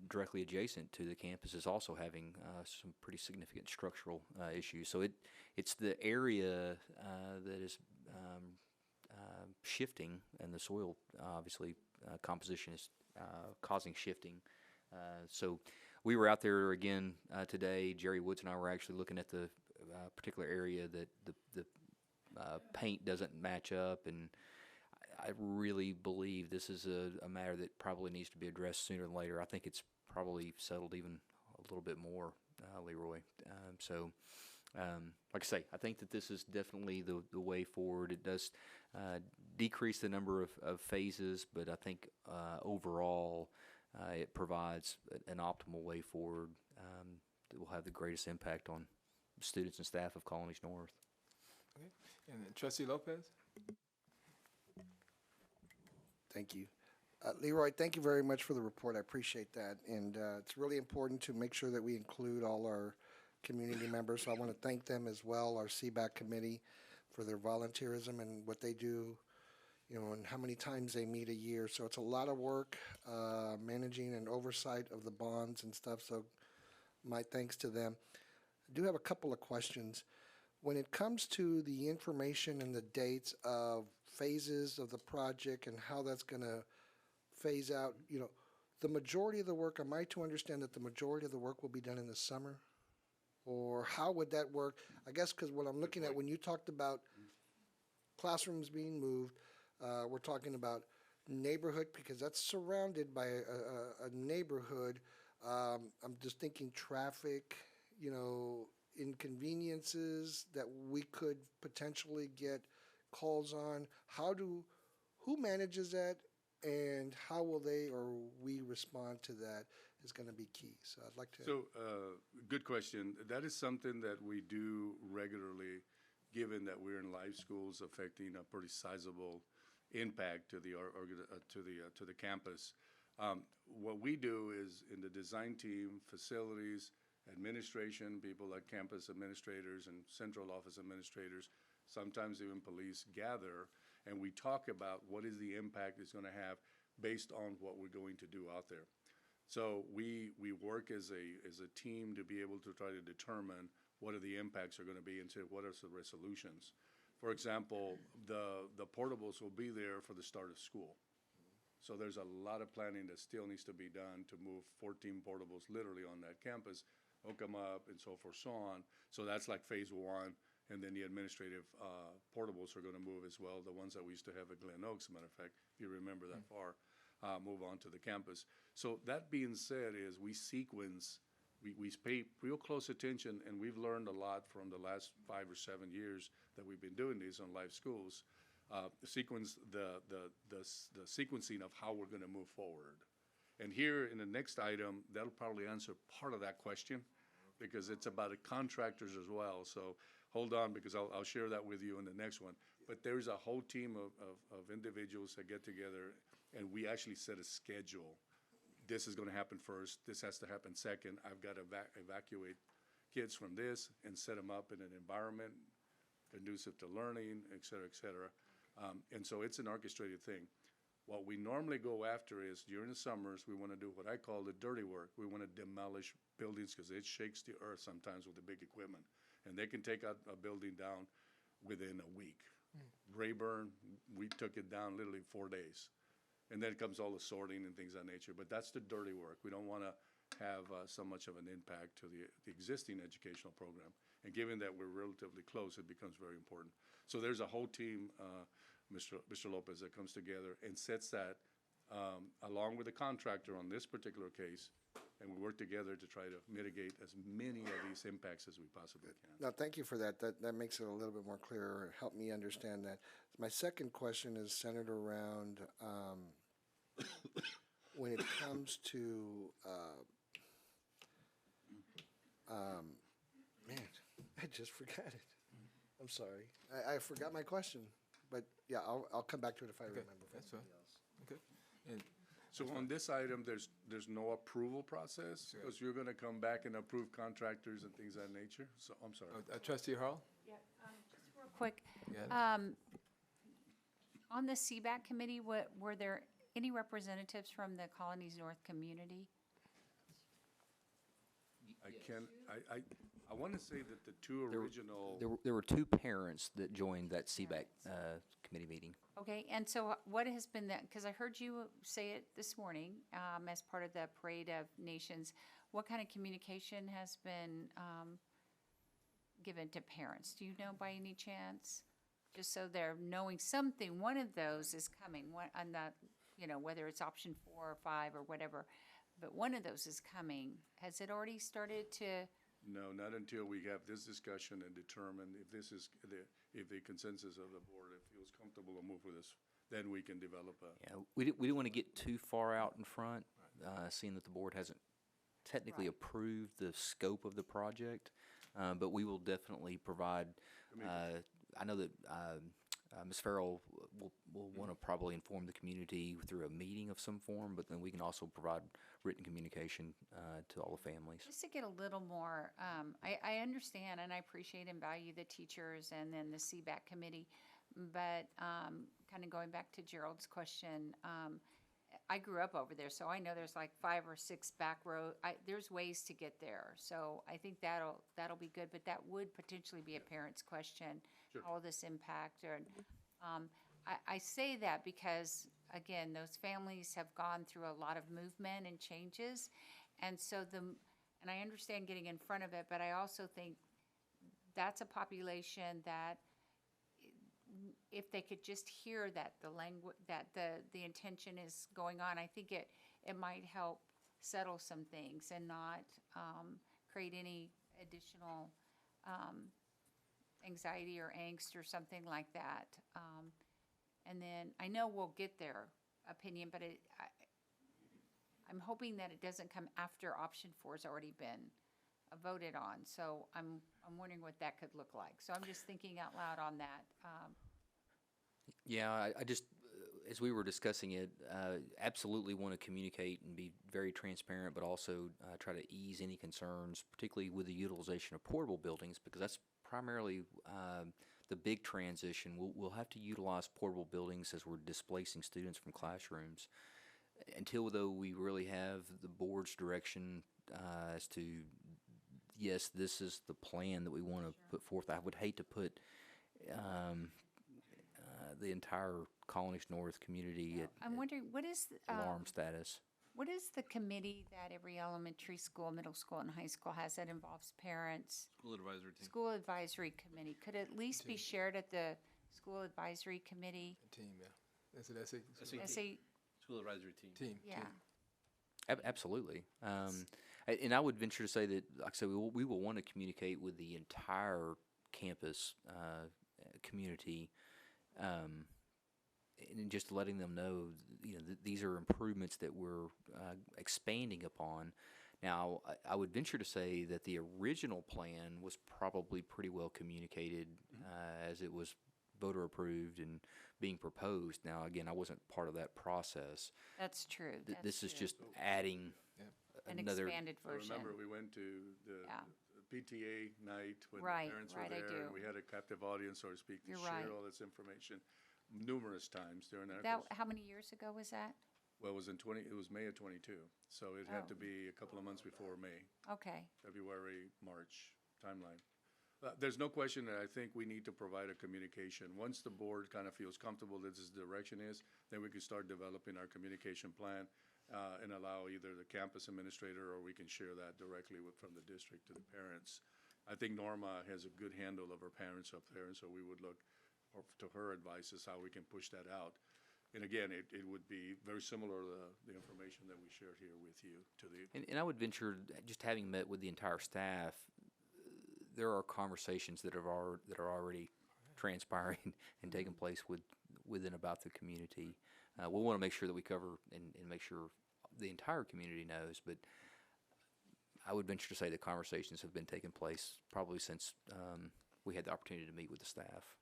directly adjacent to the campus is also having some pretty significant structural issues. So it's the area that is shifting, and the soil, obviously, composition is causing shifting. So we were out there again today. Jerry Woods and I were actually looking at the particular area that the paint doesn't match up, and I really believe this is a matter that probably needs to be addressed sooner than later. I think it's probably settled even a little bit more, Leroy. Like I say, I think that this is definitely the way forward. It does decrease the number of phases, but I think overall it provides an optimal way forward that will have the greatest impact on students and staff of Colonies North. Okay. And then Trustee Lopez? Thank you. Leroy, thank you very much for the report. I appreciate that. And it's really important to make sure that we include all our community members. So I want to thank them as well, our CBAC committee, for their volunteerism and what they do, you know, and how many times they meet a year. So it's a lot of work managing and oversight of the bonds and stuff. So my thanks to them. I do have a couple of questions. When it comes to the information and the dates of phases of the project and how that's going to phase out, you know, the majority of the work, am I to understand that the majority of the work will be done in the summer? Or how would that work? I guess because what I'm looking at, when you talked about classrooms being moved, we're talking about neighborhood, because that's surrounded by a neighborhood. I'm just thinking traffic, you know, inconveniences that we could potentially get calls on. Who manages that, and how will they or we respond to that is going to be key. So I'd like to. So, good question. That is something that we do regularly, given that we're in live schools affecting a pretty sizable impact to the campus. What we do is, in the design team, facilities, administration, people like campus administrators and central office administrators, sometimes even police, gather, and we talk about what is the impact it's going to have based on what we're going to do out there. So we work as a team to be able to try to determine what are the impacts are going to be and say what are the resolutions. For example, the portables will be there for the start of school. So there's a lot of planning that still needs to be done to move 14 portables literally on that campus. hook them up, and so forth, so on. So that's like phase one. And then the administrative portables are going to move as well, the ones that we used to have at Glen Oaks, as a matter of fact, if you remember that far, move on to the campus. So that being said is we sequence, we pay real close attention, and we've learned a lot from the last 5 or 7 years that we've been doing these on live schools. The sequencing of how we're going to move forward. And here in the next item, that'll probably answer part of that question, because it's about the contractors as well. So hold on, because I'll share that with you in the next one. But there's a whole team of individuals that get together, and we actually set a schedule. This is going to happen first. This has to happen second. I've got to evacuate kids from this and set them up in an environment conducive to learning, et cetera, et cetera. And so it's an orchestrated thing. What we normally go after is during the summers, we want to do what I call the dirty work. We want to demolish buildings because it shakes the earth sometimes with the big equipment. And they can take a building down within a week. Rayburn, we took it down literally 4 days. And then comes all the sorting and things of that nature. But that's the dirty work. We don't want to have so much of an impact to the existing educational program. And given that we're relatively close, it becomes very important. So there's a whole team, Mr. Lopez, that comes together and sets that along with the contractor on this particular case, and we work together to try to mitigate as many of these impacts as we possibly can. Now, thank you for that. That makes it a little bit more clear, and help me understand that. My second question is centered around when it comes to, man, I just forgot it. I'm sorry. I forgot my question, but yeah, I'll come back to it if I remember. That's fine. Okay. And So on this item, there's no approval process, because you're going to come back and approve contractors and things of that nature? So, I'm sorry. Trustee Harrell? Yeah, just real quick. Yeah. On the CBAC committee, were there any representatives from the Colonies North community? I want to say that the two original. There were two parents that joined that CBAC committee meeting. Okay, and so what has been that, because I heard you say it this morning as part of the Parade of Nations, what kind of communication has been given to parents? Do you know by any chance? Just so they're knowing something, one of those is coming, on the, whether it's option 4 or 5 or whatever, but one of those is coming. Has it already started to? No, not until we have this discussion and determine if this is, if the consensus of the board, if feels comfortable to move with this, then we can develop a. Yeah, we didn't want to get too far out in front, seeing that the board hasn't technically approved the scope of the project, but we will definitely provide, I know that Ms. Farrell will want to probably inform the community through a meeting of some form, but then we can also provide written communication to all the families. Just to get a little more, I understand and I appreciate and value the teachers and then the CBAC committee, but kind of going back to Gerald's question, I grew up over there, so I know there's like 5 or 6 back road. There's ways to get there, so I think that'll be good. But that would potentially be a parent's question. Sure. How will this impact? Or I say that because again, those families have gone through a lot of movement and changes, and so and I understand getting in front of it, but I also think that's a population that, if they could just hear that the language, that the intention is going on, I think it might help settle some things and not create any additional anxiety or angst or something like that. And then I know we'll get their opinion, but I'm hoping that it doesn't come after option 4 has already been voted on. So I'm wondering what that could look like. So I'm just thinking out loud on that. Yeah, I just, as we were discussing it, absolutely want to communicate and be very transparent, but also try to ease any concerns, particularly with the utilization of portable buildings, because that's primarily the big transition. We'll have to utilize portable buildings as we're displacing students from classrooms. Until, though, we really have the board's direction as to, yes, this is the plan that we want to put forth. I would hate to put the entire Colonies North community at I'm wondering, what is alarm status. What is the committee that every elementary school, middle school, and high school has that involves parents? School advisory team. School advisory committee. Could it at least be shared at the school advisory committee? Team, yeah. Is it SAT? SA, School advisory team. Team. yeah. Absolutely. And I would venture to say that, like I said, we will want to communicate with the entire campus community, and just letting them know, these are improvements that we're expanding upon. Now, I would venture to say that the original plan was probably pretty well communicated as it was voter approved and being proposed. Now, again, I wasn't part of that process. That's true. This is just adding an another. expanded I version. remember we went to the Yeah. PTA night when Right, the parents right, I were there, and do. we had a captive audience, so to speak, to You're share right. all this information numerous times during that. That, how many years ago was that? Well, it was it was May of '22, so it had Oh. to be a couple of months before May, Okay. February, March timeline. There's no question that I think we need to provide a communication. Once the board kind of feels comfortable that this direction is, then we can start developing our communication plan and allow either the campus administrator or we can share that directly from the district to the parents. I think Norma has a good handle of her parents up there, and so we would look to her advice as how we can push that out. And again, it would be very similar to the information that we shared here with you to the. And I would venture, just having met with the entire staff, there are conversations that are already transpiring and taking place within about the community. We'll want to make sure that we cover and make sure the entire community knows, but I would venture to say that conversations have been taking place probably since we had the opportunity to meet with the staff.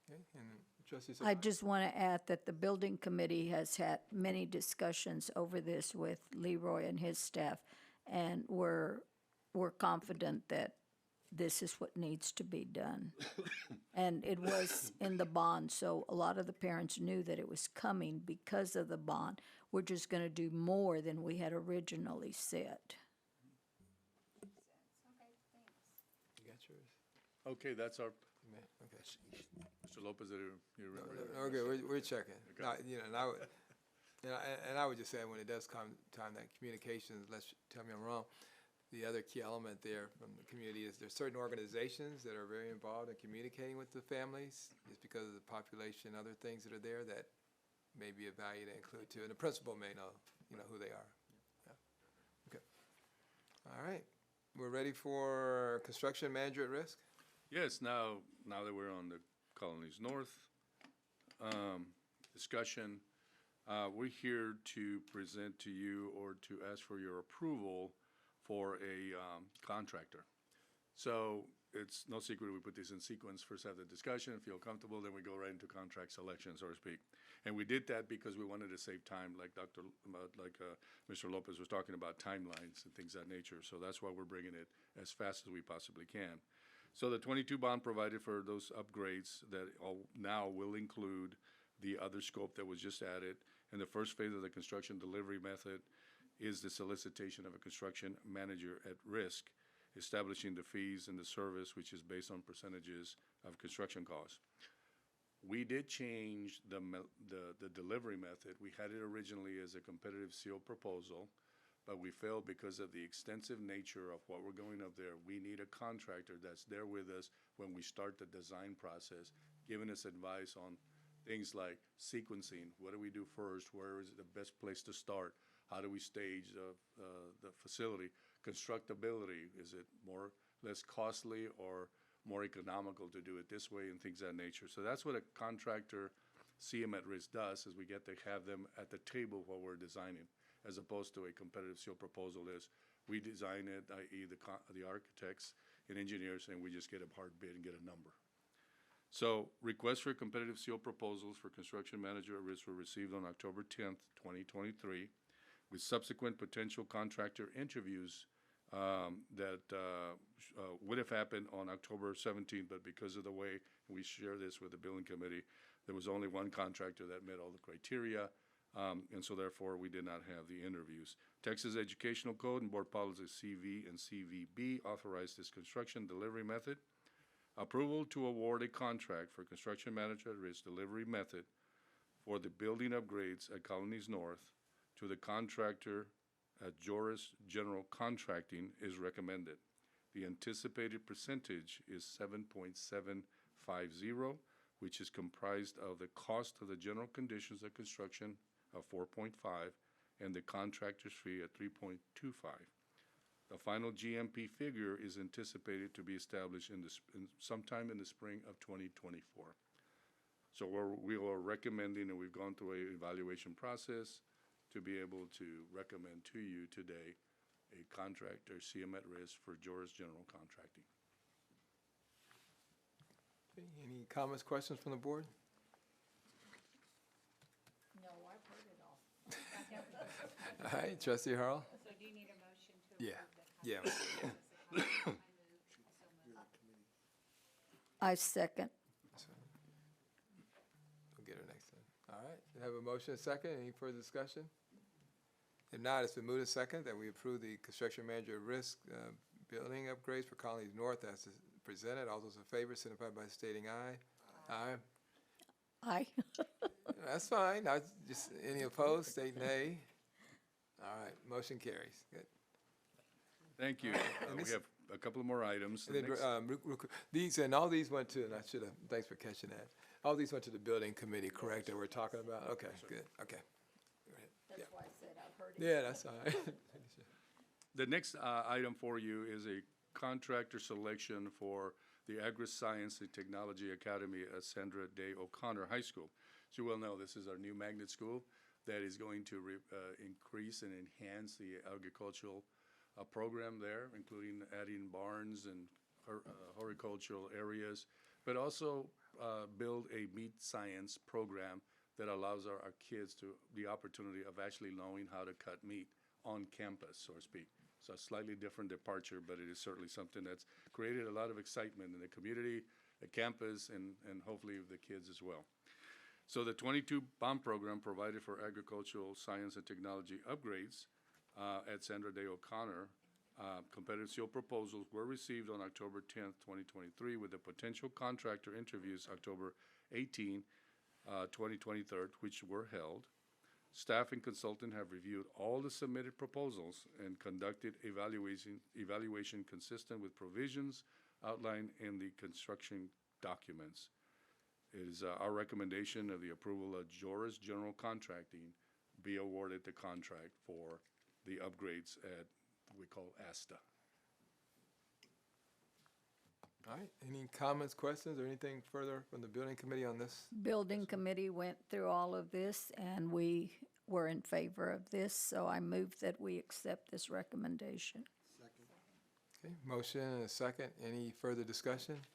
Okay, and Trustee I Sabah? just want to add that the building committee has had many discussions over this with Leroy and his staff, and we're confident that this is what needs to be done. And it was in the bond, so a lot of the parents knew that it was coming because of the bond. We're just going to do more than we had originally said. You got yours? Okay, that's our, Okay. Mr. Lopez, you remember? Okay, we're checking. No, and I would, and I would just say, when it does come time that communications, tell me I'm wrong, the other key element there from the community is there's certain organizations that are very involved in communicating with the families, just because of the population, other things that are there that may be of value to include too, and the principal may know, who they are. Yeah. Okay. All right, we're ready for construction manager at risk? Yes, now that we're on the Colonies North discussion, we're here to present to you or to ask for your approval for a contractor. So it's no secret we put this in sequence. First have the discussion, feel comfortable, then we go right into contract selection, so to speak. And we did that because we wanted to save time, like Mr. Lopez was talking about timelines and things of that nature. So that's why we're bringing it as fast as we possibly can. So the 22 bond provided for those upgrades that now will include the other scope that was just added. And the first phase of the construction delivery method is the solicitation of a construction manager at risk, establishing the fees and the service, which is based on percentages of construction costs. We did change the delivery method. We had it originally as a competitive seal proposal, but we failed because of the extensive nature of what we're going up there. We need a contractor that's there with us when we start the design process, giving us advice on things like sequencing. What do we do first? Where is the best place to start? How do we stage the facility? Constructability, is it less costly or more economical to do it this way, and things of that nature. So that's what a contractor CM at risk does, is we get to have them at the table while we're designing, as opposed to a competitive seal proposal is we design it, i.e. the architects and engineers, and we just get a hard bid and get a number. So requests for competitive seal proposals for construction manager at risk were received on October 10th, 2023, with subsequent potential contractor interviews that would have happened on October 17th, but because of the way we share this with the building committee, there was only one contractor that met all the criteria, and so therefore we did not have the interviews. Texas Educational Code and Board Policies CV and CVB authorized this construction delivery method. Approval to award a contract for construction manager at risk delivery method for the building upgrades at Colonies North to the contractor at Joris General Contracting is recommended. The anticipated percentage is 7.750, which is comprised of the cost of the general conditions of construction of 4.5 and the contractor's fee at 3.25. The final GMP figure is anticipated to be established sometime in the spring of 2024. So we are recommending, and we've gone through an evaluation process to be able to recommend to you today a contractor, CM at risk for Joris General Contracting. Okay, any comments, questions from the board? No, I've heard it all. All right, Trustee Harrell? So do you need a motion to Yeah, I second. We'll get her next time. All right, we have a motion and a second. Any further discussion? If not, it's been moved and second that we approve the construction manager at risk building upgrades for Colonies North as presented. All those in favor signify by stating aye. Aye. Aye. That's fine. Now, just any opposed, state nay. All right, motion carries. Good. Thank you. We have a couple of more items. And then, these, and all these went to, and I should have, thanks for catching that. All these went to the building committee, correct, that we're talking about? Okay, good, okay. Go ahead. That's why I said I've heard it. Yeah, that's all right. The next item for you is a contractor selection for the Agri-Science and Technology Academy at Sandra Day O'Connor High School. As you well know, this is our new magnet school that is going to increase and enhance the agricultural program there, including adding barns and horticultural areas, but also build a meat science program that allows our kids the opportunity of actually knowing how to cut meat on campus, so to speak. So a slightly different departure, but it is certainly something that's created a lot of excitement in the community, the campus, and hopefully the kids as well. So the 22 bond program provided for agricultural science and technology upgrades at Sandra Day O'Connor. Competitive seal proposals were received on October 10th, 2023, with the potential contractor interviews October 18, 2023, which were held. Staff and consultant have reviewed all the submitted proposals and conducted evaluation consistent with provisions outlined in the construction documents. It is our recommendation of the approval of Joris General Contracting be awarded the contract for the upgrades at what we call ASTA. All right, any comments, questions, or anything further from the building committee on this? Building committee went through all of this, and we were in favor of this, so I move that we accept this recommendation. Okay, motion and a second. Any further discussion?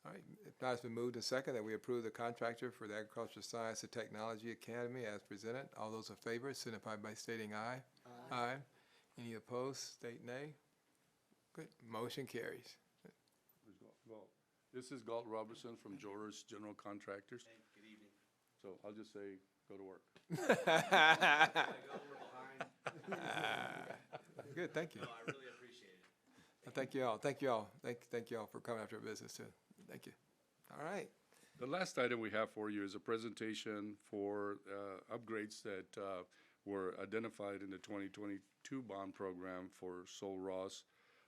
All right, if not, it's been moved and second that we approve the contractor for the Agricultural Science and Technology Academy as presented. All those in favor signify by stating aye. Aye. Any opposed, state nay. Good, motion carries. This is Galt Robertson from Joris General Contractors. Hey, good evening. So I'll just say, go to work. Good, thank you. No, I really appreciate it. Thank you all. Thank you all. Thank you all for coming after business too. Thank you. All right. The last item we have for you is a presentation for upgrades that were identified in the 2022 bond program for Sol Ross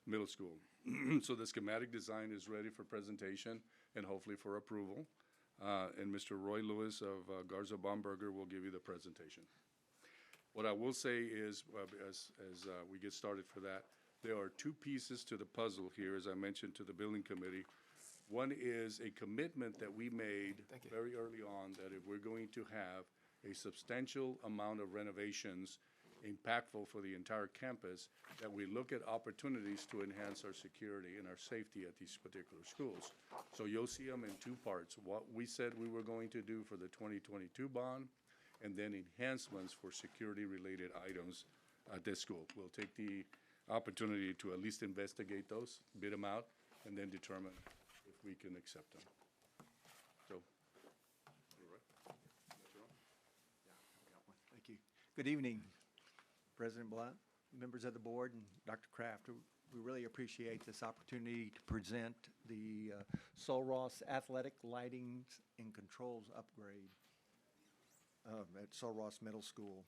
Middle School. So the schematic design is ready for presentation and hopefully for approval. And Mr. Roy Lewis of Garza Baumberger will give you the presentation. What I will say is, as we get started for that, there are two pieces to the puzzle here, as I mentioned to the building committee. One is a commitment that we made very early on that if we're going to have a substantial amount of renovations impactful for the entire campus, that we look at opportunities to enhance our security and our safety at these particular schools. So you'll see them in two parts. What we said we were going to do for the 2022 bond, and then enhancements for security-related items at this school. We'll take the opportunity to at least investigate those, bid them out, and then determine if we can accept them. So, all right. Thank you. Good evening, President Blunt, members of the board, and Dr. Kraft. We really appreciate this opportunity to present the Sol Ross Athletic Lighting and Controls Upgrade. at Sul Ross Middle School.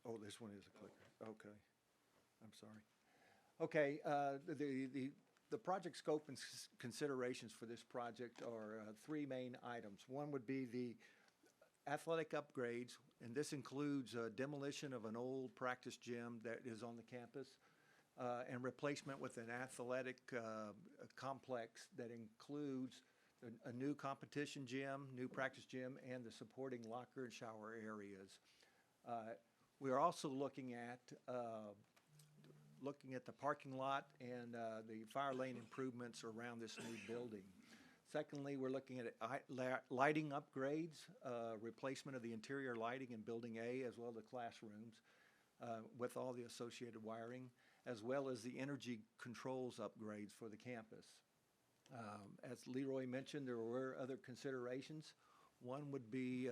Oh, this one is a clicker. Okay. I'm sorry. Okay, the project scope and considerations for this project are three main items. One would be the athletic upgrades, and this includes demolition of an old practice gym that is on the campus and replacement with an athletic complex that includes a new competition gym, new practice gym, and the supporting locker and shower areas. We are also looking at the parking lot and the fire lane improvements around this new building. Secondly, we're looking at lighting upgrades, replacement of the interior lighting in Building A as well as the classrooms with all the associated wiring, as well as the energy controls upgrades for the campus. As Leroy mentioned, there were other considerations. One would be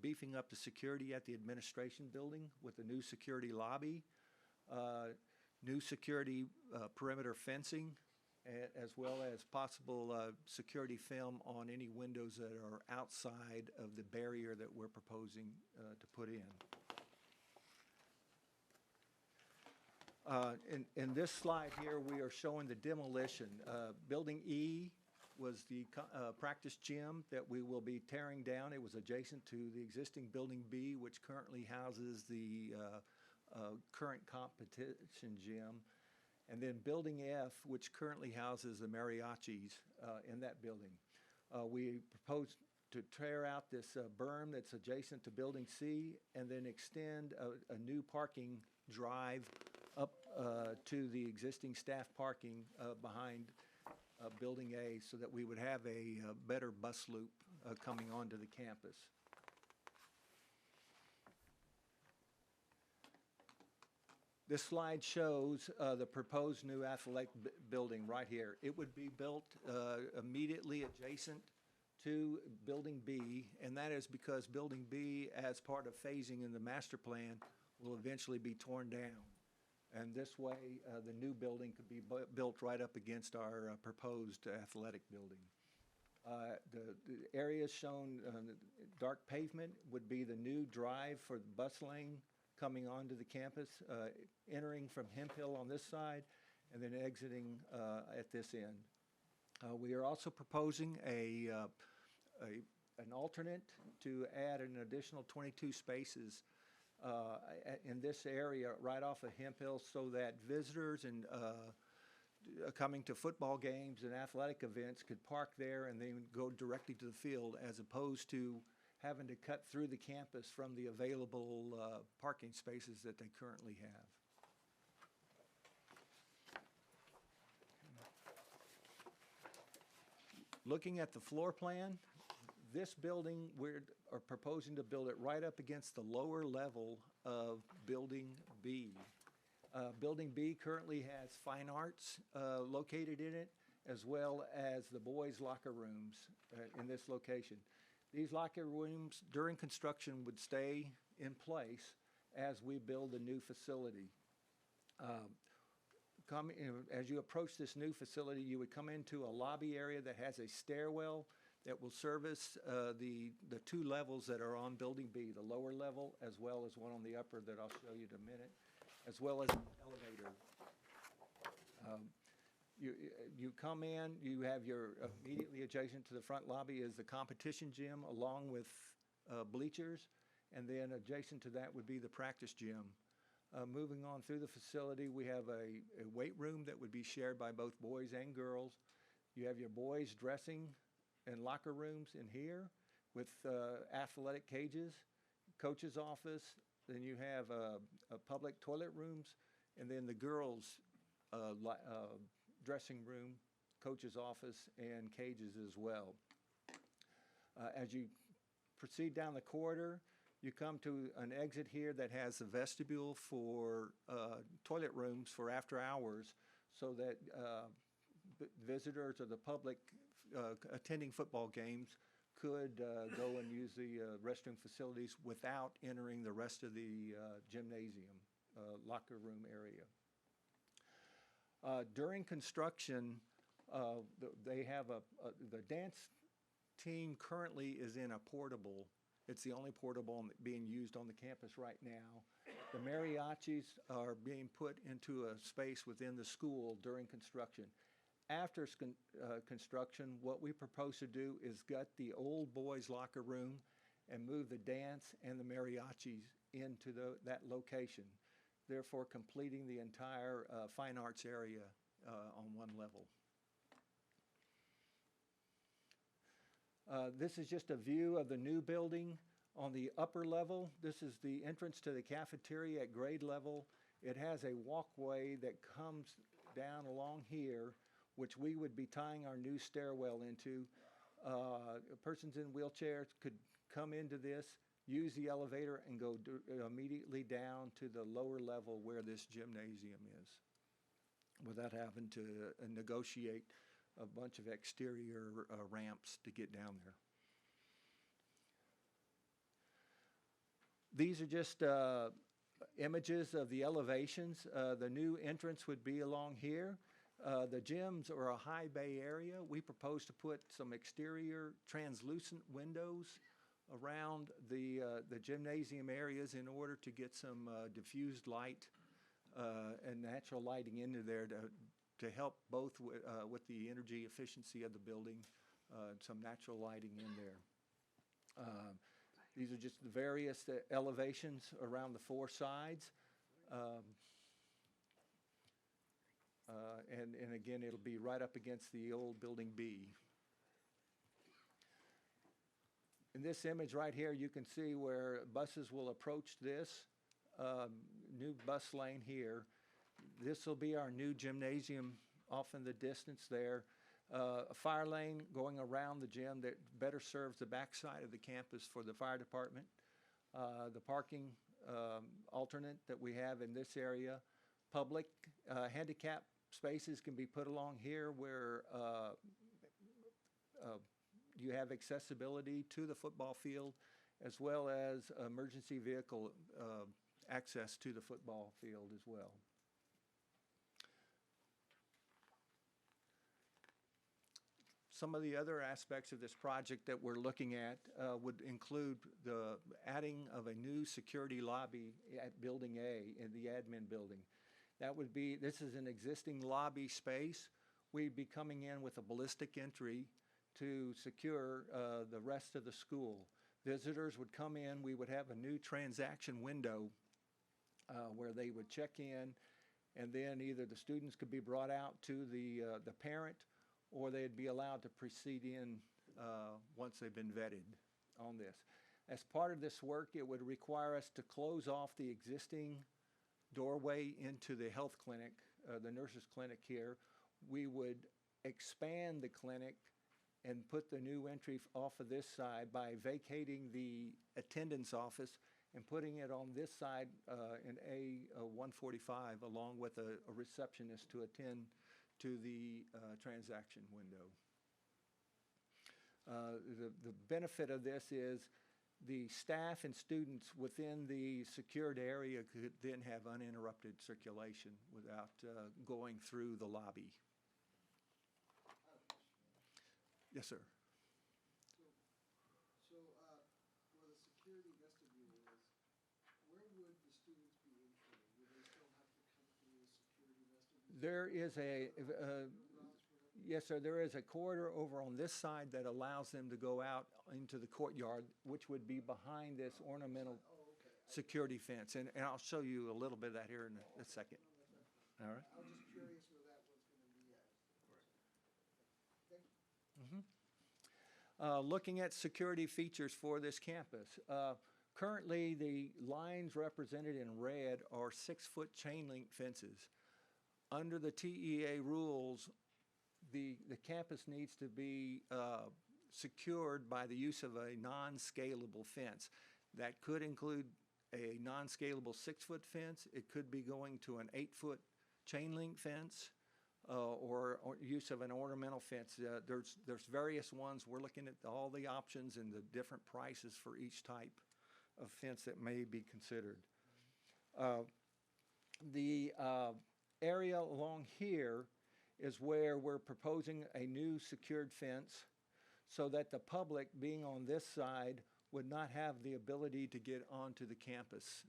beefing up the security at the administration building with a new security lobby, new security perimeter fencing, as well as possible security film on any windows that are outside of the barrier that we're proposing to put in. In this slide here, we are showing the demolition. Building E was the practice gym that we will be tearing down. It was adjacent to the existing Building B, which currently houses the current competition gym. And then Building F, which currently houses the mariachis in that building. We propose to tear out this berm that's adjacent to Building C and then extend a new parking drive up to the existing staff parking behind Building A so that we would have a better bus loop coming onto the campus. This slide shows the proposed new athletic building right here. It would be built immediately adjacent to Building B, and that is because Building B, as part of phasing in the master plan, will eventually be torn down. And this way, the new building could be built right up against our proposed athletic building. The areas shown, dark pavement would be the new drive for the bus lane coming onto the campus, entering from Hemp Hill on this side, and then exiting at this end. We are also proposing an alternate to add an additional 22 spaces in this area right off of Hemp Hill so that visitors and coming to football games and athletic events could park there and then go directly to the field, as opposed to having to cut through the campus from the available parking spaces that they currently have. Looking at the floor plan, this building, we are proposing to build it right up against the lower level of Building B. Building B currently has fine arts located in it, as well as the boys' locker rooms in this location. These locker rooms during construction would stay in place as we build a new facility. As you approach this new facility, you would come into a lobby area that has a stairwell that will service the two levels that are on Building B, the lower level as well as one on the upper that I'll show you in a minute, as well as an elevator. You come in, you have your immediately adjacent to the front lobby is the competition gym along with bleachers, and then adjacent to that would be the practice gym. Moving on through the facility, we have a weight room that would be shared by both boys and girls. You have your boys' dressing and locker rooms in here with athletic cages, coach's office. Then you have public toilet rooms, and then the girls' dressing room, coach's office, and cages as well. As you proceed down the corridor, you come to an exit here that has a vestibule for toilet rooms for after hours so that visitors or the public attending football games could go and use the restroom facilities without entering the rest of the gymnasium locker room area. During construction, They have the dance team currently is in a portable. It's the only portable being used on the campus right now. The mariachis are being put into a space within the school during construction. After construction, what we propose to do is gut the old boys' locker room and move the dance and the mariachis into that location, therefore completing the entire fine arts area on one level. This is just a view of the new building. On the upper level, this is the entrance to the cafeteria at grade level. It has a walkway that comes down along here, which we would be tying our new stairwell into. Persons in wheelchairs could come into this, use the elevator, and go immediately down to the lower level where this gymnasium is, without having to negotiate a bunch of exterior ramps to get down there. These are just images of the elevations. The new entrance would be along here. The gyms are a high bay area. We propose to put some exterior translucent windows around the gymnasium areas in order to get some diffused light and natural lighting into there to help both with the energy efficiency of the building, some natural lighting in there. These are just the various elevations around the four sides. And again, it'll be right up against the old building B. In this image right here, you can see where buses will approach this new bus lane here. This will be our new gymnasium off in the distance there. A fire lane going around the gym that better serves the backside of the campus for the fire department. The parking alternate that we have in this area. Public handicap spaces can be put along here where you have accessibility to the football field, as well as emergency vehicle access to the football field as well. Some of the other aspects of this project that we're looking at would include the adding of a new security lobby at Building A in the admin building. That would be, this is an existing lobby space. We'd be coming in with a ballistic entry to secure the rest of the school. Visitors would come in, we would have a new transaction window where they would check in, and then either the students could be brought out to the parent, or they'd be allowed to proceed in once they've been vetted on this. As part of this work, it would require us to close off the existing doorway into the health clinic, the nurses' clinic here. We would expand the clinic and put the new entry off of this side by vacating the attendance office and putting it on this side in A145, along with a receptionist to attend to the transaction window. The benefit of this is the staff and students within the secured area could then have uninterrupted circulation without going through the lobby. Yes, sir. So where the security vestibule is, where would the students be entering? Would they still have to come through the security vestibule? There is yes, sir, there is a corridor over on this side that allows them to go out into the courtyard, which would be behind this ornamental security fence. And I'll show you a little bit of that here in a second. All right. I was just curious where that was going to be at. Thank you. Looking at security features for this campus. Currently, the lines represented in red are 6-foot chain link fences. Under the TEA rules, the campus needs to be secured by the use of a non-scalable fence. That could include a non-scalable 6-foot fence. It could be going to an 8-foot chain link fence. Or use of an ornamental fence. There's various ones. We're looking at all the options and the different prices for each type of fence that may be considered. The area along here is where we're proposing a new secured fence so that the public being on this side would not have the ability to get onto the campus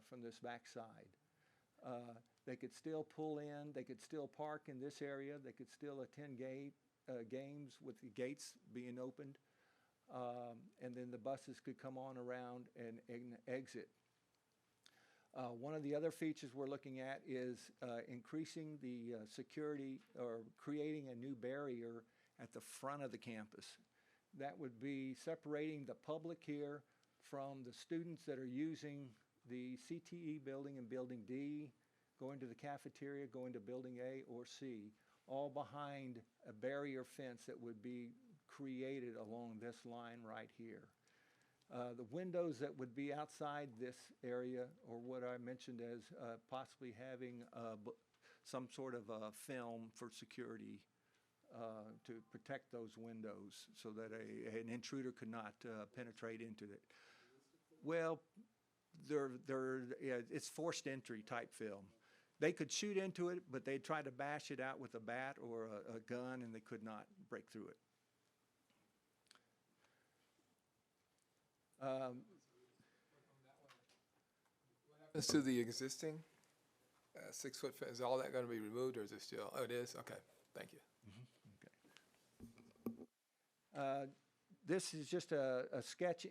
from this back side. They could still pull in, they could still park in this area, they could still attend games with the gates being opened, and then the buses could come on around and exit. One of the other features we're looking at is increasing the security or creating a new barrier at the front of the campus. That would be separating the public here from the students that are using the CTE building and Building D, going to the cafeteria, going to Building A or C, all behind a barrier fence that would be created along this line right here. The windows that would be outside this area, or what I mentioned as possibly having some sort of film for security to protect those windows so that an intruder could not penetrate into it. Well, it's forced entry type film. They could shoot into it, but they'd try to bash it out with a bat or a gun, and they could not break through it. As to the existing 6-foot fence, is all that going to be removed, or is it still? Oh, it is? Okay, thank you. This is just a sketch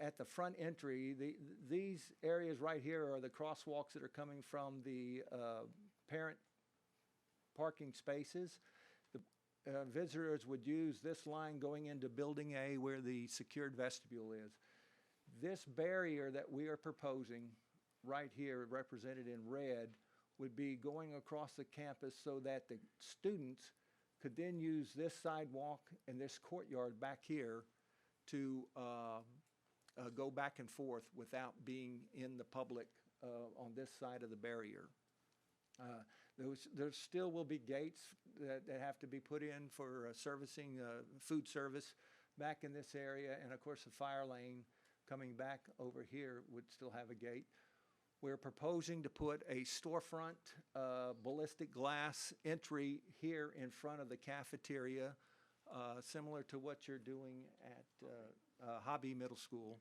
at the front entry. These areas right here are the crosswalks that are coming from the parent parking spaces. The visitors would use this line going into Building A where the secured vestibule is. This barrier that we are proposing right here, represented in red, would be going across the campus so that the students could then use this sidewalk and this courtyard back here to go back and forth without being in the public on this side of the barrier. There still will be gates that have to be put in for servicing food service back in this area, and of course the fire lane coming back over here would still have a gate. We're proposing to put a storefront ballistic glass entry here in front of the cafeteria, similar to what you're doing at Hobby Middle School.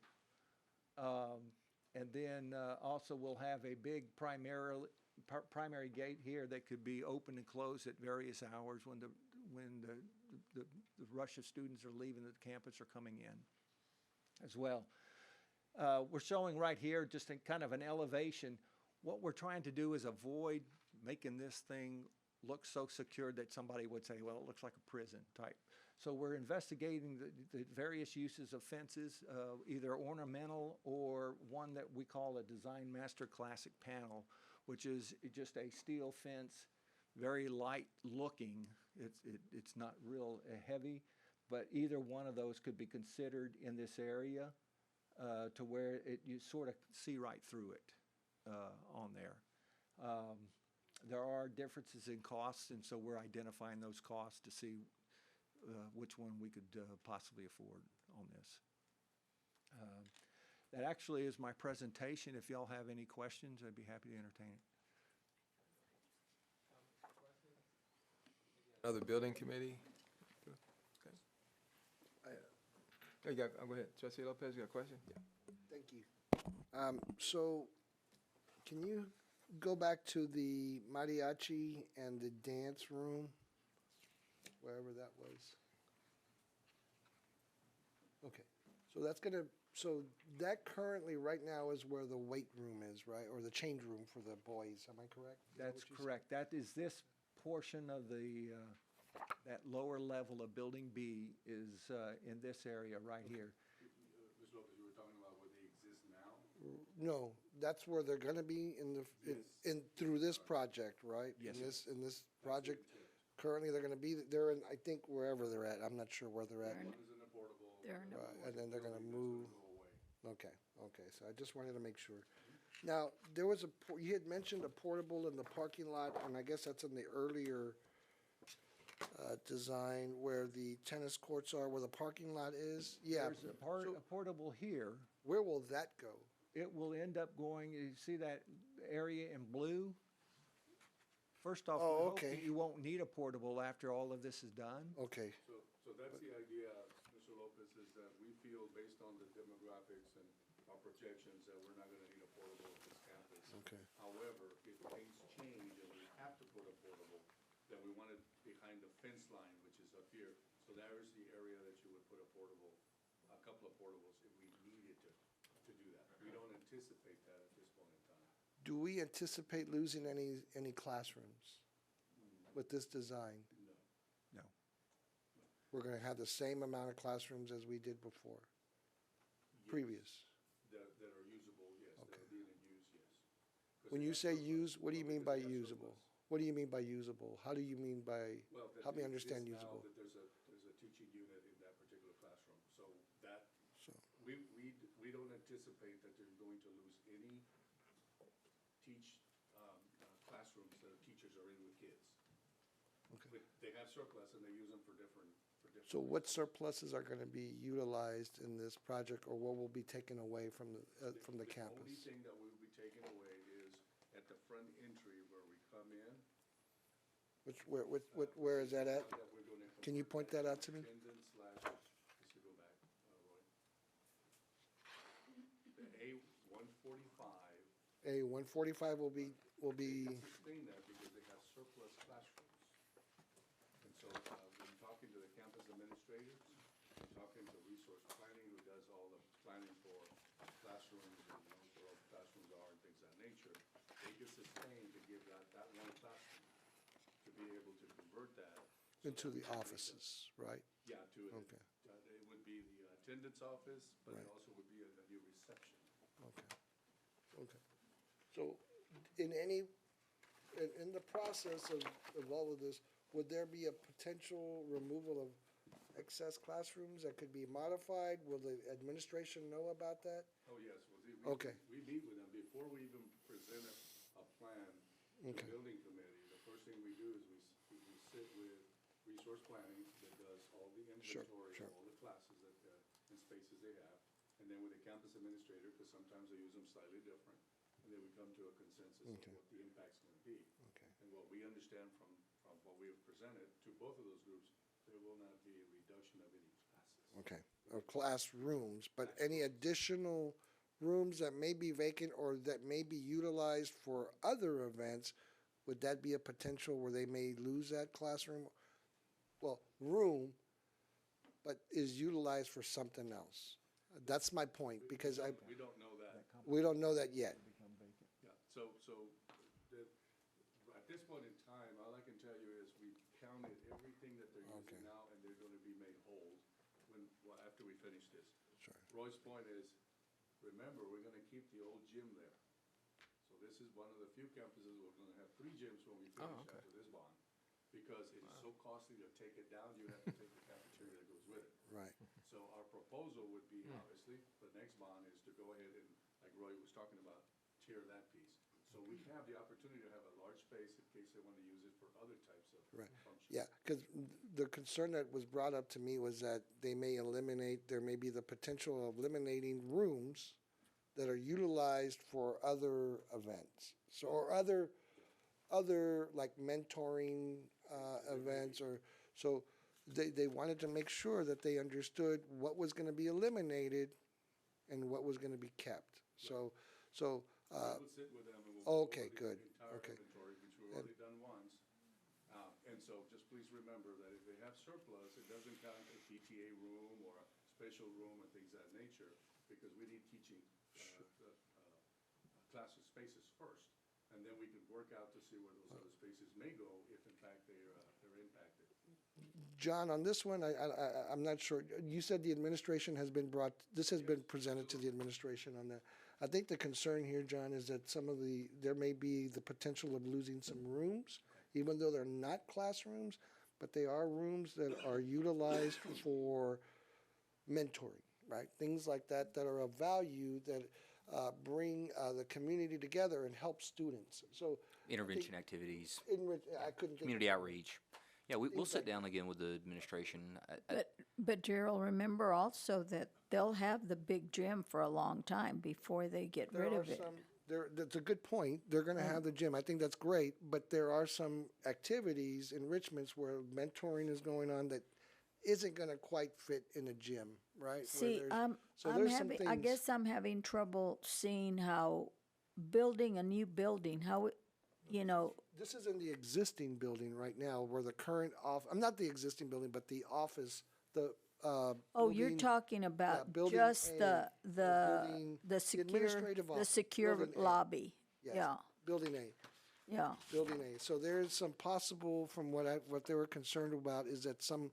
And then also we'll have a big primary gate here that could be open and closed at various hours when the rush of students are leaving the campus or coming in as well. We're showing right here just in kind of an elevation. What we're trying to do is avoid making this thing look so secure that somebody would say, well, it looks like a prison type. So we're investigating the various uses of fences, either ornamental or one that we call a Design Master Classic panel, which is just a steel fence, very light looking. It's not real heavy, but either one of those could be considered in this area. To where you sort of see right through it on there. There are differences in costs, and so we're identifying those costs to see which one we could possibly afford on this. That actually is my presentation. If y'all have any questions, I'd be happy to entertain it. Another building committee? Oh, go ahead. Trustee Lopez, you got a question? Yeah. Thank you. So can you go back to the mariachi and the dance room, wherever that was? Okay. So so that currently right now is where the weight room is, right? Or the change room for the boys, am I correct? That's correct. That is this portion of the that lower level of Building B is in this area right here. Mr. Lopez, you were talking about where they exist now? No, that's where they're gonna be in through this project, right? Yes. In this project, currently they're gonna be, they're in, I think, wherever they're at. I'm not sure where they're at. They're in Right, and then they're gonna move. Okay, so I just wanted to make sure. Now, there was you had mentioned a portable in the parking lot, and I guess that's in the earlier design where the tennis courts are, where the parking lot is. Yeah. There's a portable here. Where will that go? It will end up going, you see that area in blue? first off, Oh, we hope okay. that you won't need a portable after all of this is done. Okay, So that's the idea, Mr. Lopez, is that we feel, based on the demographics and our projections, that we're not gonna need a portable at this campus. okay. However, if things change and we have to put a portable, then we want it behind the fence line, which is up here. So there is the area that you would put a portable, a couple of portables if we needed to do that. We don't anticipate that at this point in time. Do we anticipate losing any classrooms with this design? No. No. We're gonna have the same amount of classrooms as we did before, previous? That are usable, yes, that Okay. are being in use, yes. 'Cause When they you have say surplus. use, what do you Well, mean by because they have usable? surplus. What do you mean by usable? How do you mean by, Well, that help me it understand exists now usable? that there's a teaching unit in that particular classroom, so that, So, we don't anticipate that they're going to lose any classrooms that the teachers are in with kids. okay. But they have surplus and they use them for different. So what surpluses are gonna be utilized in this project, or what will be taken away from the The only campus? thing that will be taken away is at the front entry where we come in. Where is that at? that we're gonna Can you point that out to me? Attendance slash, let's go back, Roy. The A-145. A-145 will be, Sustain that because they have surplus classrooms. And so, when talking to the campus administrators, talking to resource planning, who does all the planning for classrooms and knows where all the classrooms are and things of that nature, they can sustain to give that one classroom, to be able to convert that. so into that we the can make offices, right? Yeah, Okay. it would be the attendance office, but it Right. also would be a new reception. Okay, okay. So, in the process of all of this, would there be a potential removal of excess classrooms that could be modified? Will the administration know about that? Oh, yes, Okay. we meet with them before we even present a plan to the Okay. building committee. The first thing we do is we sit with resource planning that does all the Sure, inventory sure. of all the classes and spaces they have. And then with the campus administrator, because sometimes they use them slightly different. And then we come to a consensus of Okay. what the impact's gonna be. Okay. And what we understand from what we have presented to both of those groups, there will not be a reduction of any classes. Okay, of classrooms, but any additional rooms that may be vacant or that may be utilized for other events, would that be a potential where they may lose that classroom? Well, room, but is utilized for something else. That's my point, because We don't know that. we don't know that yet. Yeah, so, at this point in time, all I can tell you is we've counted everything that they're Okay. using now, and they're gonna be made whole after we finish this. Sure. Roy's point is, remember, we're gonna keep the old gym there. So this is one of the few campuses we're gonna have 3 gyms when we finish okay. after this bond. Because it is so costly to take it down, you have to take the cafeteria that goes with it. Right. So our proposal would be, obviously, the next bond is to go ahead and, like Roy was talking about, tear that piece. So we have the opportunity to have a large space in case they want to use it for other types of Right. functions. Yeah, because the concern that was brought up to me was that they may eliminate, there may be the potential of eliminating rooms that are utilized for other events. So, or other like mentoring events, or, so they wanted to make sure that they understood what was gonna be eliminated and what was gonna be kept. So, We'll sit with them and we'll go okay, over the good, entire okay. inventory, which we've already done once. And so just please remember that if they have surplus, it doesn't count a PTA room or a special room and things of that nature, because we need teaching classes spaces first. And then we can work out to see where those other spaces may go if in fact they're impacted. John, on this one, I'm not sure. You said the administration has been brought, this has been presented to the administration on that. I think the concern here, John, is that there may be the potential of losing some rooms, even though they're not classrooms, but they are rooms that are utilized for mentoring, right? Things like that that are of value, that bring the community together and help students. So Intervention activities, I couldn't think. community outreach. Yeah, we'll Things sit like- down again with the administration. But Gerald, remember also that they'll have the big gym for a long time before they get rid of it. That's a good point. They're gonna have the gym. I think that's great, but there are some activities, enrichments where mentoring is going on that isn't gonna quite fit in a gym, right? Where See, there's- so I'm there's some having, I things- guess I'm having trouble seeing how building a new building, how, you know, This is in the existing building right now where the current I'm not the existing building, but the office, the, oh, you're building- talking about building just A, building- the secure, administrative the office, secure building A. lobby. Yes, Yeah, Building A. yeah. Building A. So there is some possible, from what they were concerned about, is that some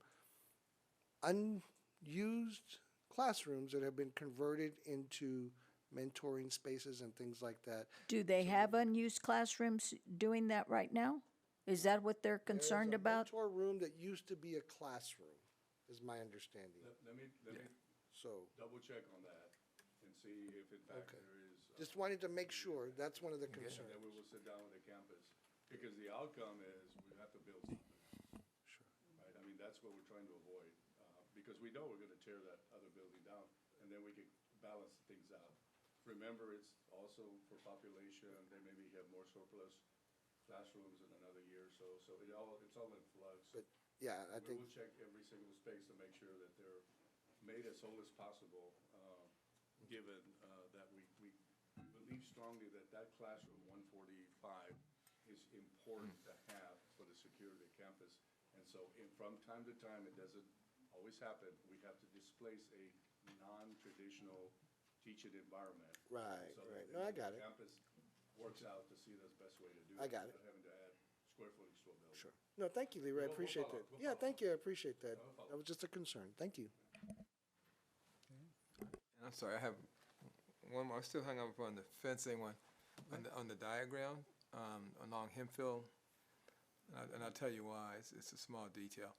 unused classrooms that have been converted into mentoring spaces and things like that. Do they have unused classrooms doing that right now? Is that what they're concerned about? There's a mentor room that used to be a classroom, is my understanding. Let me So, double check on that and see if in fact Okay. there is. just wanted to make sure, that's one of the And concerns. then we will sit down with the campus, because the outcome is we have to build something. Sure. Right, I mean, that's what we're trying to avoid, because we know we're gonna tear that other building down, and then we can balance things out. Remember, it's also for population, they maybe have more surplus classrooms in another year or so, so it's all in flux. But, yeah, I We think, will check every single space to make sure that they're made as whole as possible, given that we believe strongly that that classroom 145 is important to have for the security of campus. And so from time to time, it doesn't always happen, we have to displace a non-traditional teaching environment. right, So right. that No, I the got it. campus works out to see the best way to do it. I got it. Without having to add square footage to a building. Sure. No, thank you, Leroy, I We'll appreciate follow that. up. We'll Yeah, follow thank you, I appreciate that. We'll follow That was just a concern. Thank you. I'm sorry, I have one more. I still hung up on the fencing one, on the diagram, along Hemphill. And I'll tell you why, it's a small detail.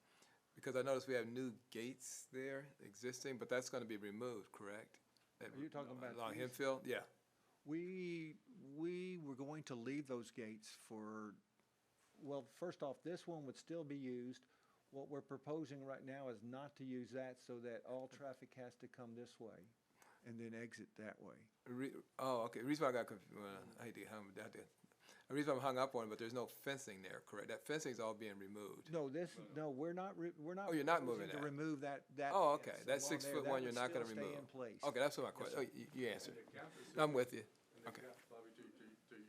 Because I noticed we have new gates there existing, but that's gonna be removed, correct? Are you talking about Along these? Hemphill, yeah. We were going to leave those gates for, well, first off, this one would still be used. What we're proposing right now is not to use that so that all traffic has to come this way and then exit that way. Okay, the reason why I got confused, well, I hate to hum that there. The reason I'm hung up on it, but there's no fencing there, correct? That fencing's all being removed. No, we're not, we're not. Oh, you're not proposing moving to that. remove that. Oh, okay, fence that along 6 there. foot That one would you're not gonna still stay remove. in place. Okay, that's what my question, oh, you answered. I'm with you. Okay.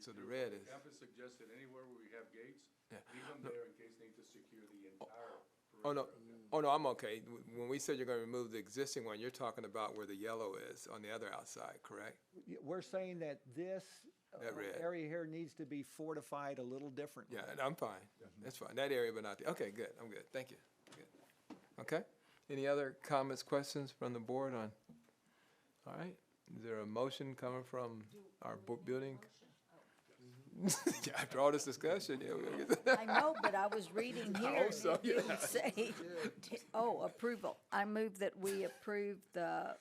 So the red is, Campus suggested anywhere where we have gates, Yeah. leave them there in case they need to secure the entire oh, no, perimeter. oh, no, I'm okay. When we said you're gonna remove the existing one, you're talking about where the yellow is on the other outside, correct? We're saying that this That red. area here needs to be fortified a little differently. Yeah, and I'm fine. That's fine. That area, but not the, okay, good, I'm good. Thank you. Good. Okay. Any other comments, questions from the board on? All right. Is there a motion coming from our building? Yeah, after all this discussion, yeah, we'll get that. I know, but I was reading here, hope and so, it didn't yeah. say, approval. I move that we approve the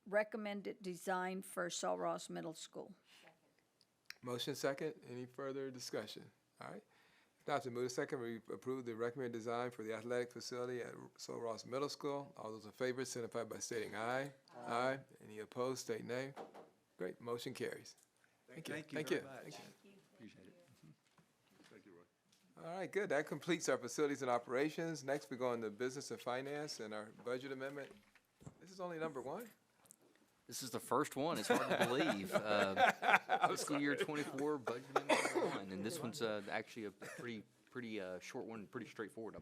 recommended design for Sul Ross Middle School. Motion second. Any further discussion? All right. If not, to move to second, we approve the recommended design for the athletic facility at Sul Ross Middle School. All those in favor signify by stating aye. Aye. Any opposed, state nay. Great, motion carries. Thank you. Thank you Thank very you. much. Thank you. Appreciate it. Thank you, Roy. All right, good. That completes our facilities and operations. Next, we go into business and finance and our budget amendment. This is only number one? This is the first one. It's hard to believe. Fiscal year '24 budget amendment number one, and this one's actually a pretty short one, pretty straightforward, I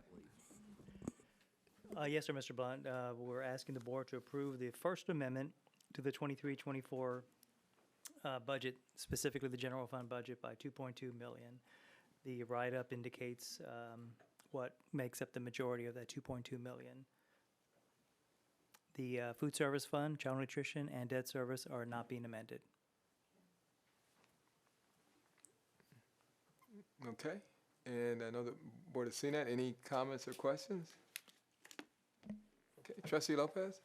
believe. Yes, sir, Mr. Blunt. We're asking the board to approve the First Amendment to the 23-24 budget, specifically the general fund budget, by $2.2 million. The write-up indicates what makes up the majority of that $2.2 million. The food service fund, child nutrition, and debt service are not being amended. Okay, and I know the board has seen that. Any comments or questions? Okay, Trustee Lopez?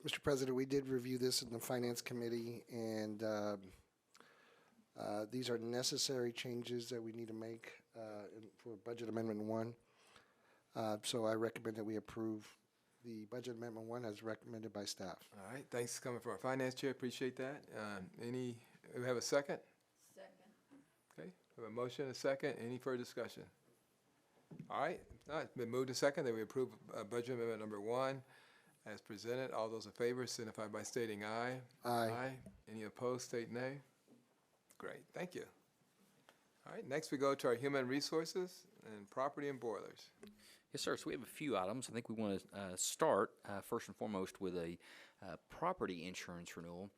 Mr. President, we did review this in the Finance Committee, and these are necessary changes that we need to make for Budget Amendment 1. So I recommend that we approve the budget amendment 1 as recommended by staff. All right, thanks for coming from our finance chair, appreciate that. We have a second? Second. Okay, we have a motion, and a second, any further discussion? All right, it's been moved to second that we approve budget amendment number 1 as presented. All those in favor signify by stating aye. Aye. Any opposed, state nay. Great, thank you. All right, next we go to our human resources and property and boilers. Yes, sir. So we have a few items. I think we want to start first and foremost with a property insurance renewal.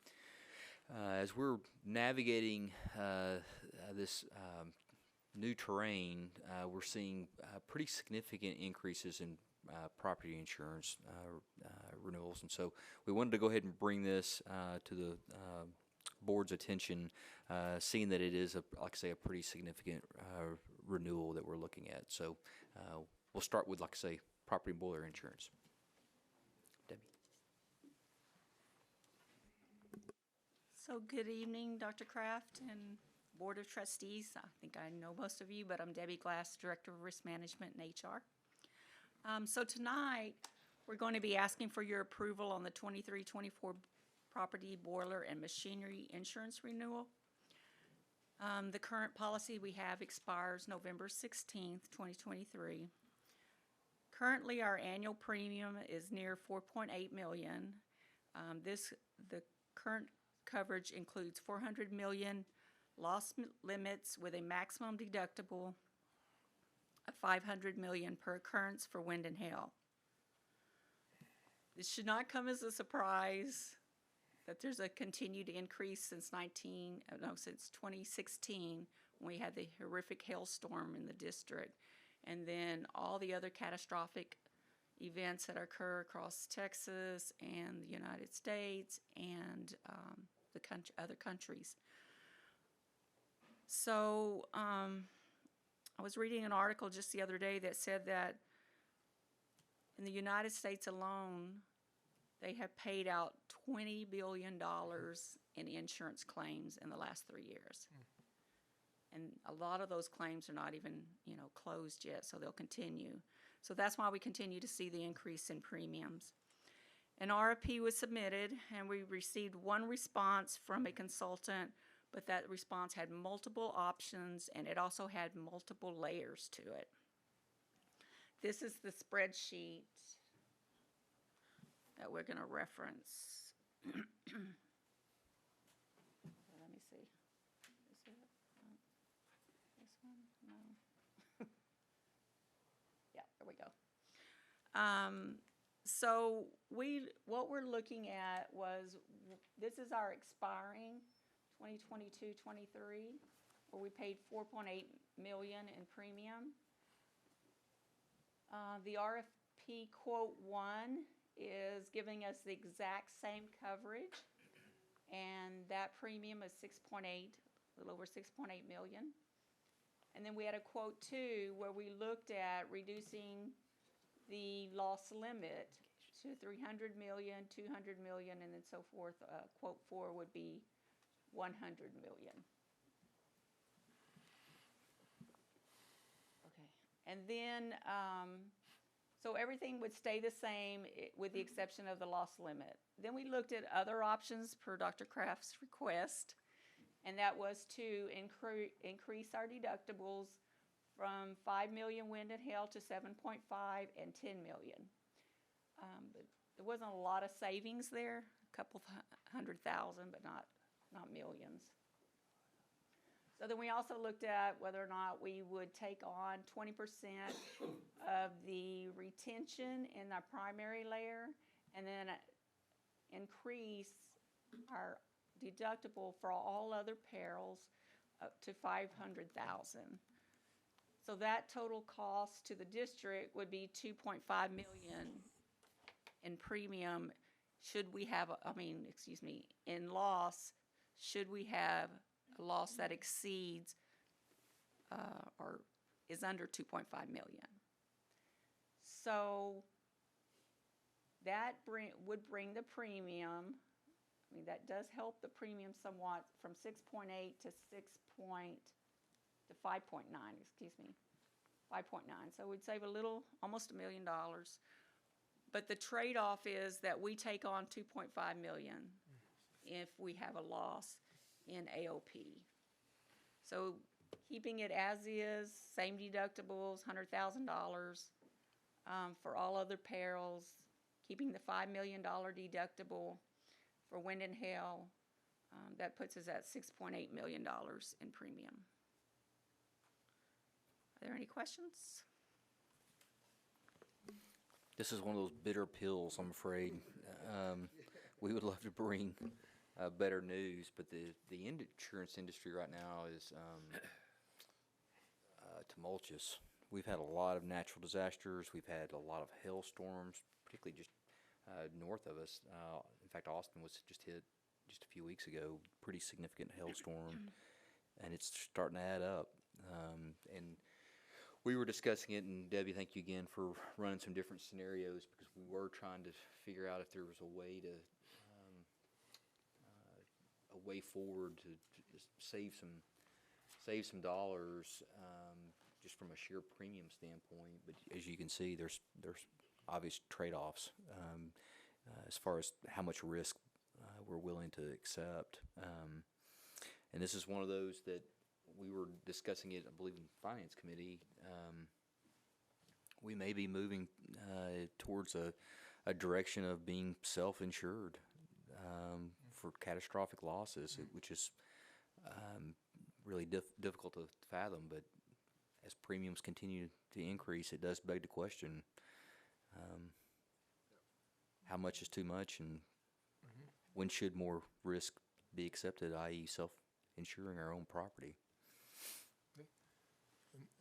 As we're navigating this new terrain, we're seeing pretty significant increases in property insurance renewals, and so we wanted to go ahead and bring this to the board's attention, seeing that it is, like I say, a pretty significant renewal that we're looking at. So we'll start with, like I say, property and boiler insurance. Debbie. So good evening, Dr. Kraft and Board of Trustees. I think I know most of you, but I'm Debbie Glass, Director of Risk Management and HR. So tonight, we're going to be asking for your approval on the 23-24 property, boiler, and machinery insurance renewal. The current policy we have expires November 16th, 2023. Currently, our annual premium is near $4.8 million. The current coverage includes $400 million loss limits with a maximum deductible of $500 million per occurrence for wind and hail. This should not come as a surprise that there's a continued increase since 2016, when we had the horrific hailstorm in the district, and then all the other catastrophic events that occur across Texas and the United States and other countries. So I was reading an article just the other day that said that in the United States alone, they have paid out $20 billion in insurance claims in the last 3 years. And a lot of those claims are not even, closed yet, so they'll continue. So that's why we continue to see the increase in premiums. An RFP was submitted, and we received one response from a consultant, but that response had multiple options, and it also had multiple layers to it. This is the spreadsheet that we're going to reference. Let me see. Is it this one? No. Yeah, there we go. So what we're looking at was, this is our expiring 2022-23, where we paid $4.8 million in premium. The RFP quote 1 is giving us the exact same coverage, and that premium is 6.8, a little over 6.8 million. And then we had a quote 2 where we looked at reducing the loss limit to 300 million, 200 million, and then so forth. Quote 4 would be 100 million. Okay, and then so everything would stay the same with the exception of the loss limit. Then we looked at other options per Dr. Kraft's request, and that was to increase our deductibles from 5 million wind and hail to 7.5 and 10 million. But there wasn't a lot of savings there, a couple $100,000, but not millions. So then we also looked at whether or not we would take on 20% of the retention in our primary layer, and then increase our deductible for all other perils up to $500,000. So that total cost to the district would be $2.5 million in premium. Should we have, in loss, should we have a loss that exceeds or is under 2.5 million. So that would bring the premium, that does help the premium somewhat, from 6.8 to 5.9, 5.9. So we'd save almost $1 million. But the trade-off is that we take on 2.5 million if we have a loss in AOP. So keeping it as is, same deductibles, $100,000 for all other perils, keeping the $5 million deductible for wind and hail, that puts us at $6.8 million in premium. Are there any questions? This is one of those bitter pills, I'm afraid. We would love to bring better news, but the insurance industry right now is tumultuous. We've had a lot of natural disasters. We've had a lot of hailstorms, particularly just north of us. In fact, Austin was just hit just a few weeks ago, pretty significant hailstorm, and it's starting to add up. And we were discussing it, and Debbie, thank you again for running some different scenarios, because we were trying to figure out if there was a way to a way forward to just save some dollars, just from a sheer premium standpoint. But as you can see, there's obvious trade-offs as far as how much risk we're willing to accept. And this is one of those that we were discussing it, I believe, in Finance Committee. We may be moving towards a direction of being self-insured for catastrophic losses, which is really difficult to fathom. But as premiums continue to increase, it does beg the question, how much is too much, and when should more risk be accepted, i.e. self-insuring our own property?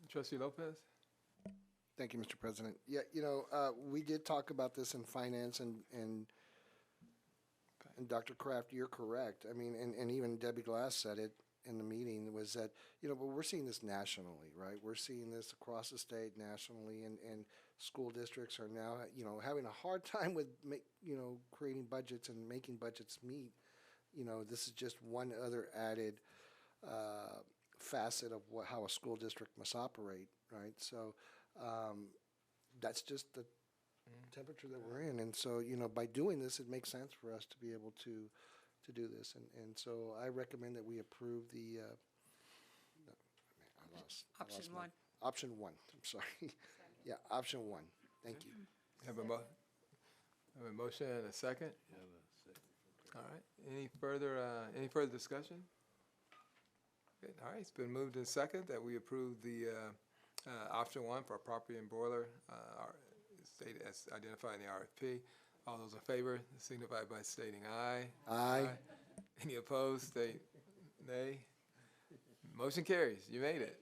Trustee Lopez? Thank you, Mr. President. Yeah, we did talk about this in finance, and Dr. Kraft, you're correct. I mean, and even Debbie Glass said it in the meeting, was that, but we're seeing this nationally, right? We're seeing this across the state nationally, and school districts are now, having a hard time with, creating budgets and making budgets meet. This is just one other added facet of how a school district must operate, right? So that's just the temperature that we're in. And so, by doing this, it makes sense for us to be able to do this. And so I recommend that we approve the, Option one. Option one, I'm sorry. Yeah, option one. Thank you. Have a motion and a second? All right. Any further discussion? Good. All right. It's been moved and second that we approve the option one for property and boiler, stated as identified in the RFP. All those in favor signify by stating aye. Aye. Any opposed, state nay. Motion carries. You made it.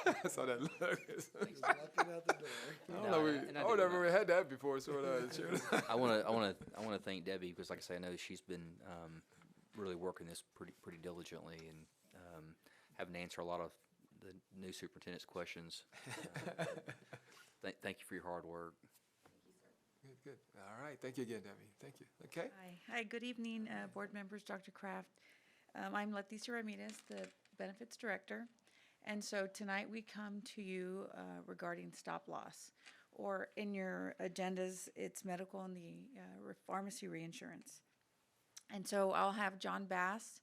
I saw that look. Knocking out the door. I don't know. I never had that before, sort of. I want to thank Debbie, because, like I say, I know she's been really working this pretty diligently, and having to answer a lot of the new superintendent's questions. Thank you for your hard work. Good. All right. Thank you again, Debbie. Thank you. Okay. Hi, good evening, board members, Dr. Kraft. I'm Leticia Ramirez, the Benefits Director. And so tonight we come to you regarding stop loss, or in your agendas, it's medical and the pharmacy reinsurance. And so I'll have John Bass,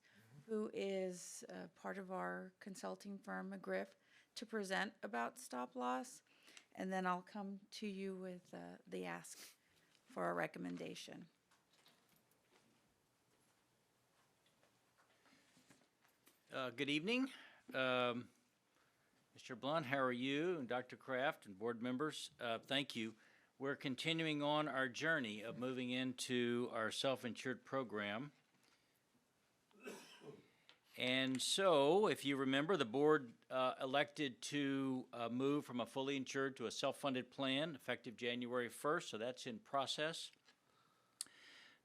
who is part of our consulting firm, McGriff, to present about stop loss. And then I'll come to you with the ask for a recommendation. Good evening. Mr. Blunt, how are you? And Dr. Kraft and board members, thank you. We're continuing on our journey of moving into our self-insured program. And so, if you remember, the board elected to move from a fully insured to a self-funded plan effective January 1st, so that's in process.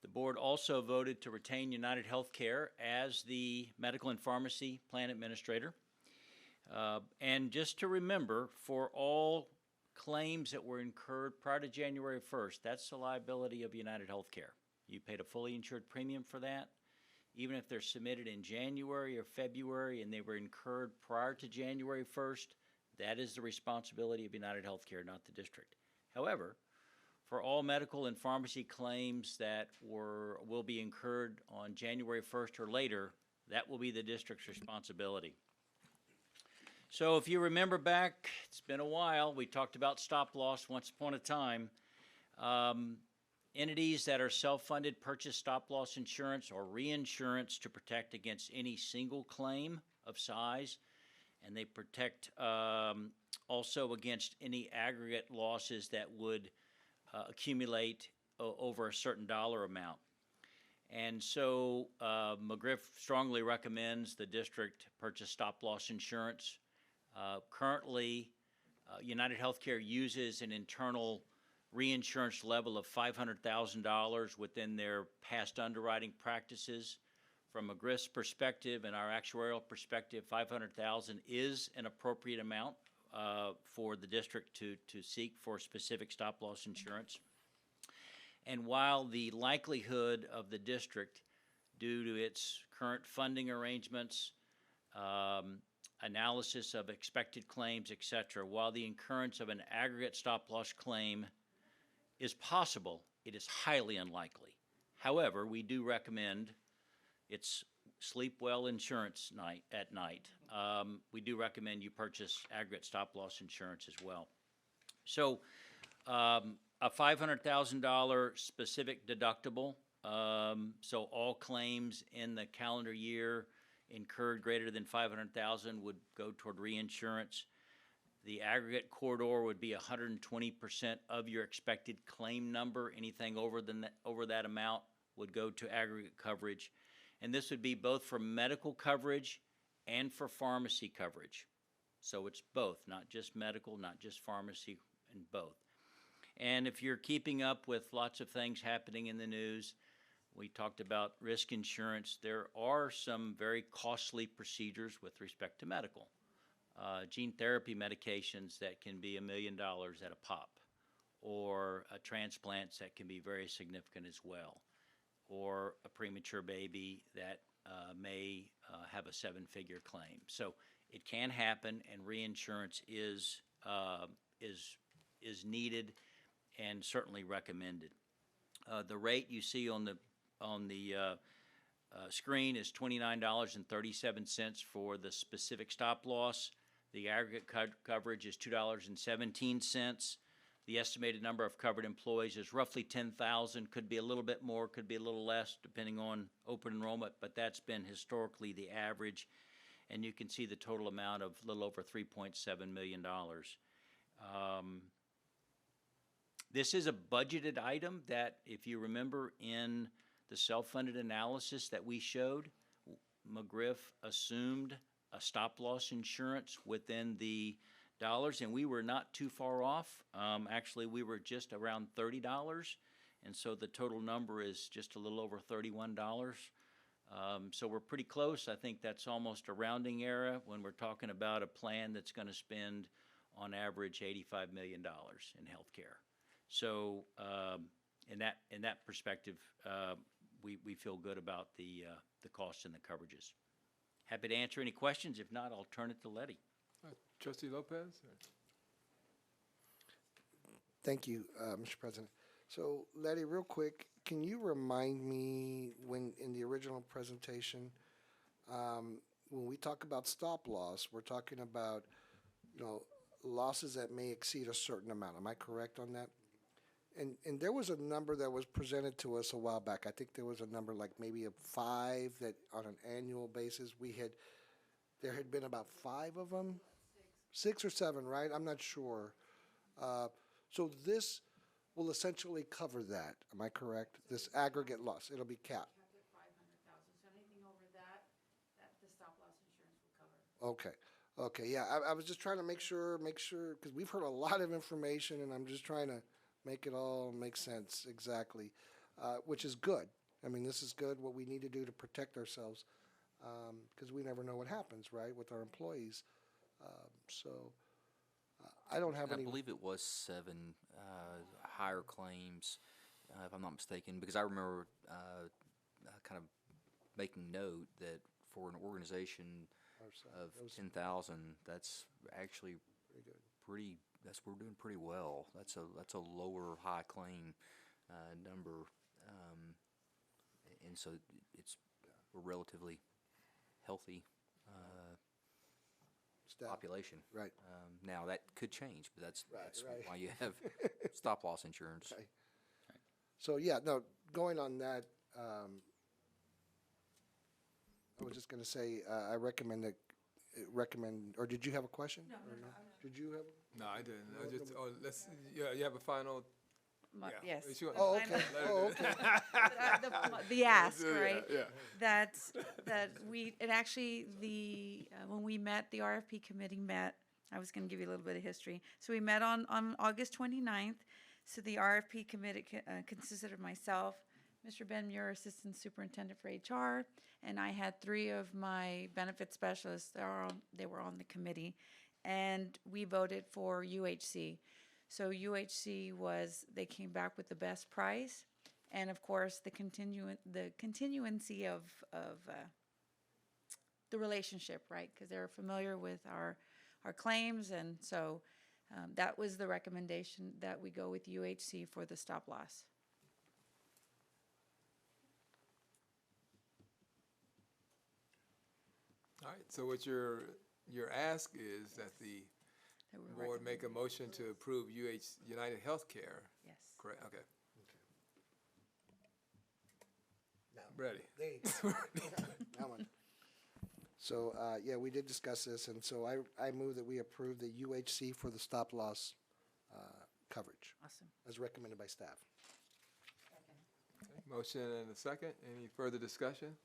The board also voted to retain United Healthcare as the medical and pharmacy plan administrator. And just to remember, for all claims that were incurred prior to January 1st, that's the liability of United Healthcare. You paid a fully insured premium for that. Even if they're submitted in January or February and they were incurred prior to January 1st, that is the responsibility of United Healthcare, not the district. However, For all medical and pharmacy claims that will be incurred on January 1st or later, that will be the district's responsibility. So if you remember back, it's been a while, we talked about stop loss once upon a time. Entities that are self-funded purchase stop loss insurance or reinsurance to protect against any single claim of size, and they protect also against any aggregate losses that would accumulate over a certain dollar amount. And so McGriff strongly recommends the district purchase stop loss insurance. Currently, United Healthcare uses an internal reinsurance level of $500,000 within their past underwriting practices. From McGriff's perspective and our actuarial perspective, $500,000 is an appropriate amount for the district to seek for specific stop loss insurance. And while the likelihood of the district, due to its current funding arrangements, analysis of expected claims, etc., while the incurrence of an aggregate stop loss claim is possible, it is highly unlikely. However, we do recommend, it's sleep well insurance at night. We do recommend you purchase aggregate stop loss insurance as well. So a $500,000 specific deductible, so all claims in the calendar year incurred greater than $500,000 would go toward reinsurance. The aggregate corridor would be 120% of your expected claim number. Anything over that amount would go to aggregate coverage. And this would be both for medical coverage and for pharmacy coverage. So it's both, not just medical, not just pharmacy, and both. And if you're keeping up with lots of things happening in the news, we talked about risk insurance. There are some very costly procedures with respect to medical. Gene therapy medications that can be $1 million at a pop, or transplants that can be very significant as well, or a premature baby that may have a 7-figure claim. So it can happen, and reinsurance is needed and certainly recommended. The rate you see on the screen is $29.37 for the specific stop loss. The aggregate coverage is $2.17. The estimated number of covered employees is roughly 10,000. Could be a little bit more, could be a little less, depending on open enrollment, but that's been historically the average. And you can see the total amount of a little over $3.7 million. This is a budgeted item that, if you remember in the self-funded analysis that we showed, McGriff assumed a stop-loss insurance within the dollars, and we were not too far off. Actually, we were just around $30, and so the total number is just a little over $31. So we're pretty close. I think that's almost a rounding error when we're talking about a plan that's going to spend, on average, $85 million in healthcare. So in that perspective, we feel good about the costs and the coverages. Happy to answer any questions. If not, I'll turn it to Letty. Trustee Lopez? Thank you, Mr. President. So, Letty, real quick, can you remind me when in the original presentation, when we talk about stop loss, we're talking about, losses that may exceed a certain amount. Am I correct on that? And there was a number that was presented to us a while back. I think there was a number like maybe a 5 that on an annual basis there had been about 5 of them? 6 or 7, right? I'm not sure. So this will essentially cover that. Am I correct? This aggregate loss, it'll be capped. Capped at 500,000. So anything over that the stop loss insurance will cover. Okay, yeah, I was just trying to make sure, because we've heard a lot of information, and I'm just trying to make it all make sense exactly, which is good. I mean, this is good, what we need to do to protect ourselves, because we never know what happens, right, with our employees. I don't have any. I believe it was 7 higher claims, if I'm not mistaken, because I remember kind of making note that for an organization of 10,000, that's actually pretty we're doing pretty well. That's a lower high claim number, and so it's a relatively healthy population. Right. Now that could change, but that's right. why you have stop loss insurance. Okay. So, yeah, no, going on that, I was just going to say, I recommend, or did you have a question? No. Did you have? No, I didn't. I just, you have a final? Yes. Oh, okay. Oh, okay. The ask, Yeah, right? yeah. That actually, when we met, the RFP committee met, I was going to give you a little bit of history. So we met on August 29th. So the RFP committee consisted of myself, Mr. Ben Muir, Assistant Superintendent for HR, and I had 3 of my benefit specialists. They were on the committee, and we voted for UHC. So UHC they came back with the best price, and of course the continuancy of the relationship, right? Because they're familiar with our claims, and so that was the recommendation that we go with UHC for the stop loss. All right, so what your ask is that the board make a motion to approve United Healthcare? Yes. Correct, okay. Ready. There you go. That one. So, yeah, we did discuss this, and so I move that we approve the UHC for the stop loss coverage. Awesome. As recommended by staff. Okay, motion and a second. Any further discussion?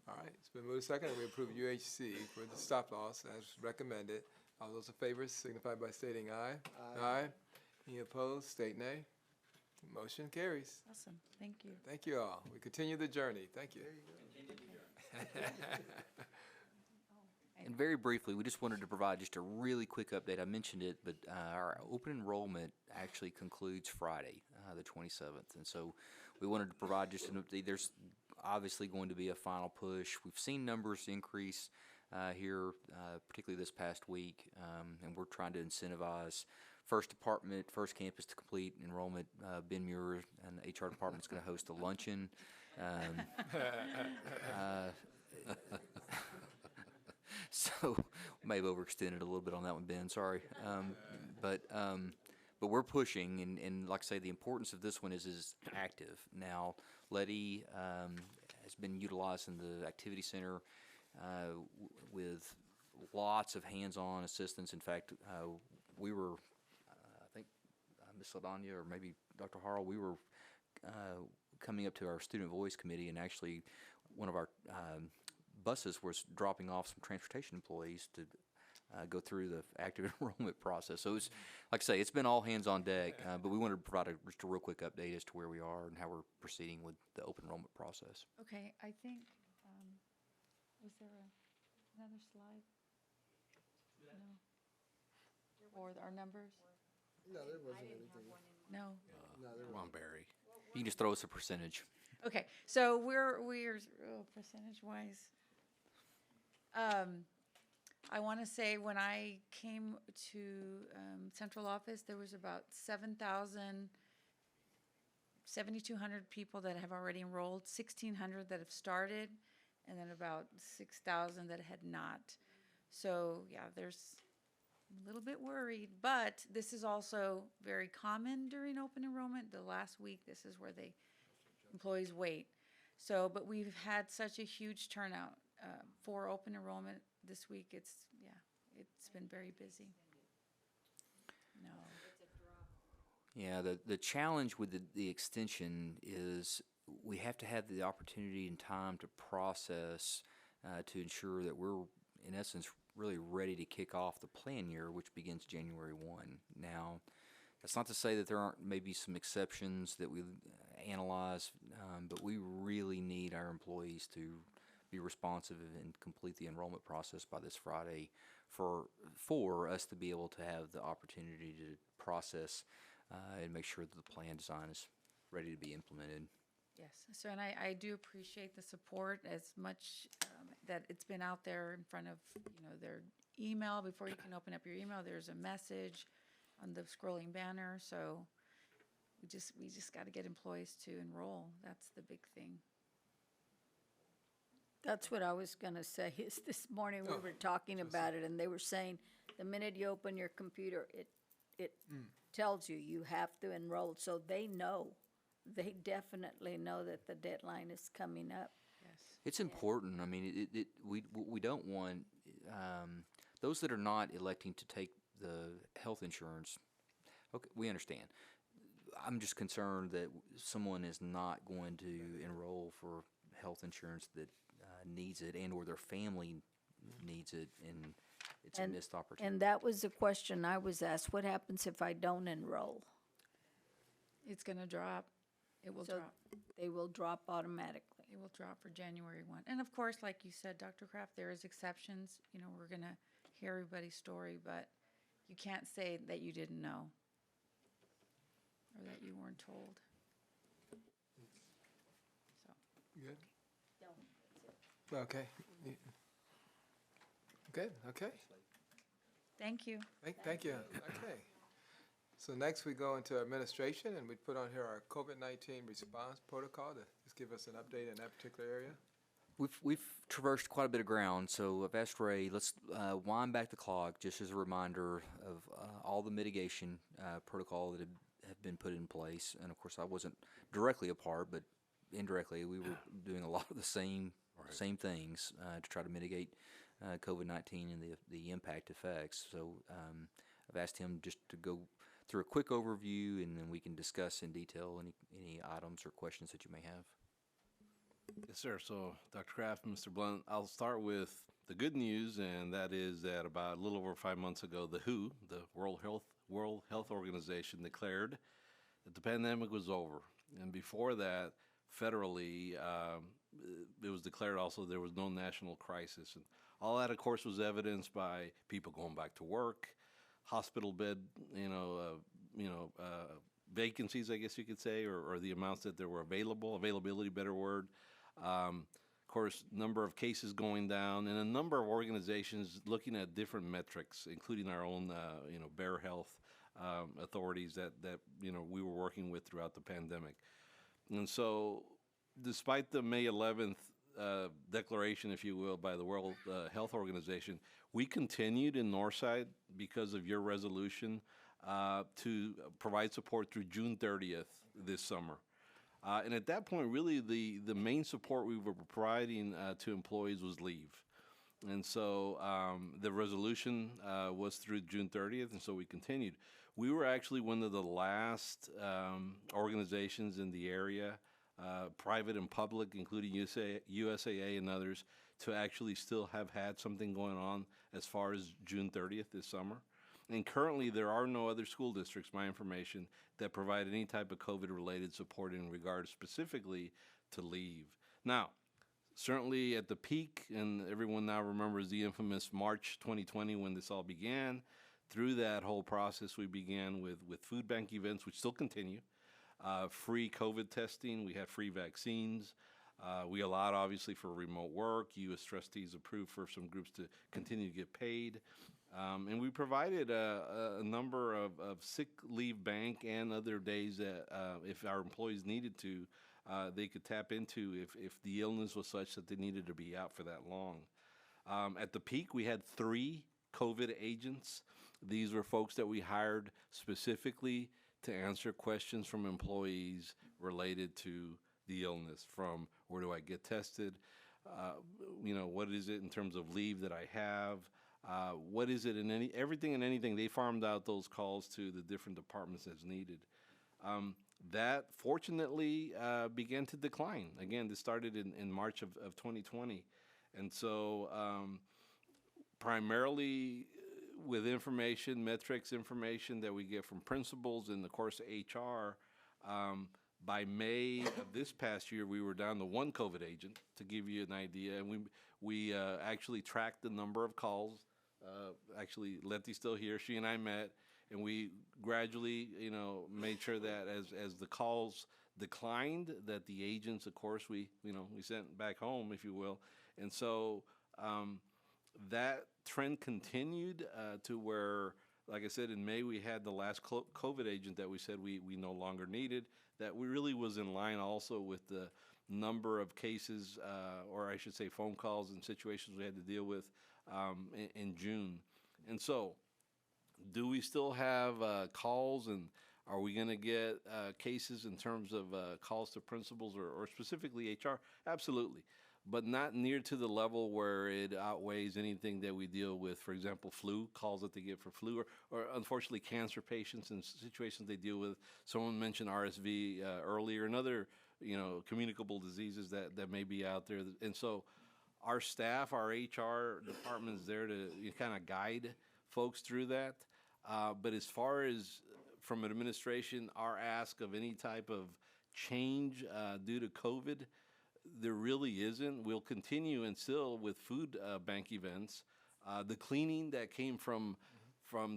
All right, it's been moved second, and we approve UHC for the stop loss as recommended. All those in favor signify by stating aye. Aye. Any opposed, state nay. Motion carries. Awesome. Thank you. Thank you all. We continue the journey. Thank you. And very briefly, we just wanted to provide just a really quick update. I mentioned it, but our open enrollment actually concludes Friday, the 27th. And so we wanted to provide just an update. There's obviously going to be a final push. We've seen numbers increase here, particularly this past week, and we're trying to incentivize first department, first campus to complete enrollment. Ben Muir and the HR department is going to host a luncheon. So we may have overextended a little bit on that one, Ben. Sorry, but we're pushing, and like I say, the importance of this one is active. Now, Letty has been utilized in the activity center with lots of hands-on assistance. In fact, we were, I think, Ms. Ladanya or maybe Dr. Harrell, we were coming up to our student voice committee, and actually one of our buses was dropping off some transportation employees to go through the active enrollment process. So it's, like I say, it's been all hands on deck, but we wanted to provide just a real quick update as to where we are and how we're proceeding with the open enrollment process. Okay, I think, was there another slide? No. Or our numbers? No, there wasn't anything. No. Come on, Barry. You can just throw us a percentage. Okay, so we're percentage-wise. I want to say when I came to central office, there was about 7,200 people that have already enrolled, 1,600 that have started, and then about 6,000 that had not. So yeah, there's a little bit worried, but this is also very common during open enrollment. The last week, this is where employees wait. So, but we've had such a huge turnout for open enrollment this week. It's been very busy. No. Yeah, the challenge with the extension is we have to have the opportunity and time to process to ensure that we're, in essence, really ready to kick off the plan year, which begins January 1. Now, that's not to say that there aren't maybe some exceptions that we analyze, but we really need our employees to be responsive and complete the enrollment process by this Friday for us to be able to have the opportunity to process and make sure that the plan design is ready to be implemented. Yes, so and I do appreciate the support as much that it's been out there in front of, their email. Before you can open up your email, there's a message on the scrolling banner. So we just got to get employees to enroll. That's the big thing. That's what I was gonna say, is this morning we were talking about it, and they were saying, the minute you open your computer, it tells you you have to enroll, so they know. They definitely know that the deadline is coming up. It's important. I mean, we don't want those that are not electing to take the health insurance. Okay, we understand. I'm just concerned that someone is not going to enroll for health insurance that needs it, and or their family needs it, and it's a missed opportunity. And that was the question I was asked, what happens if I don't enroll? It's going to drop. It will So drop. they will drop automatically. It will drop for January 1. And of course, like you said, Dr. Kraft, there is exceptions. We're going to hear everybody's story, but you can't say that you didn't know or that you weren't told. So. Good? Okay. Yeah. Good, okay. Thank you. Thank you. Okay. So next we go into administration, and we put on here our COVID-19 response protocol to just give us an update in that particular area. We've traversed quite a bit of ground, so I've asked Ray, let's wind back the clock just as a reminder of all the mitigation protocol that have been put in place. And of course, I wasn't directly a part, but indirectly, we were doing a lot of the same things to try to mitigate COVID-19 and the impact effects. So I've asked him just to go through a quick overview, and then we can discuss in detail any items or questions that you may have. Yes, sir. So, Dr. Kraft, Mr. Blunt, I'll start with the good news, and that is that about a little over 5 months ago, the WHO, the World Health Organization, declared that the pandemic was over. And before that, federally, it was declared also there was no national crisis. And all that, of course, was evidenced by people going back to work, hospital bed, vacancies, I guess you could say, or the amounts that there were availability, better word. Of course, number of cases going down, and a number of organizations looking at different metrics, including our own, Bear Health authorities that we were working with throughout the pandemic. And so, despite the May 11th declaration, if you will, by the World Health Organization, we continued in Northside because of your resolution to provide support through June 30th this summer. And at that point, really, the main support we were providing to employees was leave. And so the resolution was through June 30th, and so we continued. We were actually one of the last organizations in the area, private and public, including USAA and others, to actually still have had something going on as far as June 30th this summer. And currently, there are no other school districts, my information, that provide any type of COVID-related support in regard specifically to leave. Now, certainly at the peak, and everyone now remembers the infamous March 2020 when this all began. Through that whole process, we began with food bank events, which still continue, free COVID testing. We had free vaccines. We allowed, obviously, for remote work. U.S. trustees approved for some groups to continue to get paid. And we provided a number of sick leave bank and other days that if our employees needed to, they could tap into if the illness was such that they needed to be out for that long. At the peak, we had 3 COVID agents. These were folks that we hired specifically to answer questions from employees related to the illness, from where do I get tested, what is it in terms of leave that I have, what is it in everything and anything. They farmed out those calls to the different departments as needed. That fortunately began to decline. Again, this started in March of 2020. And so primarily with metrics information that we get from principals and, of course, HR, by May of this past year, we were down to 1 COVID agent, to give you an idea. And we actually tracked the number of calls. Actually, Letty's still here. She and I met, and we gradually, made sure that as the calls declined, that the agents, of course, we sent back home, if you will. And so that trend continued to where, like I said, in May, we had the last COVID agent that we said we no longer needed. That we really was in line also with the number of cases, or I should say phone calls and situations we had to deal with in June. And so, do we still have calls, and are we going to get cases in terms of calls to principals or specifically HR? Absolutely, but not near to the level where it outweighs anything that we deal with. For example, flu, calls that they get for flu, or unfortunately cancer patients and situations they deal with. Someone mentioned RSV earlier, and other communicable diseases that may be out there. And so our staff, our HR department is there to kind of guide folks through that. But as far as from administration, our ask of any type of change due to COVID, there really isn't. We'll continue and still with food bank events. The cleaning that came from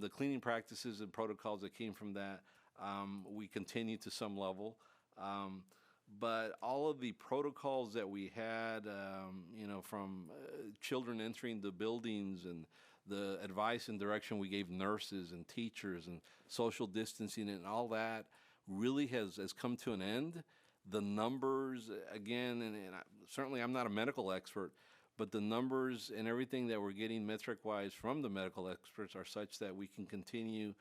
the cleaning practices and protocols that came from that, we continue to some level. But all of the protocols that we had, from children entering the buildings and the advice and direction we gave nurses and teachers and social distancing and all that really has come to an end. The numbers, again, and certainly I'm not a medical expert, but the numbers and everything that we're getting metric-wise from the medical experts are such that we can continue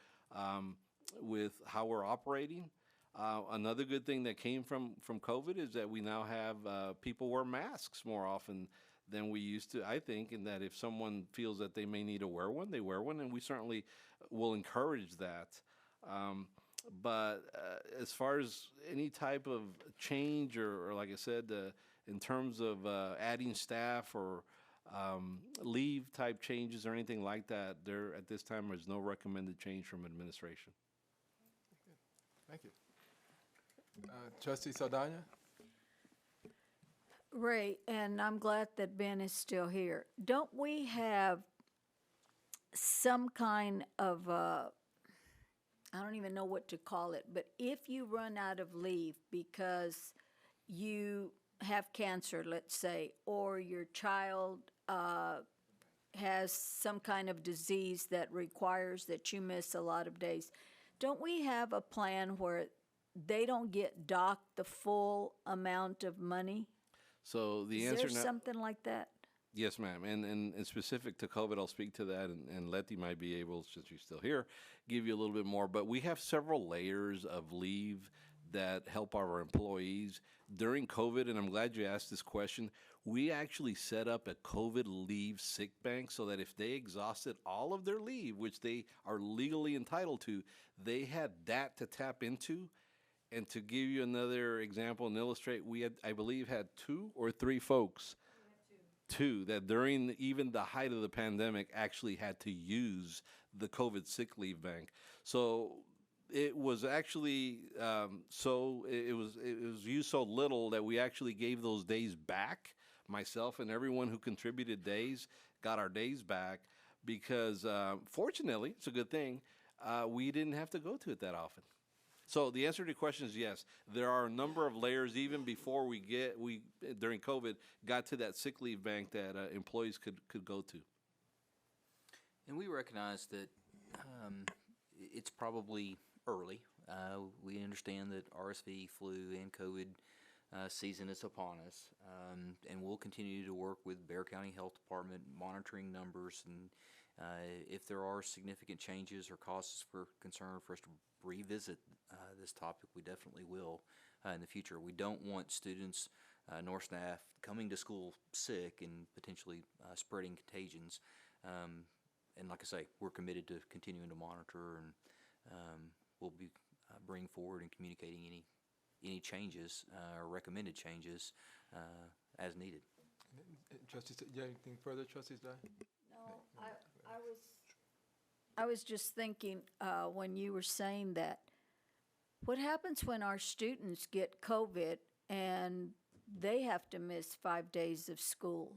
with how we're operating. Another good thing that came from COVID is that we now have people wear masks more often than we used to, I think, and that if someone feels that they may need to wear one, they wear one, and we certainly will encourage that. But as far as any type of change or like I said, in terms of adding staff or leave type changes or anything like that, there at this time is no recommended change from administration. Thank you. Trustee Saldana? Ray, and I'm glad that Ben is still here. Don't we have some kind of, I don't even know what to call it, but if you run out of leave because you have cancer, let's say, or your child has some kind of disease that requires that you miss a lot of days, don't we have a plan where they don't get docked the full amount of money? So the Is answer there now, something like that? yes, ma'am. And specific to COVID, I'll speak to that, and Letty might be able, since she's still here, give you a little bit more. But we have several layers of leave that help our employees during COVID. And I'm glad you asked this question. We actually set up a COVID leave sick bank so that if they exhausted all of their leave, which they are legally entitled to, they had that to tap into. And to give you another example and illustrate, we had, I believe, had 2 or 3 folks, two that during even the height of the pandemic actually had to use the COVID sick leave bank. So it was actually it was used so little that we actually gave those days back. Myself and everyone who contributed days got our days back because fortunately, it's a good thing, we didn't have to go to it that often. So the answer to your question is yes. There are a number of layers even before we during COVID got to that sick leave bank that employees could go to. And we recognize that it's probably early. We understand that RSV, flu, and COVID season is upon us, and we'll continue to work with Bexar County Health Department, monitoring numbers, and if there are significant changes or causes for concern for us to revisit this topic, we definitely will in the future. We don't want students nor staff coming to school sick and potentially spreading contagions. And like I say, we're committed to continuing to monitor, and we'll be bringing forward and communicating any changes or recommended changes as needed. Trustees, you have anything further, Trustees Dye? No, I was just thinking when you were saying that, what happens when our students get COVID and they have to miss 5 days of school?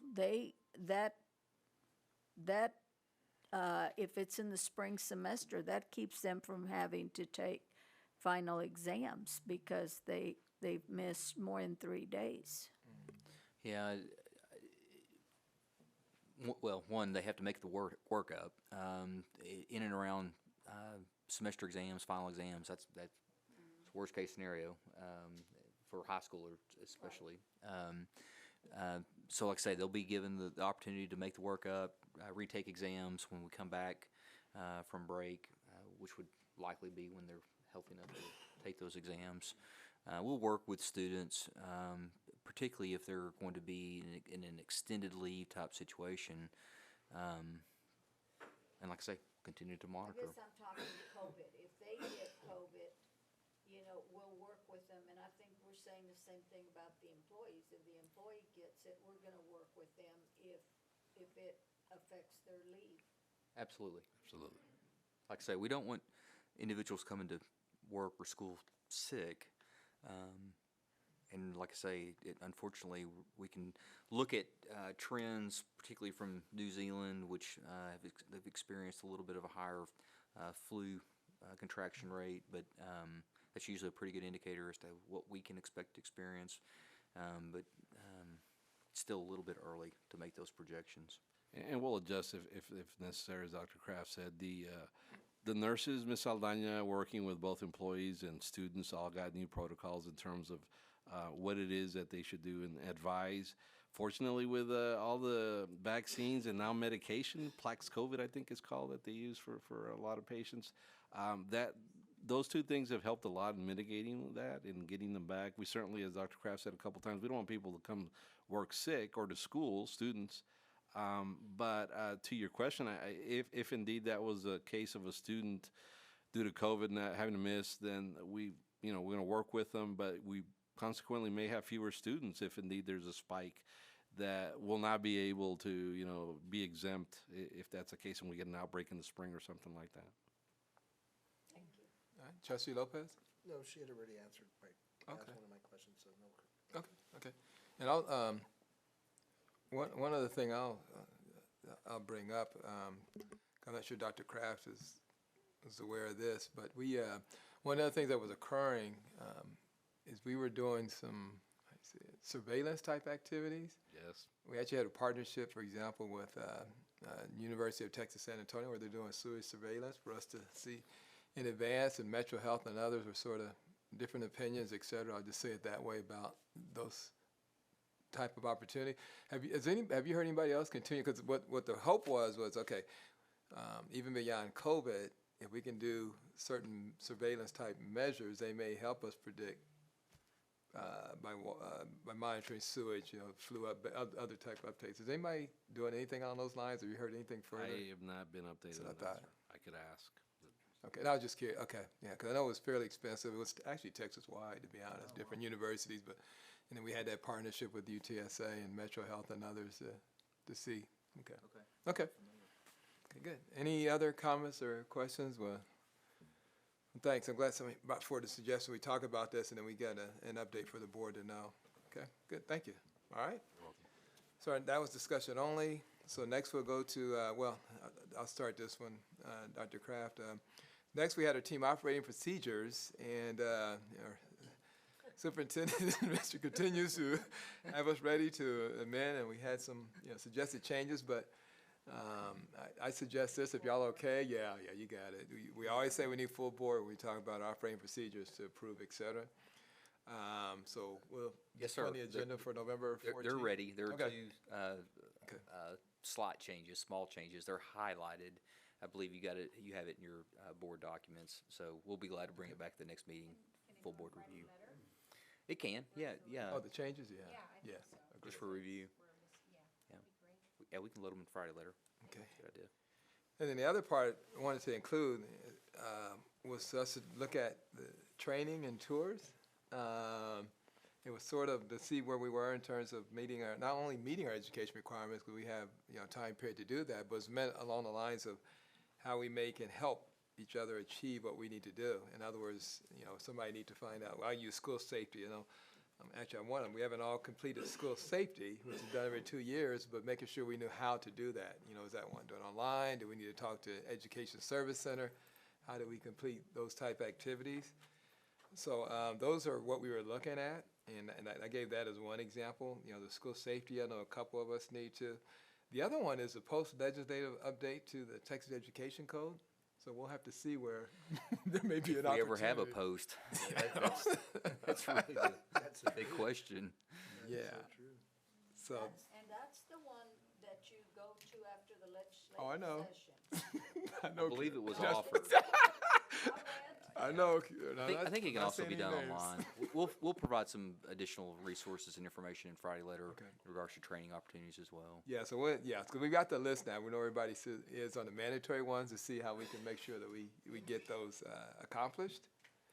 If it's in the spring semester, that keeps them from having to take final exams because they they've missed more than 3 days. Yeah. Well, one, they have to make the work up in and around semester exams, final exams. That's worst case scenario for high schoolers especially. So, like I say, they'll be given the opportunity to make the work up, retake exams when we come back from break, which would likely be when they're healthy enough to take those exams. We'll work with students, particularly if they're going to be in an extended leave type situation. And like I say, continue to monitor. I guess I'm talking COVID. If they get COVID, you know, we'll work with them, and I think we're saying the same thing about the employees. If the employee gets it, we're gonna work with them if it affects their leave. Absolutely. Absolutely. Like I say, we don't want individuals coming to work or school sick. And like I say, unfortunately, we can look at trends, particularly from New Zealand, which they've experienced a little bit of a higher flu contraction rate, but that's usually a pretty good indicator as to what we can expect to experience. But it's still a little bit early to make those projections. And we'll adjust if necessary, as Dr. Kraft said. The nurses, Ms. Aldana, working with both employees and students, all got new protocols in terms of what it is that they should do and advise. Fortunately, with all the vaccines and now medication, Paxlovid, I think is called, that they use for a lot of patients, those two things have helped a lot in mitigating that and getting them back. We certainly, as Dr. Kraft said a couple times, we don't want people to come work sick or to school, students. But to your question, if indeed that was a case of a student due to COVID not having to miss, then we're going to work with them, but we consequently may have fewer students if indeed there's a spike that will not be able to, be exempt if that's the case and we get an outbreak in the spring or something like that. Thank you. All right, Trustee Lopez? No, she had already answered asked one of my questions, so no. Okay. And I'll, one other thing I'll bring up, I'm not sure Dr. Kraft is aware of this, but one of the things that was occurring is we were doing some surveillance type activities. Yes. We actually had a partnership, for example, with University of Texas San Antonio, where they're doing sewage surveillance for us to see in advance, and Metro Health and others were sort of different opinions, et cetera. I'll just say it that way about those type of opportunity. Have you heard anybody else continue? Because what the hope was okay, even beyond COVID, if we can do certain surveillance type measures, they may help us predict by monitoring sewage, flu other type updates. Is anybody doing anything on those lines? Have you heard anything further? I have not been updated on that, sir. I could ask. Okay, and I was just curious. Okay, yeah, because I know it was fairly expensive. It was actually Texas-wide, to be honest, different universities, but and then we had that partnership with UTSA and Metro Health and others to see. Okay, good. Any other comments or questions? Well, thanks. I'm glad somebody brought forward the suggestion we talk about this, and then we get an update for the board to know. Okay, good. Thank you. All right. So that was discussion only. So next we'll go to, I'll start this one, Dr. Kraft. Next we had our team operating procedures, and our superintendent Mr. continues to have us ready to amend, and we had some suggested changes, but I suggest this, if y'all okay. Yeah, you got it. We always say we need full board when we talk about operating procedures to approve, et cetera. So we'll Yes, sir. on the agenda for November 14th. They're ready. There are Okay. two slight changes, small changes. They're highlighted. I believe you have it in your board documents. So we'll be glad to bring it back to the next meeting, full board review. It can, yeah. Oh, the changes, yeah. Just for review. Yeah, we can load them in Friday later. Okay. Good idea. And then the other part I wanted to include was us to look at the training and tours. It was sort of to see where we were in terms of not only meeting our education requirements, because we have time period to do that, but it's meant along the lines of how we make and help each other achieve what we need to do. In other words, somebody need to find out. Well, I use school safety. Actually, I'm one of them. We haven't all completed school safety, which is done every 2 years, but making sure we knew how to do that. Is that one done online? Do we need to talk to Education Service Center? How do we complete those type activities? So those are what we were looking at, and I gave that as one example. You know, the school safety, I know a couple of us need to. The other one is a post-legislative update to the Texas Education Code. So we'll have to see where there may be an If we opportunity. ever have a post, that's really that's the big question. Yeah. So, And that's the one that you go to after the legislative oh, I know. session. I know. I believe it was Just- offered. I know. I think it can not also saying be any done names. online. We'll provide some additional resources and information in Friday letter in regards to training opportunities as well. Yeah, so because we got the list now. We know everybody is on the mandatory ones to see how we can make sure that we get those accomplished.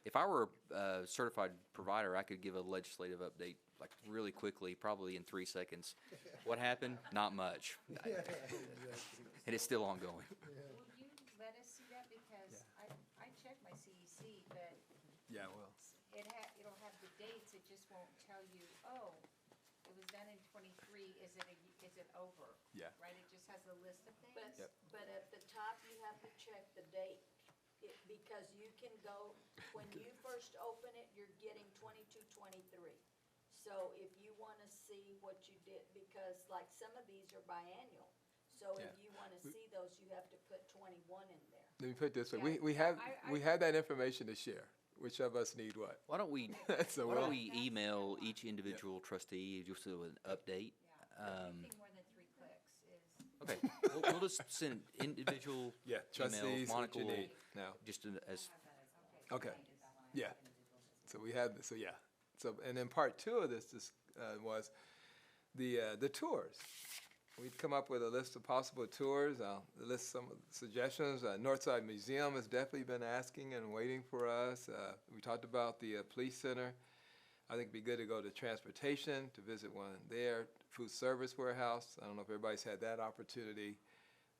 If I were a certified provider, I could give a legislative update like really quickly, probably in 3 seconds. What happened? Not much. And it's still ongoing. Will you let us see that? Because I checked my CEC, but Yeah, well. it'll have the dates, it just won't tell you, oh, it was done in '23, is it over? Yeah. Right, it just has a list of things? But, but at the top, you have to check the date, because you can go, when you first open it, you're getting 22, 23. So if you want to see what you did, because like some of these are biannual, so if Yeah. you want to see those, you have to put 21 in there. Let me put it this way. Yeah, We have I- we have that information to share. Which of us need what? Why don't we So why don't we'll- we email each individual trustee just with an update? Anything more than 3 clicks is. Okay, we'll just send individual Yeah, trustees, emails. what Monica you will need now. just as Okay. Yeah. So we had, so yeah. So, and then part two of this was the tours. We'd come up with a list of possible tours. I'll list some suggestions. Northside Museum has definitely been asking and waiting for us. We talked about the police center. I think it'd be good to go to transportation, to visit one there. Food service warehouse. I don't know if everybody's had that opportunity.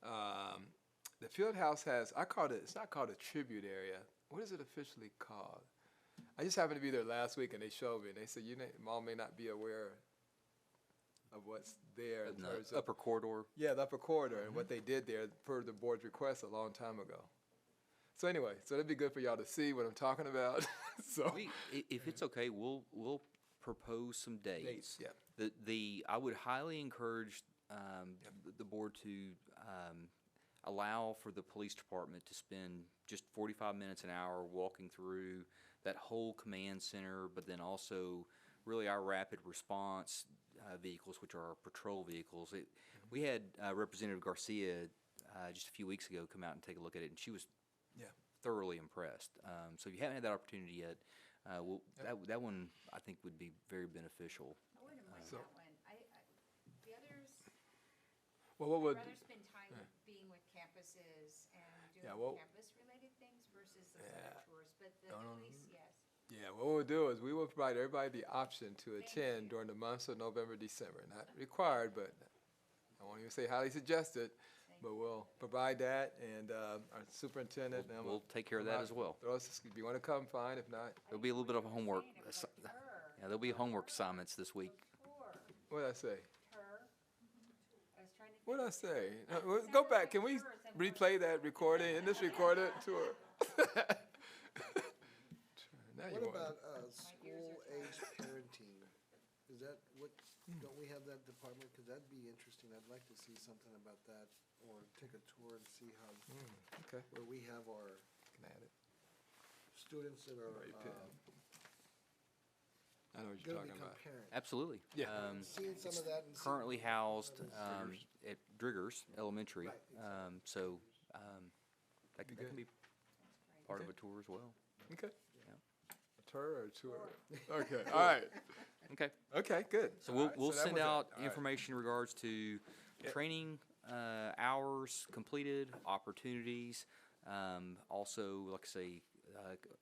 The field house has, it's not called a tribute area. What is it officially called? I just happened to be there last week and they showed me and they said, Mom may not be aware of what's there in in terms the of. upper corridor. Yeah, the upper corridor and what they did there per the board's request a long time ago. So anyway, so that'd be good for y'all to see what I'm talking about. So If it's okay, we'll propose some dates. Dates, yeah. I would highly encourage the board to allow for the police department to spend just 45 minutes an hour walking through that whole command center, but then also really our rapid response vehicles, which are our patrol vehicles. We had Representative Garcia just a few weeks ago come out and take a look at it, and she was thoroughly impressed. So if you haven't had that opportunity yet, that one I think would be very beneficial. I wouldn't mind that one. The others, Well, what would? I'd rather spend time being with campuses and doing Yeah, well- campus-related things versus the Yeah. summer tours, but the No, no, no, police, yes. Yeah, what we'll do is we will provide everybody the option to attend during the months of November, December. Not required, but I won't even say highly suggested, but we'll provide that and our superintendent. and We'll take care of that as well. Throw us, if you want to come, fine. If not, There'll be a little bit of homework. Yeah, there'll be homework assignments this week. what did I say? I was trying to. What did I say? Go back. Can we replay that recording? And this recorded tour? Now you What want- about school-age parenting? Is that, don't we have that department? Because that'd be interesting. I'd like to see something about that, or take a tour and see how, Okay. where we have our Can add it. students that are Right pen. I know what you're gonna talking become about. parents. Absolutely. Yeah. Seeing some it's of that and seeing currently what housed happens. at Driggers Elementary. Right, exactly. So that can be part of Okay. a tour as well. Okay. Yeah. A tour or a tour? Okay, all right. Okay. Okay, good. So All right, we'll that send was it. out All right. information in regards to training hours completed, opportunities. Also, like I say,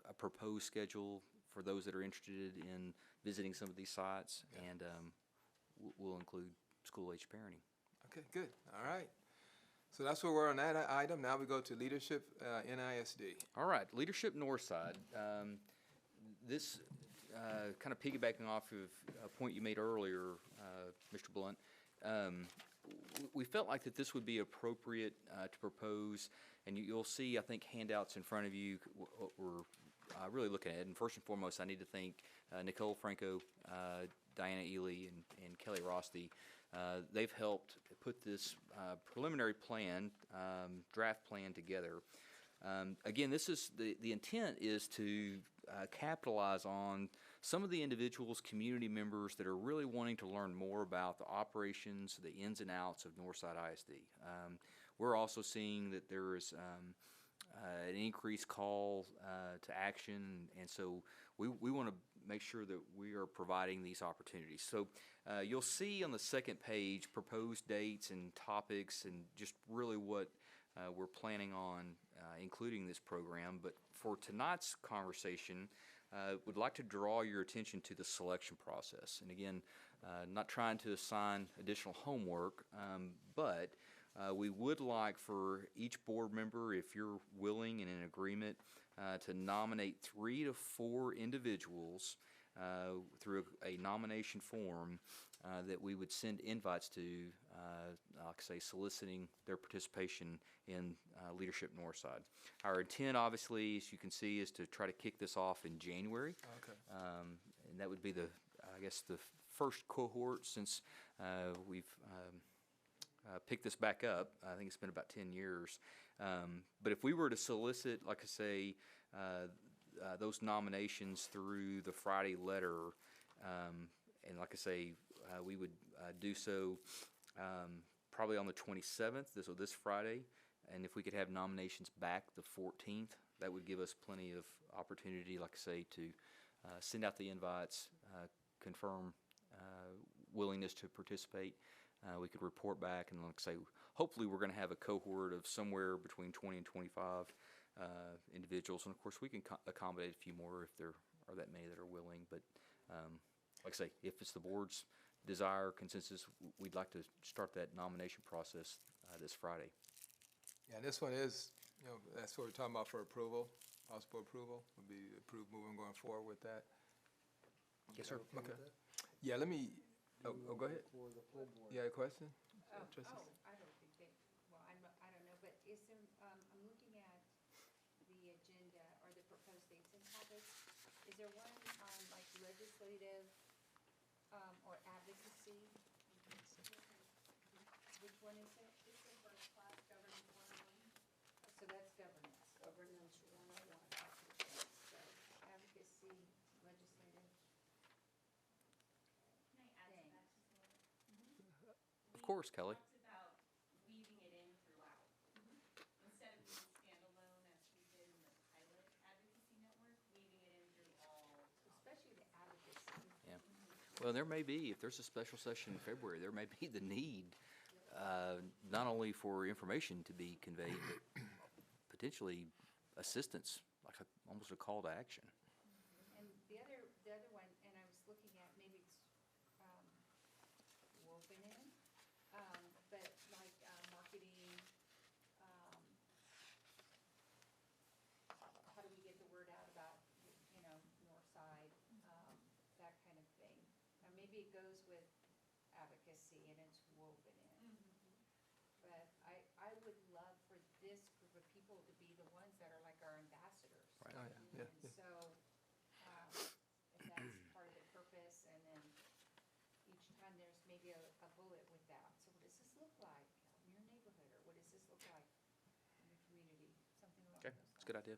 a proposed schedule for those that are interested in visiting some of these sites, and we'll include school-age parenting. Okay, good. All right. So that's where we're on that item. Now we go to leadership NISD. All right, Leadership Northside. This kind of piggybacking off of a point you made earlier, Mr. Blunt. We felt like that this would be appropriate to propose, and you'll see, I think, handouts in front of you what we're really looking at. And first and foremost, I need to thank Nicole Franco, Diana Ely, and Kelly Rosti. They've helped put this preliminary plan, draft plan together. Again, this is the intent is to capitalize on some of the individuals, community members that are really wanting to learn more about the operations, the ins and outs of Northside ISD. We're also seeing that there is an increased call to action, and so we want to make sure that we are providing these opportunities. So you'll see on the second page proposed dates and topics and just really what we're planning on including this program. But for tonight's conversation, would like to draw your attention to the selection process. And again, not trying to assign additional homework, but we would like for each board member, if you're willing and in agreement, to nominate 3 to 4 individuals through a nomination form that we would send invites to, like I say, soliciting their participation in Leadership Northside. Our intent, obviously, as you can see, is to try to kick this off in January. Okay. And that would be I guess, the first cohort since we've picked this back up. I think it's been about 10 years. But if we were to solicit, like I say, those nominations through the Friday letter, and like I say, we would do so probably on the 27th, this Friday, and if we could have nominations back the 14th, that would give us plenty of opportunity, like I say, to send out the invites, confirm willingness to participate. We could report back, and like I say, hopefully we're going to have a cohort of somewhere between 20 and 25 individuals, and of course we can accommodate a few more if there are that many that are willing. But like I say, if it's the board's desire, consensus, we'd like to start that nomination process this Friday. Yeah, this one is, that's what we're talking about for approval, possible approval, would be approved moving going forward with that. Yes, sir. Okay. Yeah, let me, go ahead. You had a question? Trustee? I don't think they, well, I don't know, but is there, I'm looking at the agenda or the proposed dates and topics. Is there one on like legislative, or advocacy? Which one is it? This is for class governance 101. So that's governance. Governance 101. So advocacy, legislative. Can I add to that just a little? Of course, Kelly. Talked about weaving it in throughout. Instead of being standalone as we did in the pilot advocacy network, weaving it in through all. Especially the advocacy. Yeah. Well, there may be, if there's a special session in February, there may be the need not only for information to be conveyed, but potentially assistance, like almost a call to action. And the other one, and I was looking at, maybe it's woven in, but like marketing, how do we get the word out about, Northside, that kind of thing. Now, maybe it goes with advocacy and it's woven in. But I would love for this group of people to be the ones that are like our ambassadors. Right. Oh, yeah. And so, if that's part of the purpose, and then each time there's maybe a bullet with that. So what does this look like in your neighborhood, or what does this look like in your community? Something along Okay, those that's a good idea.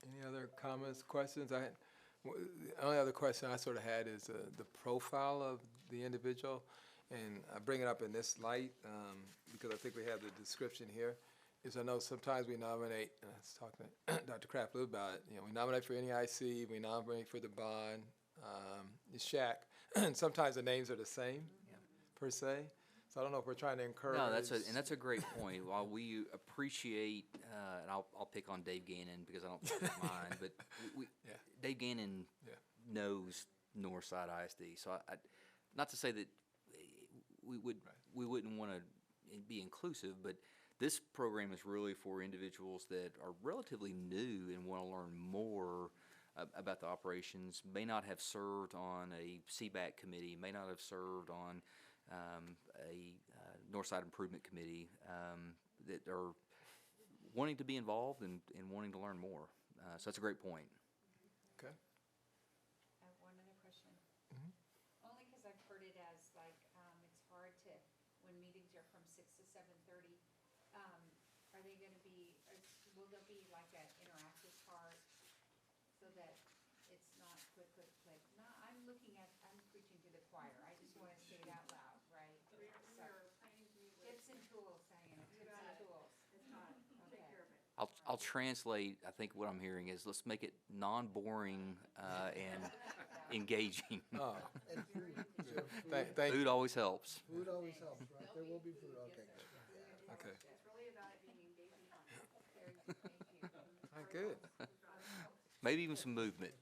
Any other comments, questions? The only other question I sort of had is the profile of the individual. And I bring it up in this light because I think we have the description here. Is I know sometimes we nominate, and I was talking to Dr. Kraft a little about it, we nominate for NEIC, we nominate for the bond, the SHAC, and sometimes the names are the same, per se. So I don't know if we're trying to encourage. No, that's a great point. While we appreciate, and I'll pick on Dave Gannon because I don't think it's mine, but Dave Gannon knows Northside ISD. So not to say that we wouldn't want to be inclusive, but this program is really for individuals that are relatively new and want to learn more about the operations, may not have served on a CBAC committee, may not have served on a Northside Improvement Committee, that are wanting to be involved and wanting to learn more. So that's a great point. Okay. I have one other question. Mhm. Only because I've heard it as like, it's hard to, when meetings are from 6 to 7:30. Are they gonna be, will there be like an interactive part so that it's not click, click, click? No, I'm preaching to the choir. I just wanna say it out loud, right? Tips and tools, Diana, tips and tools. Okay. I'll translate. I think what I'm hearing is let's make it non-boring and engaging. Oh. And food. Thank Food always helps. Food always helps, right? There will be food, okay, good. Okay. It's really about it being engaging. All right, good. Maybe even some movement.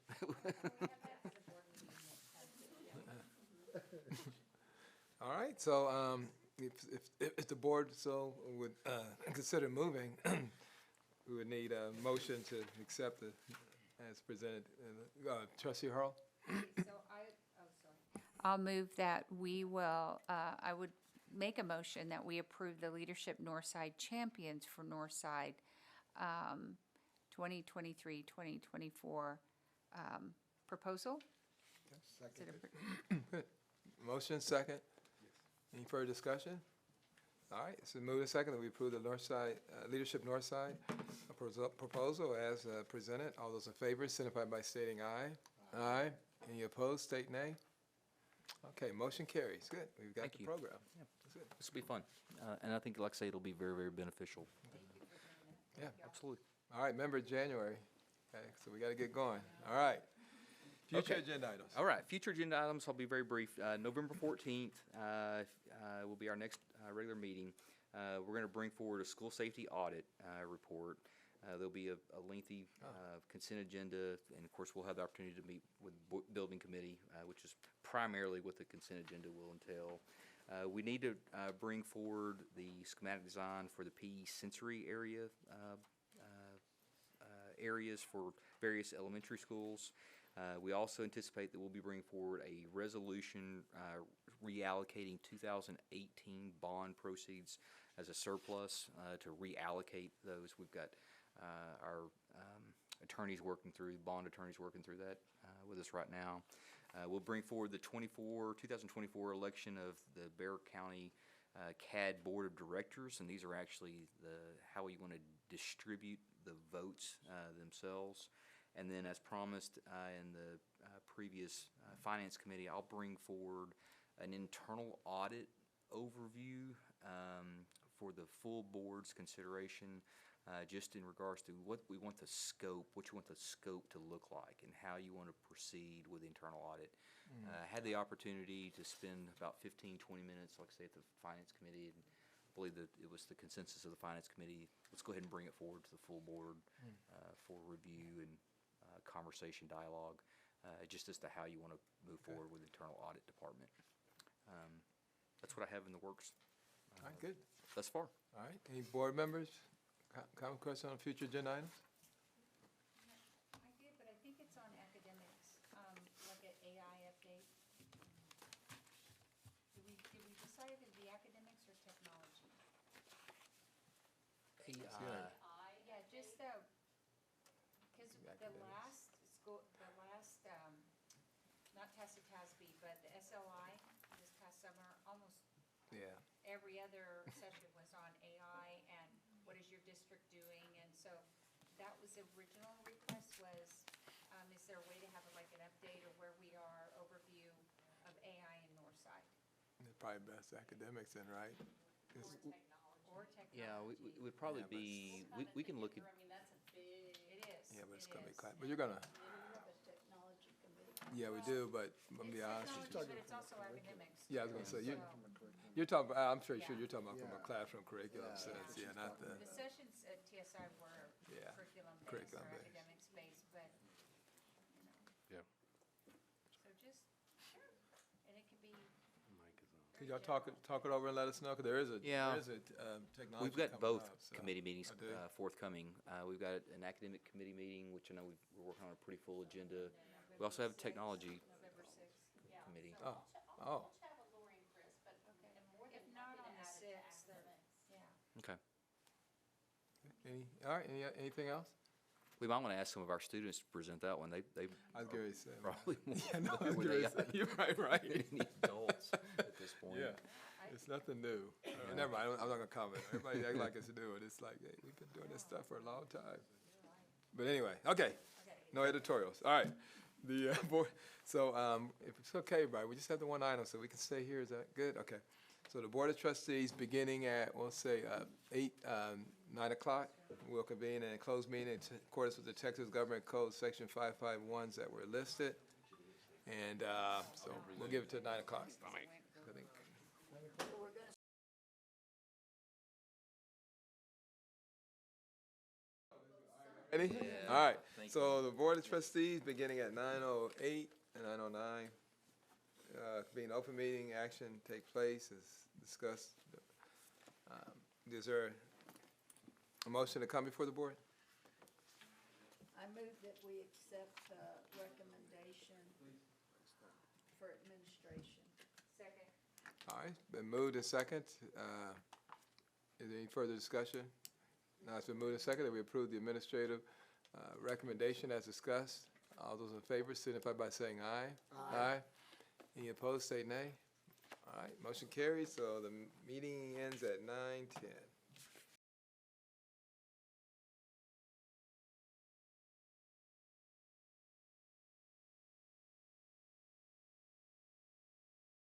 All right, so if the board so would consider moving, we would need a motion to accept it as presented. Trustee Hurl? I'll move that we will, I would make a motion that we approve the Leadership Northside Champions for Northside 2023, 2024 proposal. Is it a- Good. Motion, second. Any further discussion? All right, so move to second that we approve the Northside, Leadership Northside proposal as presented. All those in favor signify by stating aye. Aye. Any opposed, state nay. Okay, motion carries. Good, we've got Thank the you. program. That's good. This will be fun. And I think, like I say, it'll be very, very beneficial. Yeah. Absolutely. All right, member January. Okay, so we got to get going. All right. Future Okay. agenda items. All right, future agenda items, I'll be very brief. November 14th will be our next regular meeting. We're going to bring forward a school safety audit report. There'll be a lengthy consent agenda, and of course, we'll have the opportunity to meet with building committee, which is primarily what the consent agenda will entail. We need to bring forward the schematic design for the PE sensory areas for various elementary schools. We also anticipate that we'll be bringing forward a resolution reallocating 2018 bond proceeds as a surplus to reallocate those. We've got our attorneys working through, bond attorneys working through that with us right now. We'll bring forward the 2024 election of the Bexar County CAD Board of Directors, and these are actually how we want to distribute the votes themselves. And then, as promised in the previous Finance Committee, I'll bring forward an internal audit overview for the full board's consideration, just in regards to what you want the scope to look like, and how you want to proceed with the internal audit. Had the opportunity to spend about 15, 20 minutes, like I say, at the Finance Committee, and I believe that it was the consensus of the Finance Committee. Let's go ahead and bring it forward to the full board for review and conversation, dialogue, just as to how you want to move forward with the internal audit department. That's what I have in the works. All right, good. Thus far. All right, any board members? Comment, question on future agenda items? I did, but I think it's on academics, like an AI update. Did we decide if it'd be academics or technology? AI. Yeah, just because the last school, not TASB, but the SLI this past summer, almost Yeah. every other session was on AI and what is your district doing? And so that was the original request was, is there a way to have like an update of where we are, overview of AI in Northside? Probably best academics then, right? Or technology. Yeah, it would probably be, we can look at, I mean, that's a big. It is. Yeah, but it's gonna be class, but you're gonna, Technology committee. yeah, we do, but I'm gonna be It's honest technology, with you. but it's also academics. Yeah, I was gonna say, you're talking, I'm pretty sure you're talking about from a classroom curriculum sense, yeah, not the, The sessions at TSI were Yeah, curriculum-based curriculum or based. academics-based, but, Yeah. so just, and it could be. could y'all talk it over and let us know, because there is a technology we've got coming both up, so. committee meetings I do. forthcoming. We've got an academic committee meeting, which I know we're working on a pretty full agenda. We also have a technology committee. Oh. We'll chat with Lori and Chris, but I'm more than If not happy on to the add it to 6th, then, academics. yeah. Okay. All right, anything else? We might want to ask some of our students to present that one. They I was going to say. probably more Yeah, no, I was familiar going to with say, you're right. than any adults at this point. Yeah, it's nothing new. Never mind, I'm not gonna comment. Everybody act like it's new, and it's like, hey, we've been doing this stuff for a long time. But anyway, okay, no editorials. All right, the board. So if it's okay, everybody, we just have the one item, so we can stay here. Is that good? Okay. So the Board of Trustees, beginning at, we'll say 9 o'clock, will convene in a closed meeting in accordance with the Texas Government Code, Section 551s that were listed. And so we'll give it to 9 o'clock. I think. Ready? All right. So the Board of Trustees, beginning at 9:08 and 9:09, being open meeting, action take place as discussed. Is there a motion to come before the board? I move that we accept the recommendation for administration. Second. All right, been moved and second. Is there any further discussion? Now it's been moved and second that we approve the administrative recommendation as discussed. All those in favor signify by saying aye. Aye. Any opposed, say nay. All right, motion carries, so the meeting ends at 9:10.